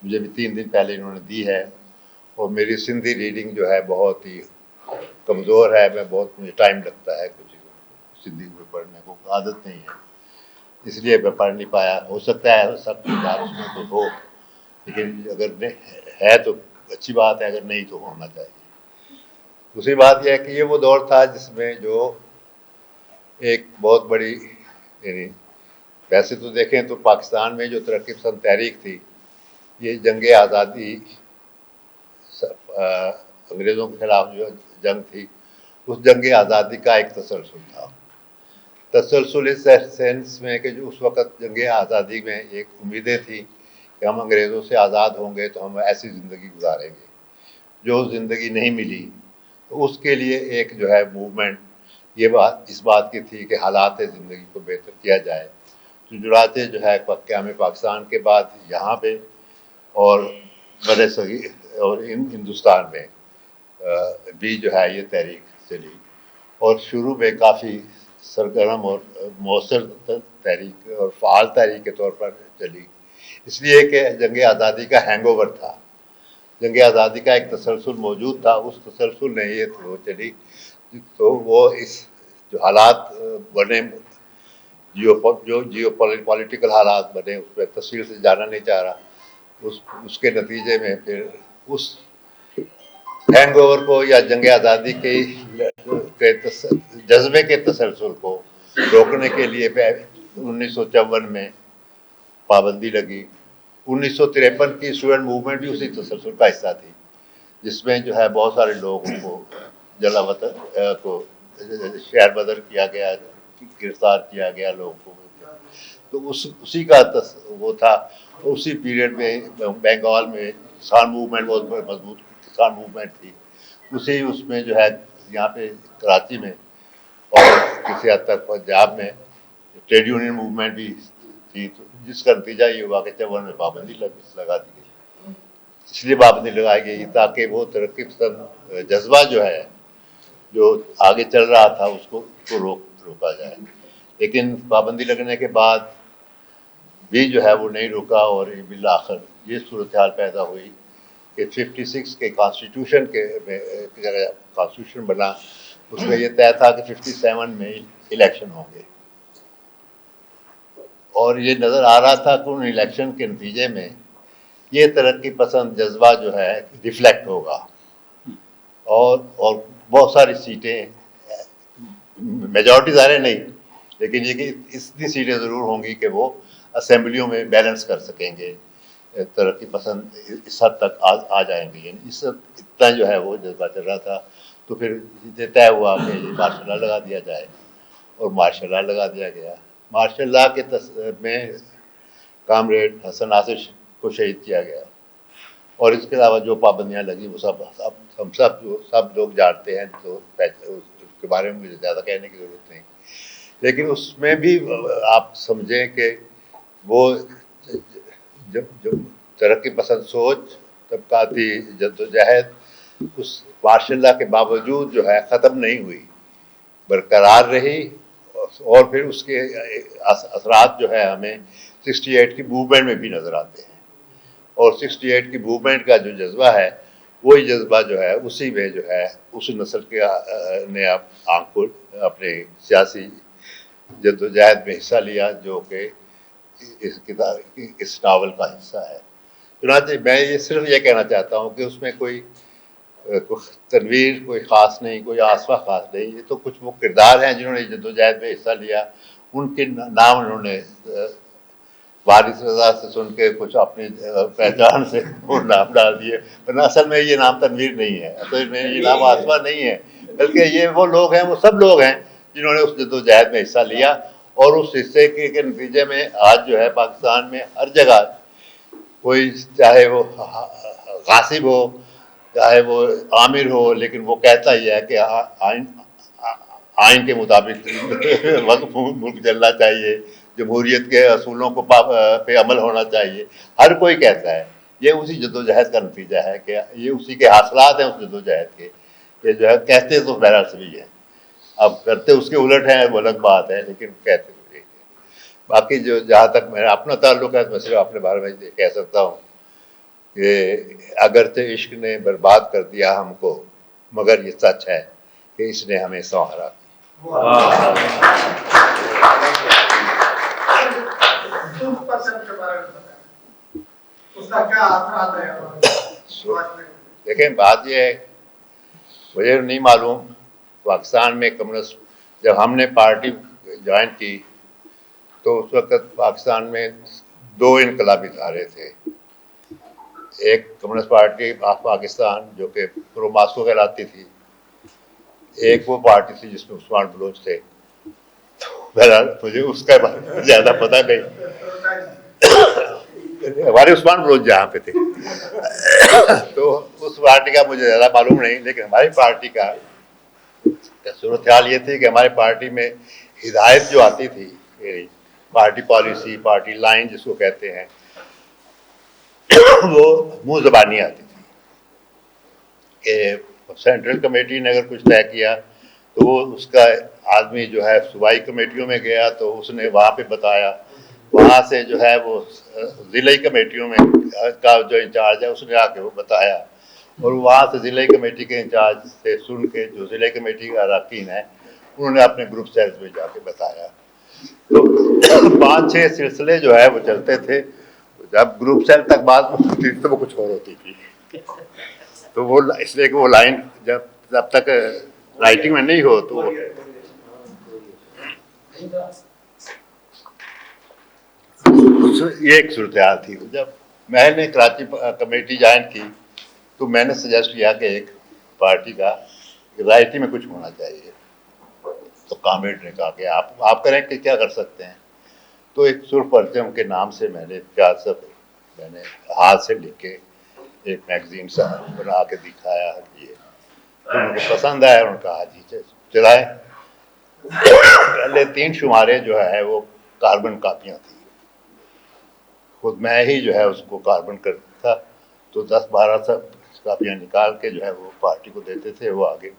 मुझे भी 3 दिन पहले इन्होंने दी है, और मेरी सिंधी रीडिंग जो है बहुत ही कमज़ोर है। मुझे टाइम लगता है कुछ सिंधी में पढ़ने को, आदत नहीं है, इसलिए मैं पढ़ नहीं पाया। हो सकता है सब किताब उसमें तो हो, लेकिन अगर है तो अच्छी बात है, अगर नहीं तो होना चाहिए। दूसरी बात यह है कि ये वो दौर था जिसमें जो एक बहुत बड़ी, यानी वैसे तो देखें तो पाकिस्तान में जो तरक्की पसंद तहरीक थी, ये जंग आज़ादी, अंग्रेज़ों के खिलाफ जो जंग थी, उस जंग आज़ादी का एक तसलसल था। तसलसल इस सेंस में कि जो उस वक़्त जंग आज़ादी में एक उम्मीदें थी कि हम अंग्रेज़ों से आज़ाद होंगे तो हम ऐसी ज़िंदगी गुजारेंगे, जो ज़िंदगी नहीं मिली। तो उसके लिए एक जो है मूवमेंट ये इस बात की थी कि हालात ज़िंदगी को बेहतर किया जाए। तो जुराते जो है क़याम पाकिस्तान के बाद यहाँ पे और बड़े सगीर और हिंदुस्तान में भी जो है ये तहरीक चली, और शुरू में काफ़ी सरगर्म और मौसर तहरीक और फ़ाल तहरीक के तौर पर चली, इसलिए कि जंग आज़ादी का हैंगओवर था, जंग आज़ादी का एक तसलसल मौजूद था। उस तसलसल ने ये वो चली, तो वो इस जो हालात बने, जियो पॉलिटिकल हालात बने, उस पर तफसील से जाना नहीं चाह रहा। उसके नतीजे में फिर उस हैंगओवर को या जंग आज़ादी के जज्बे के तसलसल को रोकने के लिए 1954 में पाबंदी लगी। 1953 की स्टूडेंट मूवमेंट भी उसी तसलसल का हिस्सा थी, जिसमें जो है बहुत सारे लोगों को जलावतन को शहर बदर किया गया, गिरफ्तार किया गया लोगों को। तो उसी का वो था। उसी पीरियड में बंगाल में किसान मूवमेंट बहुत मजबूत किसान मूवमेंट थी। उसमें जो है यहाँ पे कराची में और किसी हद तक पंजाब में ट्रेड यूनियन मूवमेंट भी थी, तो जिसका नतीजा ये हुआ कि 54 में पाबंदी लगा दी गई। इसलिए पाबंदी लगाई गई ताकि वो तरक्की पसंद जज्बा जो है, जो आगे चल रहा था, उसको रोका जाए। लेकिन पाबंदी लगने के बाद भी जो है वो नहीं रुका, और बिल आखिर ये सूरत हाल पैदा हुई कि 56 के कॉन्स्टिट्यूशन के जगह कॉन्स्टिट्यूशन बना, उसमें ये तय था कि 57 में इलेक्शन होंगे, और ये नज़र आ रहा था कि उन इलेक्शन के नतीजे में ये तरक्की पसंद जज्बा जो है रिफ्लेक्ट होगा, और बहुत सारी सीटें, मेजॉरिटी ज़ाहिर नहीं, लेकिन ये कि इतनी सीटें ज़रूर होंगी कि वो असेंबलियों में बैलेंस कर सकेंगे, तरक्की पसंद इस हद तक आ जाएंगे। यानी इस इतना जो है वो जज्बा चल रहा था। तो फिर ये तय हुआ कि ये मार्शल लॉ लगा दिया जाए, और मार्शल लॉ लगा दिया गया। मार्शल लॉ के में कामरेड हसन नासिर को शहीद किया गया, और इसके अलावा जो पाबंदियाँ लगी वो हम सब लोग जानते हैं, तो उसके बारे में मुझे ज़्यादा कहने की ज़रूरत नहीं। लेकिन उसमें भी आप समझें कि वो जब तरक्की पसंद सोच, तबकाती जद्दोजहद उस मार्शल लॉ के बावजूद जो है ख़त्म नहीं हुई, बरकरार रही, और फिर उसके असरात जो है हमें 68 की मूवमेंट में भी नज़र आते हैं। और 68 की मूवमेंट का जो जज्बा है, वही जज्बा जो है उसी में जो है उस नस्ल के ने अपने सियासी जद्दोजहद में हिस्सा लिया, जो कि इस नावल का हिस्सा है। चुनांचे मैं ये सिर्फ ये कहना चाहता हूँ कि उसमें कोई तनवीर कोई ख़ास नहीं, कोई आसवा ख़ास नहीं। ये तो कुछ वो किरदार हैं जिन्होंने जद्दोजहद में हिस्सा लिया, उनके नाम उन्होंने वारिस रज़ा से सुन के कुछ अपनी पहचान से वो नाम डाल दिए, वरना असल में ये नाम तनवीर नहीं है, असल में ये नाम आसवा नहीं है, बल्कि ये वो लोग हैं, वो सब लोग हैं जिन्होंने उस जद्दोजहद में हिस्सा लिया। और उस हिस्से के नतीजे में आज जो है पाकिस्तान में हर जगह कोई, चाहे वो गासिब हो, चाहे वो आमिर हो, लेकिन वो कहता ही है कि आइन के मुताबिक मुल्क चलना चाहिए, जमहूरियत के असूलों को पे अमल होना चाहिए। हर कोई कहता है। ये उसी जद्दोजहद का नतीजा है कि ये उसी के हासिलात हैं उस जद्दोजहद के, ये जो है कहते तो बहरहाल सभी हैं, अब करते उसके उलट हैं वो अलग बात है, लेकिन कहते तो एक है। बाकी जो जहाँ तक मेरा अपना ताल्लुक है, मैं सिर्फ अपने बारे में कह सकता हूँ कि अगरचे इश्क ने बर्बाद कर दिया हमको, मगर ये सच है कि इसने हमें संवारा। उसका क्या असरात है? देखें, बात यह है, मुझे नहीं मालूम पाकिस्तान में कम्युनिस्ट, जब हमने पार्टी ज्वाइन की तो उस वक्त पाकिस्तान में 2 इनकलाबी धारे थे। एक कम्युनिस्ट पार्टी ऑफ पाकिस्तान जो कि प्रो मास्को कहलाती थी, एक वो पार्टी थी जिसमें उस्मान बलोच थे। बहरहाल मुझे उसका ज़्यादा पता नहीं, हमारे उस्मान बलोच जहाँ पे थे तो उस पार्टी का मुझे ज़्यादा मालूम नहीं, लेकिन हमारी पार्टी का सूरत हाल ये थी कि हमारी पार्टी में हिदायत जो आती थी, पार्टी पॉलिसी, पार्टी लाइन जिसको कहते हैं, वो मुँह ज़बानी आती थी कि सेंट्रल कमेटी ने अगर कुछ तय किया तो वो उसका आदमी जो है सूबाई कमेटियों में गया तो उसने वहाँ पे बताया, वहाँ से जो है वो ज़िले कमेटियों में का जो इंचार्ज है उसने आके वो बताया, और वहाँ से ज़िले कमेटी के इंचार्ज से सुन के जो ज़िले कमेटी का अरकान है उन्होंने अपने ग्रुप सेल्स में जाके बताया। तो 5-6 सिलसिले जो है वो चलते थे। जब ग्रुप सेल तक बात होती थी तो वो कुछ और होती थी, तो वो इसलिए कि वो लाइन जब तक राइटिंग में नहीं हो तो ये एक सूरत हाल थी। जब मैंने कराची कमेटी ज्वाइन की तो मैंने सजेस्ट किया कि एक पार्टी का राइटिंग में कुछ होना चाहिए, तो कामेड ने कहा कि आप करें कि क्या कर सकते हैं। तो एक सुर्ख परचम के नाम से मैंने 4 सफ़े मैंने हाथ से लिख के एक मैगजीन सा बना के दिखाया, ये तो उनको पसंद आया, उनका आज ही चलाए। पहले 3 शुमारे जो है वो कार्बन कापियाँ थी, खुद मैं ही जो है उसको कार्बन करता था, तो 10-12 कापियाँ निकाल के जो है वो पार्टी को देते थे, वो आगे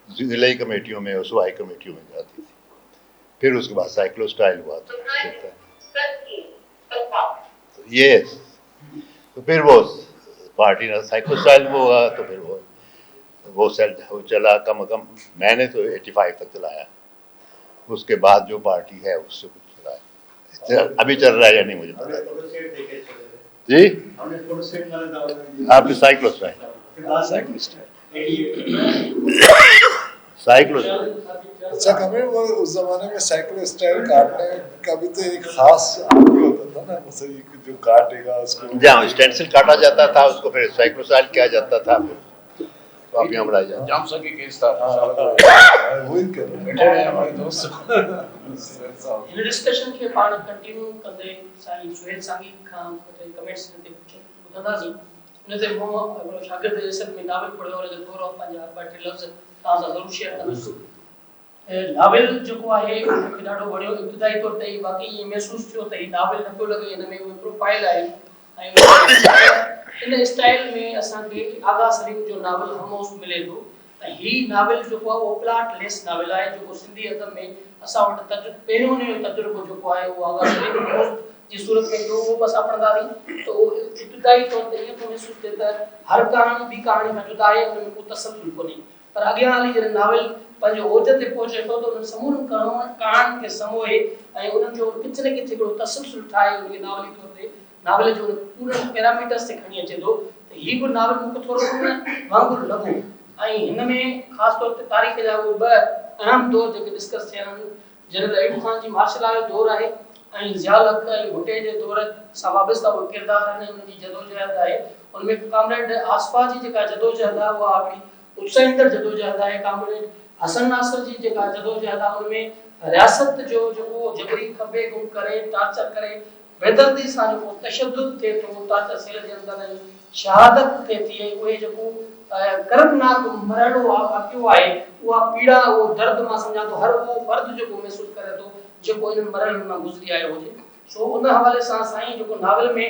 ज़िले कमेटियों में और सूबाई कमेटियों में जाती थी। फिर उसके बाद साइक्लोस्टाइल हुआ तो ये तो फिर वो पार्टी ने साइक्लोस्टाइल हुआ तो फिर वो सेल चला, कम मैंने तो 85 तक चलाया। उसके बाद जो पार्टी है उससे कुछ चलाया, अभी चल रहा है या नहीं मुझे पता जी। आपकी साइक्लोस्टाइल अच्छा कभी वो उस जमाने में साइकिल स्टाइल काटने का भी तो एक खास आदमी होता था ना, मतलब जो काटेगा उसको जहाँ स्टेंसिल काटा जाता था उसको फिर साइकिल स्टाइल किया जाता था, तो आप यहाँ बढ़ाई जाए जाम सकी केस था वही कर बैठे हैं हमारे दोस्त इन डिस्कशन के पाण कंटिन्यू कंदे साईं सुहेल सांगी खां कमेंट्स ते ॿुधंदासीं। उन ते मूं शागिर्द जे सब में नावल पढ़ियो, उन जो थोरो पंहिंजा 2-3 लफ़्ज़ तव्हां सां ज़रूरु शेयर कंदुसि। नावल जेको आहे मूंखे ॾाढो वणियो। इब्तिदाई तौर ते वाकई ईअं महसूसु थियो त हीउ नावल न पियो लॻे, हिन में उहे प्रोफाइल आहे ऐं इन स्टाइल में असांखे आगा सलीम जो नावल हमोस मिले थो। त हीउ नावल जेको आहे उहो प्लाट लेस नावल आहे, जेको सिंधी अदब में असां वटि पहिरियों तजुर्बो जेको आहे उहो आगा सलीम जी सूरत में जो वो बस पढ़ंदासीं तो इब्तिदाई तौर ते इहो थो महसूसु थिए त हर कहाणी ॿी कहाणी खां जुदा आहे, उन में को तसलुल कोन्हे। पर अॻियां हली जॾहिं नावल पंहिंजो ओज ते पहुचे थो त उन समूरनि कहाणियुनि खे समोए ऐं उन्हनि जो किथे न किथे हिकिड़ो तसलुल ठाहे उनखे नावली तौर ते नावल जो पूरे पैरामीटर्स ते खणी अचे थो। त हीउ बि नावल मूंखे थोरो वांगुरु लॻो ऐं हिन में ख़ासि तौर ते तारीख़ जा उहे 2 अहम दौर जेके डिस्कस थिया आहिनि। जनरल अयूब खान जी मार्शल आर्ट जो दौर आहे ऐं ज़ियाउल हक़ ऐं भुट्टे जे दौर सां वाबस्ता उहे किरदार आहिनि, उनजी जदोजहद आहे। उनमें कामरेड आसफा जी जेका जदोजहद आहे उहा हिकिड़ी उत्साहींदड़ जदोजहद आहे। कामरेड हसन नासर जी जेका जदोजहद आहे उनमें रियासत जो जेको जबरी खंबे गुम करे टार्चर करे बेदर्दी सां जेको तशद्दुद थिए थो, टार्चर सेल जे अंदरि ऐं शहादत थिए थी, उहे जेको कर्मनाक मरणो वाक़ियो आहे, उहा पीड़ा उहो दर्द मां सम्झां थो हर उहो फर्द जेको महसूसु करे थो जेको इन्हनि मरण मां गुज़री आयो हुजे। सो उन हवाले सां साईं जेको नावल में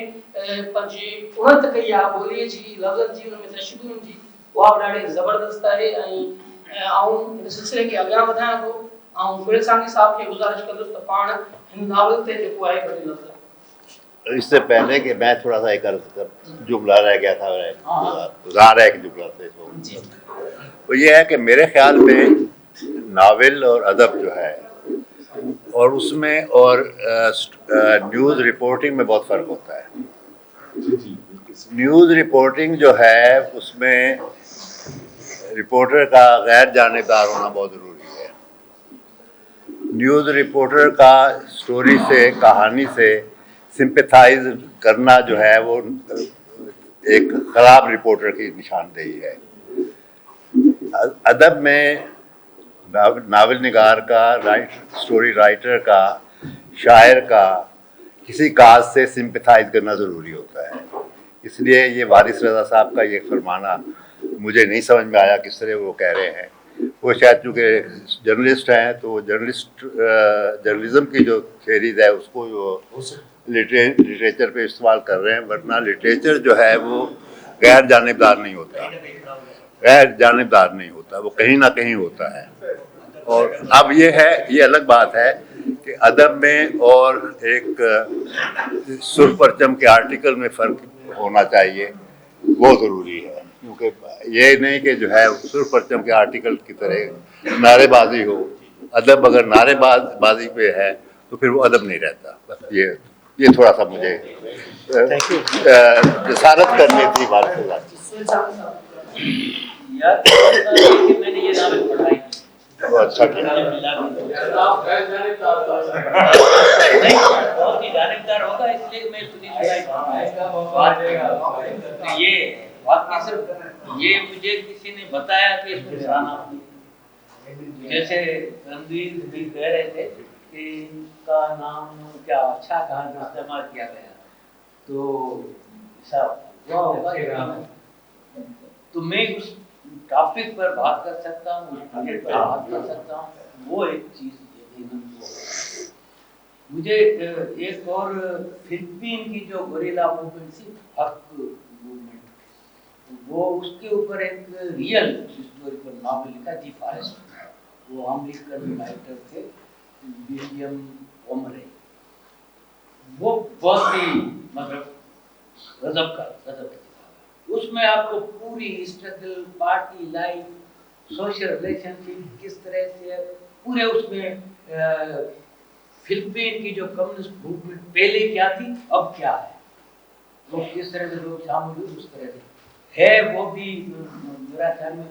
पंहिंजी उणत कई आहे ॿोलीअ जी, लफ़्ज़नि जी, उनमें तशदुद जी, उहा बि ॾाढी ज़बरदस्त आहे। ऐं आऊं इन सिलसिले खे अॻियां वधायां थो ऐं सुहेल सांगी साहब खे गुज़ारिश कंदुसि त पाण हिन नावल ते जेको आहे ॿ लफ़्ज़। इससे पहले कि मैं थोड़ा सा एक जुमला रह गया था, गुजार है एक जुमला से तो ये है कि मेरे ख्याल में नावल और अदब जो है और उसमें और न्यूज़ रिपोर्टिंग में बहुत फ़र्क होता है। न्यूज़ रिपोर्टिंग जो है उसमें रिपोर्टर का गैर जानेदार होना बहुत ज़रूरी है। न्यूज़ रिपोर्टर का स्टोरी से, कहानी से सिंपैथाइज करना जो है वो एक ख़राब रिपोर्टर की निशानदेही है। अदब में नावल निगार का, स्टोरी राइटर का, शायर का किसी काज से सिंपैथाइज करना ज़रूरी होता है। इसलिए ये वारिस रज़ा साहब का ये फरमाना मुझे नहीं समझ में आया किस तरह वो कह रहे हैं। वो शायद चूँकि जर्नलिस्ट हैं तो जर्नलिज्म की जो थेरीज है उसको वो लिटरेचर पे इस्तेमाल कर रहे हैं, वरना लिटरेचर जो है वो गैर जानिबदार नहीं होता, वो कहीं ना कहीं होता है। और अब ये है, ये अलग बात है कि अदब में और एक सुर परचम के आर्टिकल में फ़र्क होना चाहिए, वो ज़रूरी है। क्योंकि ये नहीं कि जो है सुर परचम के आर्टिकल की तरह नारेबाजी हो। अदब अगर नारेबाजी पे है तो फिर वो अदब नहीं रहता। बस ये थोड़ा सा मुझे जसारत करनी थी बात से बात। मैंने ये नावल पढ़ा ही अच्छा बहुत ही जानबदार होगा, इसलिए मैं सुनी ये वाकई सिर्फ ये मुझे किसी ने बताया कि इसमें मेरा नाम नहीं, जैसे रणवीर भी कह रहे थे कि इनका नाम क्या अच्छा कहा इस्तेमाल किया गया, तो ऐसा हुआ होगा। तो मैं उस टॉपिक पर बात कर सकता हूँ, उस टॉपिक पर बात कर सकता हूँ, वो एक चीज मुझे एक और फिलिपीन की जो गोरिल्ला मूवमेंट थी, हक मूवमेंट, वो उसके ऊपर एक रियल स्टोरी पर नावल लिखा, दी फॉरेस्ट। वो अमेरिकन राइटर थे विलियम ओमरे। वो बहुत ही मतलब गजब का किताब। उसमें आपको पूरी struggle, party life, social relationship किस तरह से पूरे उसमें फिलिपीन की जो कम्युनिस्ट मूवमेंट पहले क्या थी, अब क्या है, वो किस तरह से लोग शामिल हुए, उस तरह से है। वो भी मेरा ख्याल में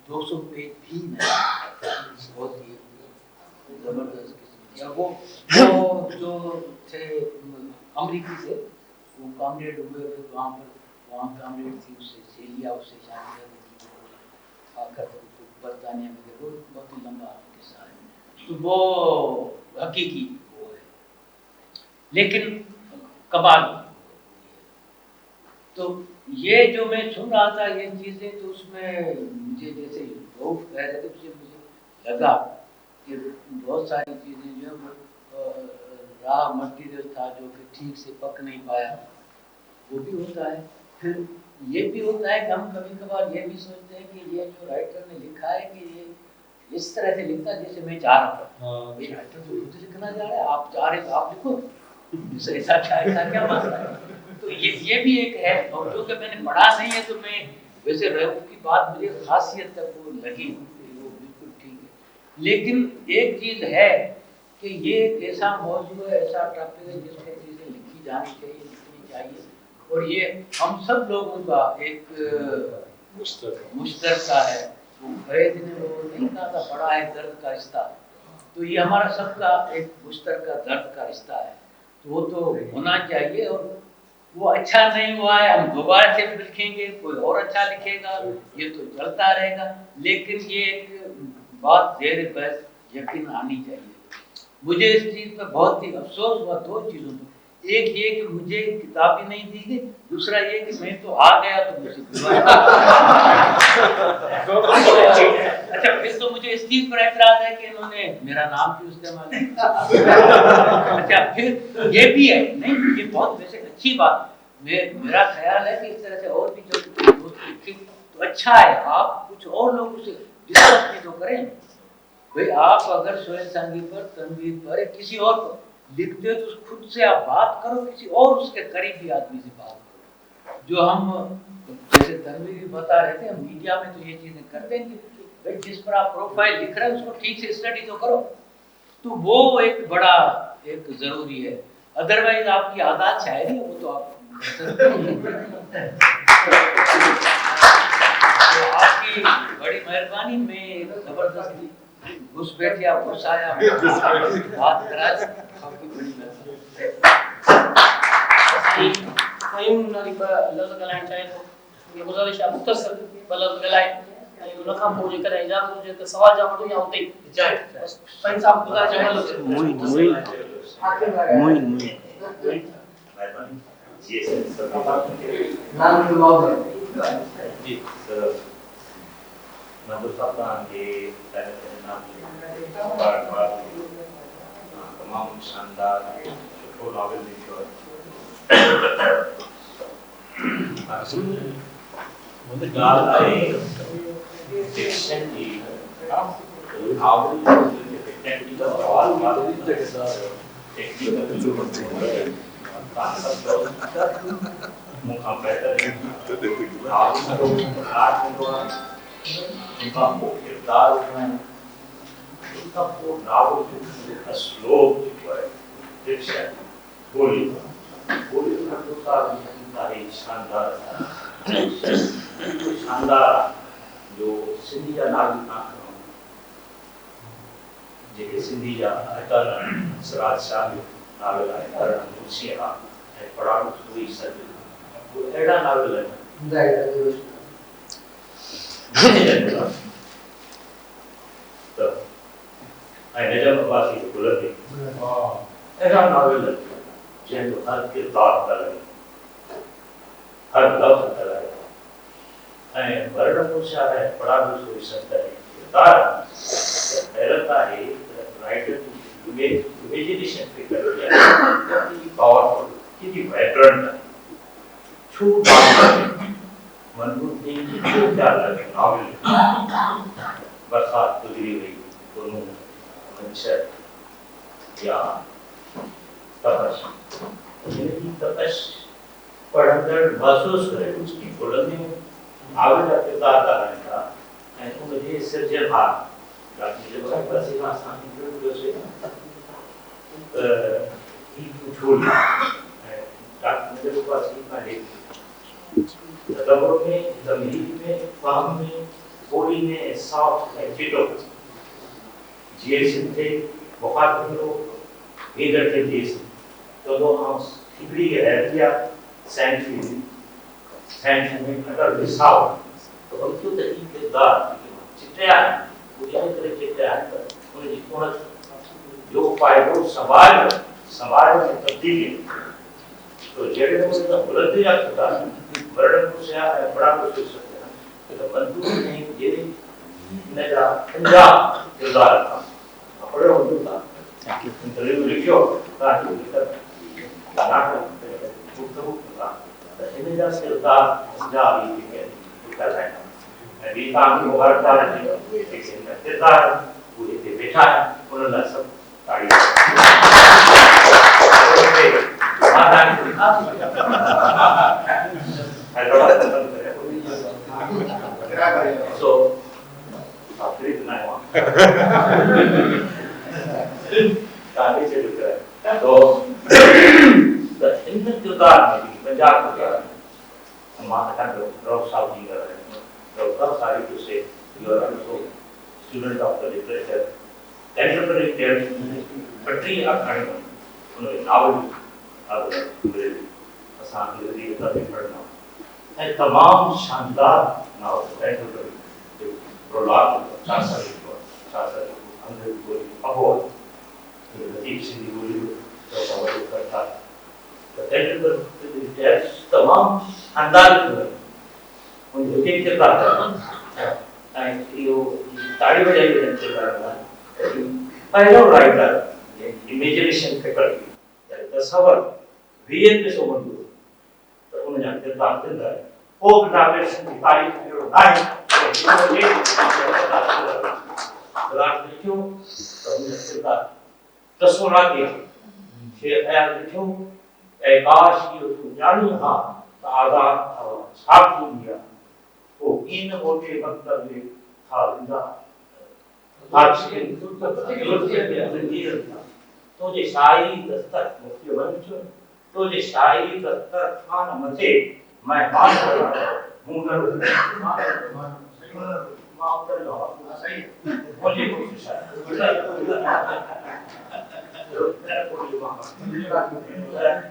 200 पेज भी नहीं, बहुत ही जबरदस्त किस्म। वो जो थे अमेरिकी से, वो कॉमरेड हुए, फिर वहाँ कॉमरेड थी, उससे सेलिया, उससे शादी करके आकर बरतानिया में गए। वो बहुत ही लंबा किस्सा है, तो वो हकीकी वो है, लेकिन कमाल। तो ये जो मैं सुन रहा था ये चीज़ें, तो उसमें मुझे जैसे लोग कह रहे थे, उससे मुझे लगा कि बहुत सारी चीज़ें जो है रॉ मटेरियल था जो कि ठीक से पक नहीं पाया, वो भी होता है। फिर ये भी होता है कि हम कभी कभार ये भी सोचते हैं कि ये जो राइटर ने लिखा है कि ये इस तरह से लिखता जैसे मैं चाह रहा था। ये राइटर तो खुद लिखना चाह रहा है, आप चाह रहे तो आप लिखो, ऐसा क्या मसला है। तो ये भी एक है, और जो कि मैंने पढ़ा नहीं है, तो मैं वैसे रहू की बात मुझे खासियत तक वो लगी, वो बिल्कुल ठीक है। लेकिन एक चीज़ है कि ये एक ऐसा मौजूद है, ऐसा टॉपिक है जिस पर चीज़ें लिखी जानी चाहिए, लिखनी चाहिए, और ये हम सब लोगों का एक मुश्तरका है। वो फैज ने वो नहीं कहा था, बड़ा है दर्द का रिश्ता, तो ये हमारा सबका एक मुश्तरका दर्द का रिश्ता है, तो वो तो होना चाहिए। और वो अच्छा नहीं हुआ है, हम दोबारा से लिखेंगे, कोई और अच्छा लिखेगा, ये तो चलता रहेगा। लेकिन ये एक बात ज़ेर बहस यकीन आनी चाहिए। मुझे इस चीज़ पर बहुत ही अफसोस हुआ दो चीज़ों पर। एक ये कि मुझे किताब ही नहीं दी गई, दूसरा ये कि मैं तो आ गया तो मुझे अच्छा, फिर तो मुझे इस चीज़ पर एतराज़ है कि इन्होंने मेरा नाम क्यों इस्तेमाल किया। अच्छा, फिर ये भी है, नहीं ये बहुत वैसे अच्छी बात, मेरा ख्याल है कि इस तरह से और भी जो दोस्त लिखे तो अच्छा है, आप कुछ और लोगों से डिस्कस भी तो करें भाई। आप अगर सोहेल संगी पर, तनवीर पर, किसी और पर लिखते हो तो खुद से आप बात करो, किसी और उसके करीबी आदमी से बात करो। जो हम जैसे तनवीर भी बता रहे थे, हम मीडिया में तो ये चीज़ें करते हैं कि भाई जिस पर आप प्रोफाइल लिख रहे हैं उसको ठीक से स्टडी तो करो, तो वो एक बड़ा एक ज़रूरी है। अदरवाइज आपकी आदत शायरी है, वो तो आप तो आपकी बड़ी मेहरबानी। में ज़बरदस्ती घुसपैठिया घुसाया बात करा काफी बड़ी क़यूम नाली लफ़्ज़ ॻाल्हाइणु चाहे थो इहा गुज़ारिश आहे मुख़्तसर ॿ लफ़्ज़ ॻाल्हाए ऐं उन खां पोइ जेकॾहिं इजाज़त हुजे त सवाल जवाब वठूं या उते ई पंहिंज साहब गुज़ारिश आहे तमाम शानदार सुठो नॉवेल लिखियो आहे ॻाल्हि आहे फिक्शन जी नॉवेल टेक्निकल सवाल मूंखां बहितर किरदार नावल श्लोक फिक्शन बोली शानदार जो सिंधी जा नागरिक जेके सिंधी जा अटल सिराज शाह जो नावेल आहे करण मुंशी आहे ऐं पढ़ाड़ू थोरी सज उहे अहिड़ा नावेल आहिनि ऐं नजम अब्बासी जो गुलंदी अहिड़ा नावेल जंहिंजो हर किरदार ॻाल्हाए हर लफ़्ज़ ॻाल्हाए ऐं वरण मुंशा ऐं पढ़ाड़ू थोरी सज किरदार हैरत आहे राइटर की इमेजिनेशन पे कर रही है पावरफुल कितनी वाइब्रेंट है छू मनमोहन सिंह की जो क्या लगे नॉवेल बरसात गुजरी हुई दोनों मंशर या तपश ये तपश पढ़कर महसूस करे उसकी बुलंदी में आगे का किरदार डालने का एंड मुझे सिरजनहार डॉक्टर जब बसी का सामने जो से ही छोड़ डॉक्टर जब बसी का है तदब्बर में तमहीद में फाहम में बोली में साफ एक्टिटो जीएस थे बहुत लोग इधर के देश तो दो हम सिगड़ी के रहतिया सेंचुरी में अगर विसाव तो हम क्यों तरीके किरदार चिट्ठा मुझे करे चिट्ठा उनकी कोण जो फायदो समाज में तब्दीली तो जेड़े मुझे बुलंदी जा खुदा वर्णन से बड़ा कुछ सकते हैं तो बंधु ने ये नजा पंजाब किरदार था बड़े बंधु था इंटरव्यू लिखियो ताकि नाटक गुफ्तगू था इन जा किरदार पंजाब ही के कर रहे हैं अभी काम की मुबारकबाद है किरदार पूरे पे बैठा है उन्होंने सब ताड़ी so आखिरी दिन आया काफी से लिख रहा है तो इन किरदार में भी पंजाब का हमारा का ड्रॉप साउथ जी कर रहे हैं ड्रॉप सारी तो say you are also student of the literature contemporary text पटरी अखाड़े में उन्होंने नावल असां के लिए पढ़ना है तमाम शानदार नावल कंटेम्पररी प्रोलॉग शास्त्री अंग्रेजी बोली अबोध लतीफ सिंधी बोली तो वो करता तो कंटेम्पररी टेक्स्ट तमाम शानदार उन एक किरदार है यो ताड़ी बजाई किरदार पहलो राइटर इमेजिनेशन फैकल्टी तस्वर वीएन में सो बंदो तो उन जा किरदार दिंदा है ओ नावेशन की तारीफ करो नहीं रात लिखियो तो उन किरदार तस्वरा दिया शेर ख्याल लिखियो ए काश ये तू जानी हां आजाद साफ दुनिया वो इन मोटे मतलब में था जिंदा आज से तो जे शायरी दस्तर मुफ्ती बनचो तो जे शायरी दस्तर खान मचे मैं मान हूं माफ कर लो सही बोलिए कोशिश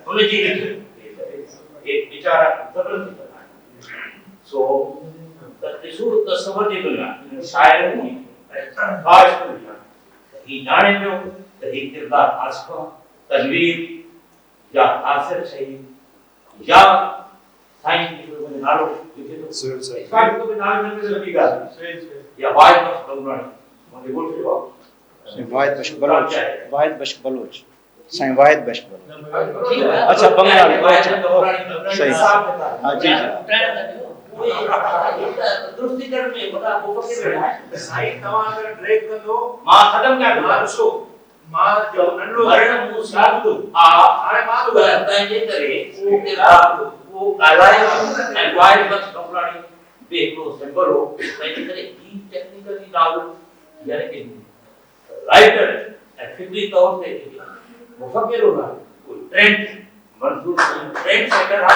बोले जी एक बिचारा सो तत्सु तस्वदी बना शायर नहीं खास बना ही जाने में तो ही किरदार आसपा तनवीर या आसिर सही या साइंस की कोई नालो सही को भी नाल में सभी का या वाइड बस बंगाली मुझे बोल रहे हो वाहिद बख्श बलोच वाहिद बख्श बलोच साईं वाहिद बख्श बलोच अच्छा बंगाली सही हाँ जी दुरुस्तीकरण में बड़ा वो पके बैठा है साईं तवा अगर ड्रैग कर दो मां खत्म क्या मां सो मां जो नंढो वर्ण मुंह साथ दो हाणे मां तो तय जे करे वो किताब वो गालाए एंड वाइड बस बंगाली बेको सिंबल हो तय जे करे ई टेक्निकली नावल यानी कि राइटर एंड फिक्री तौर पे मुफक्किर होना कोई ट्रेंड मंजूर ट्रेंड सेटर हा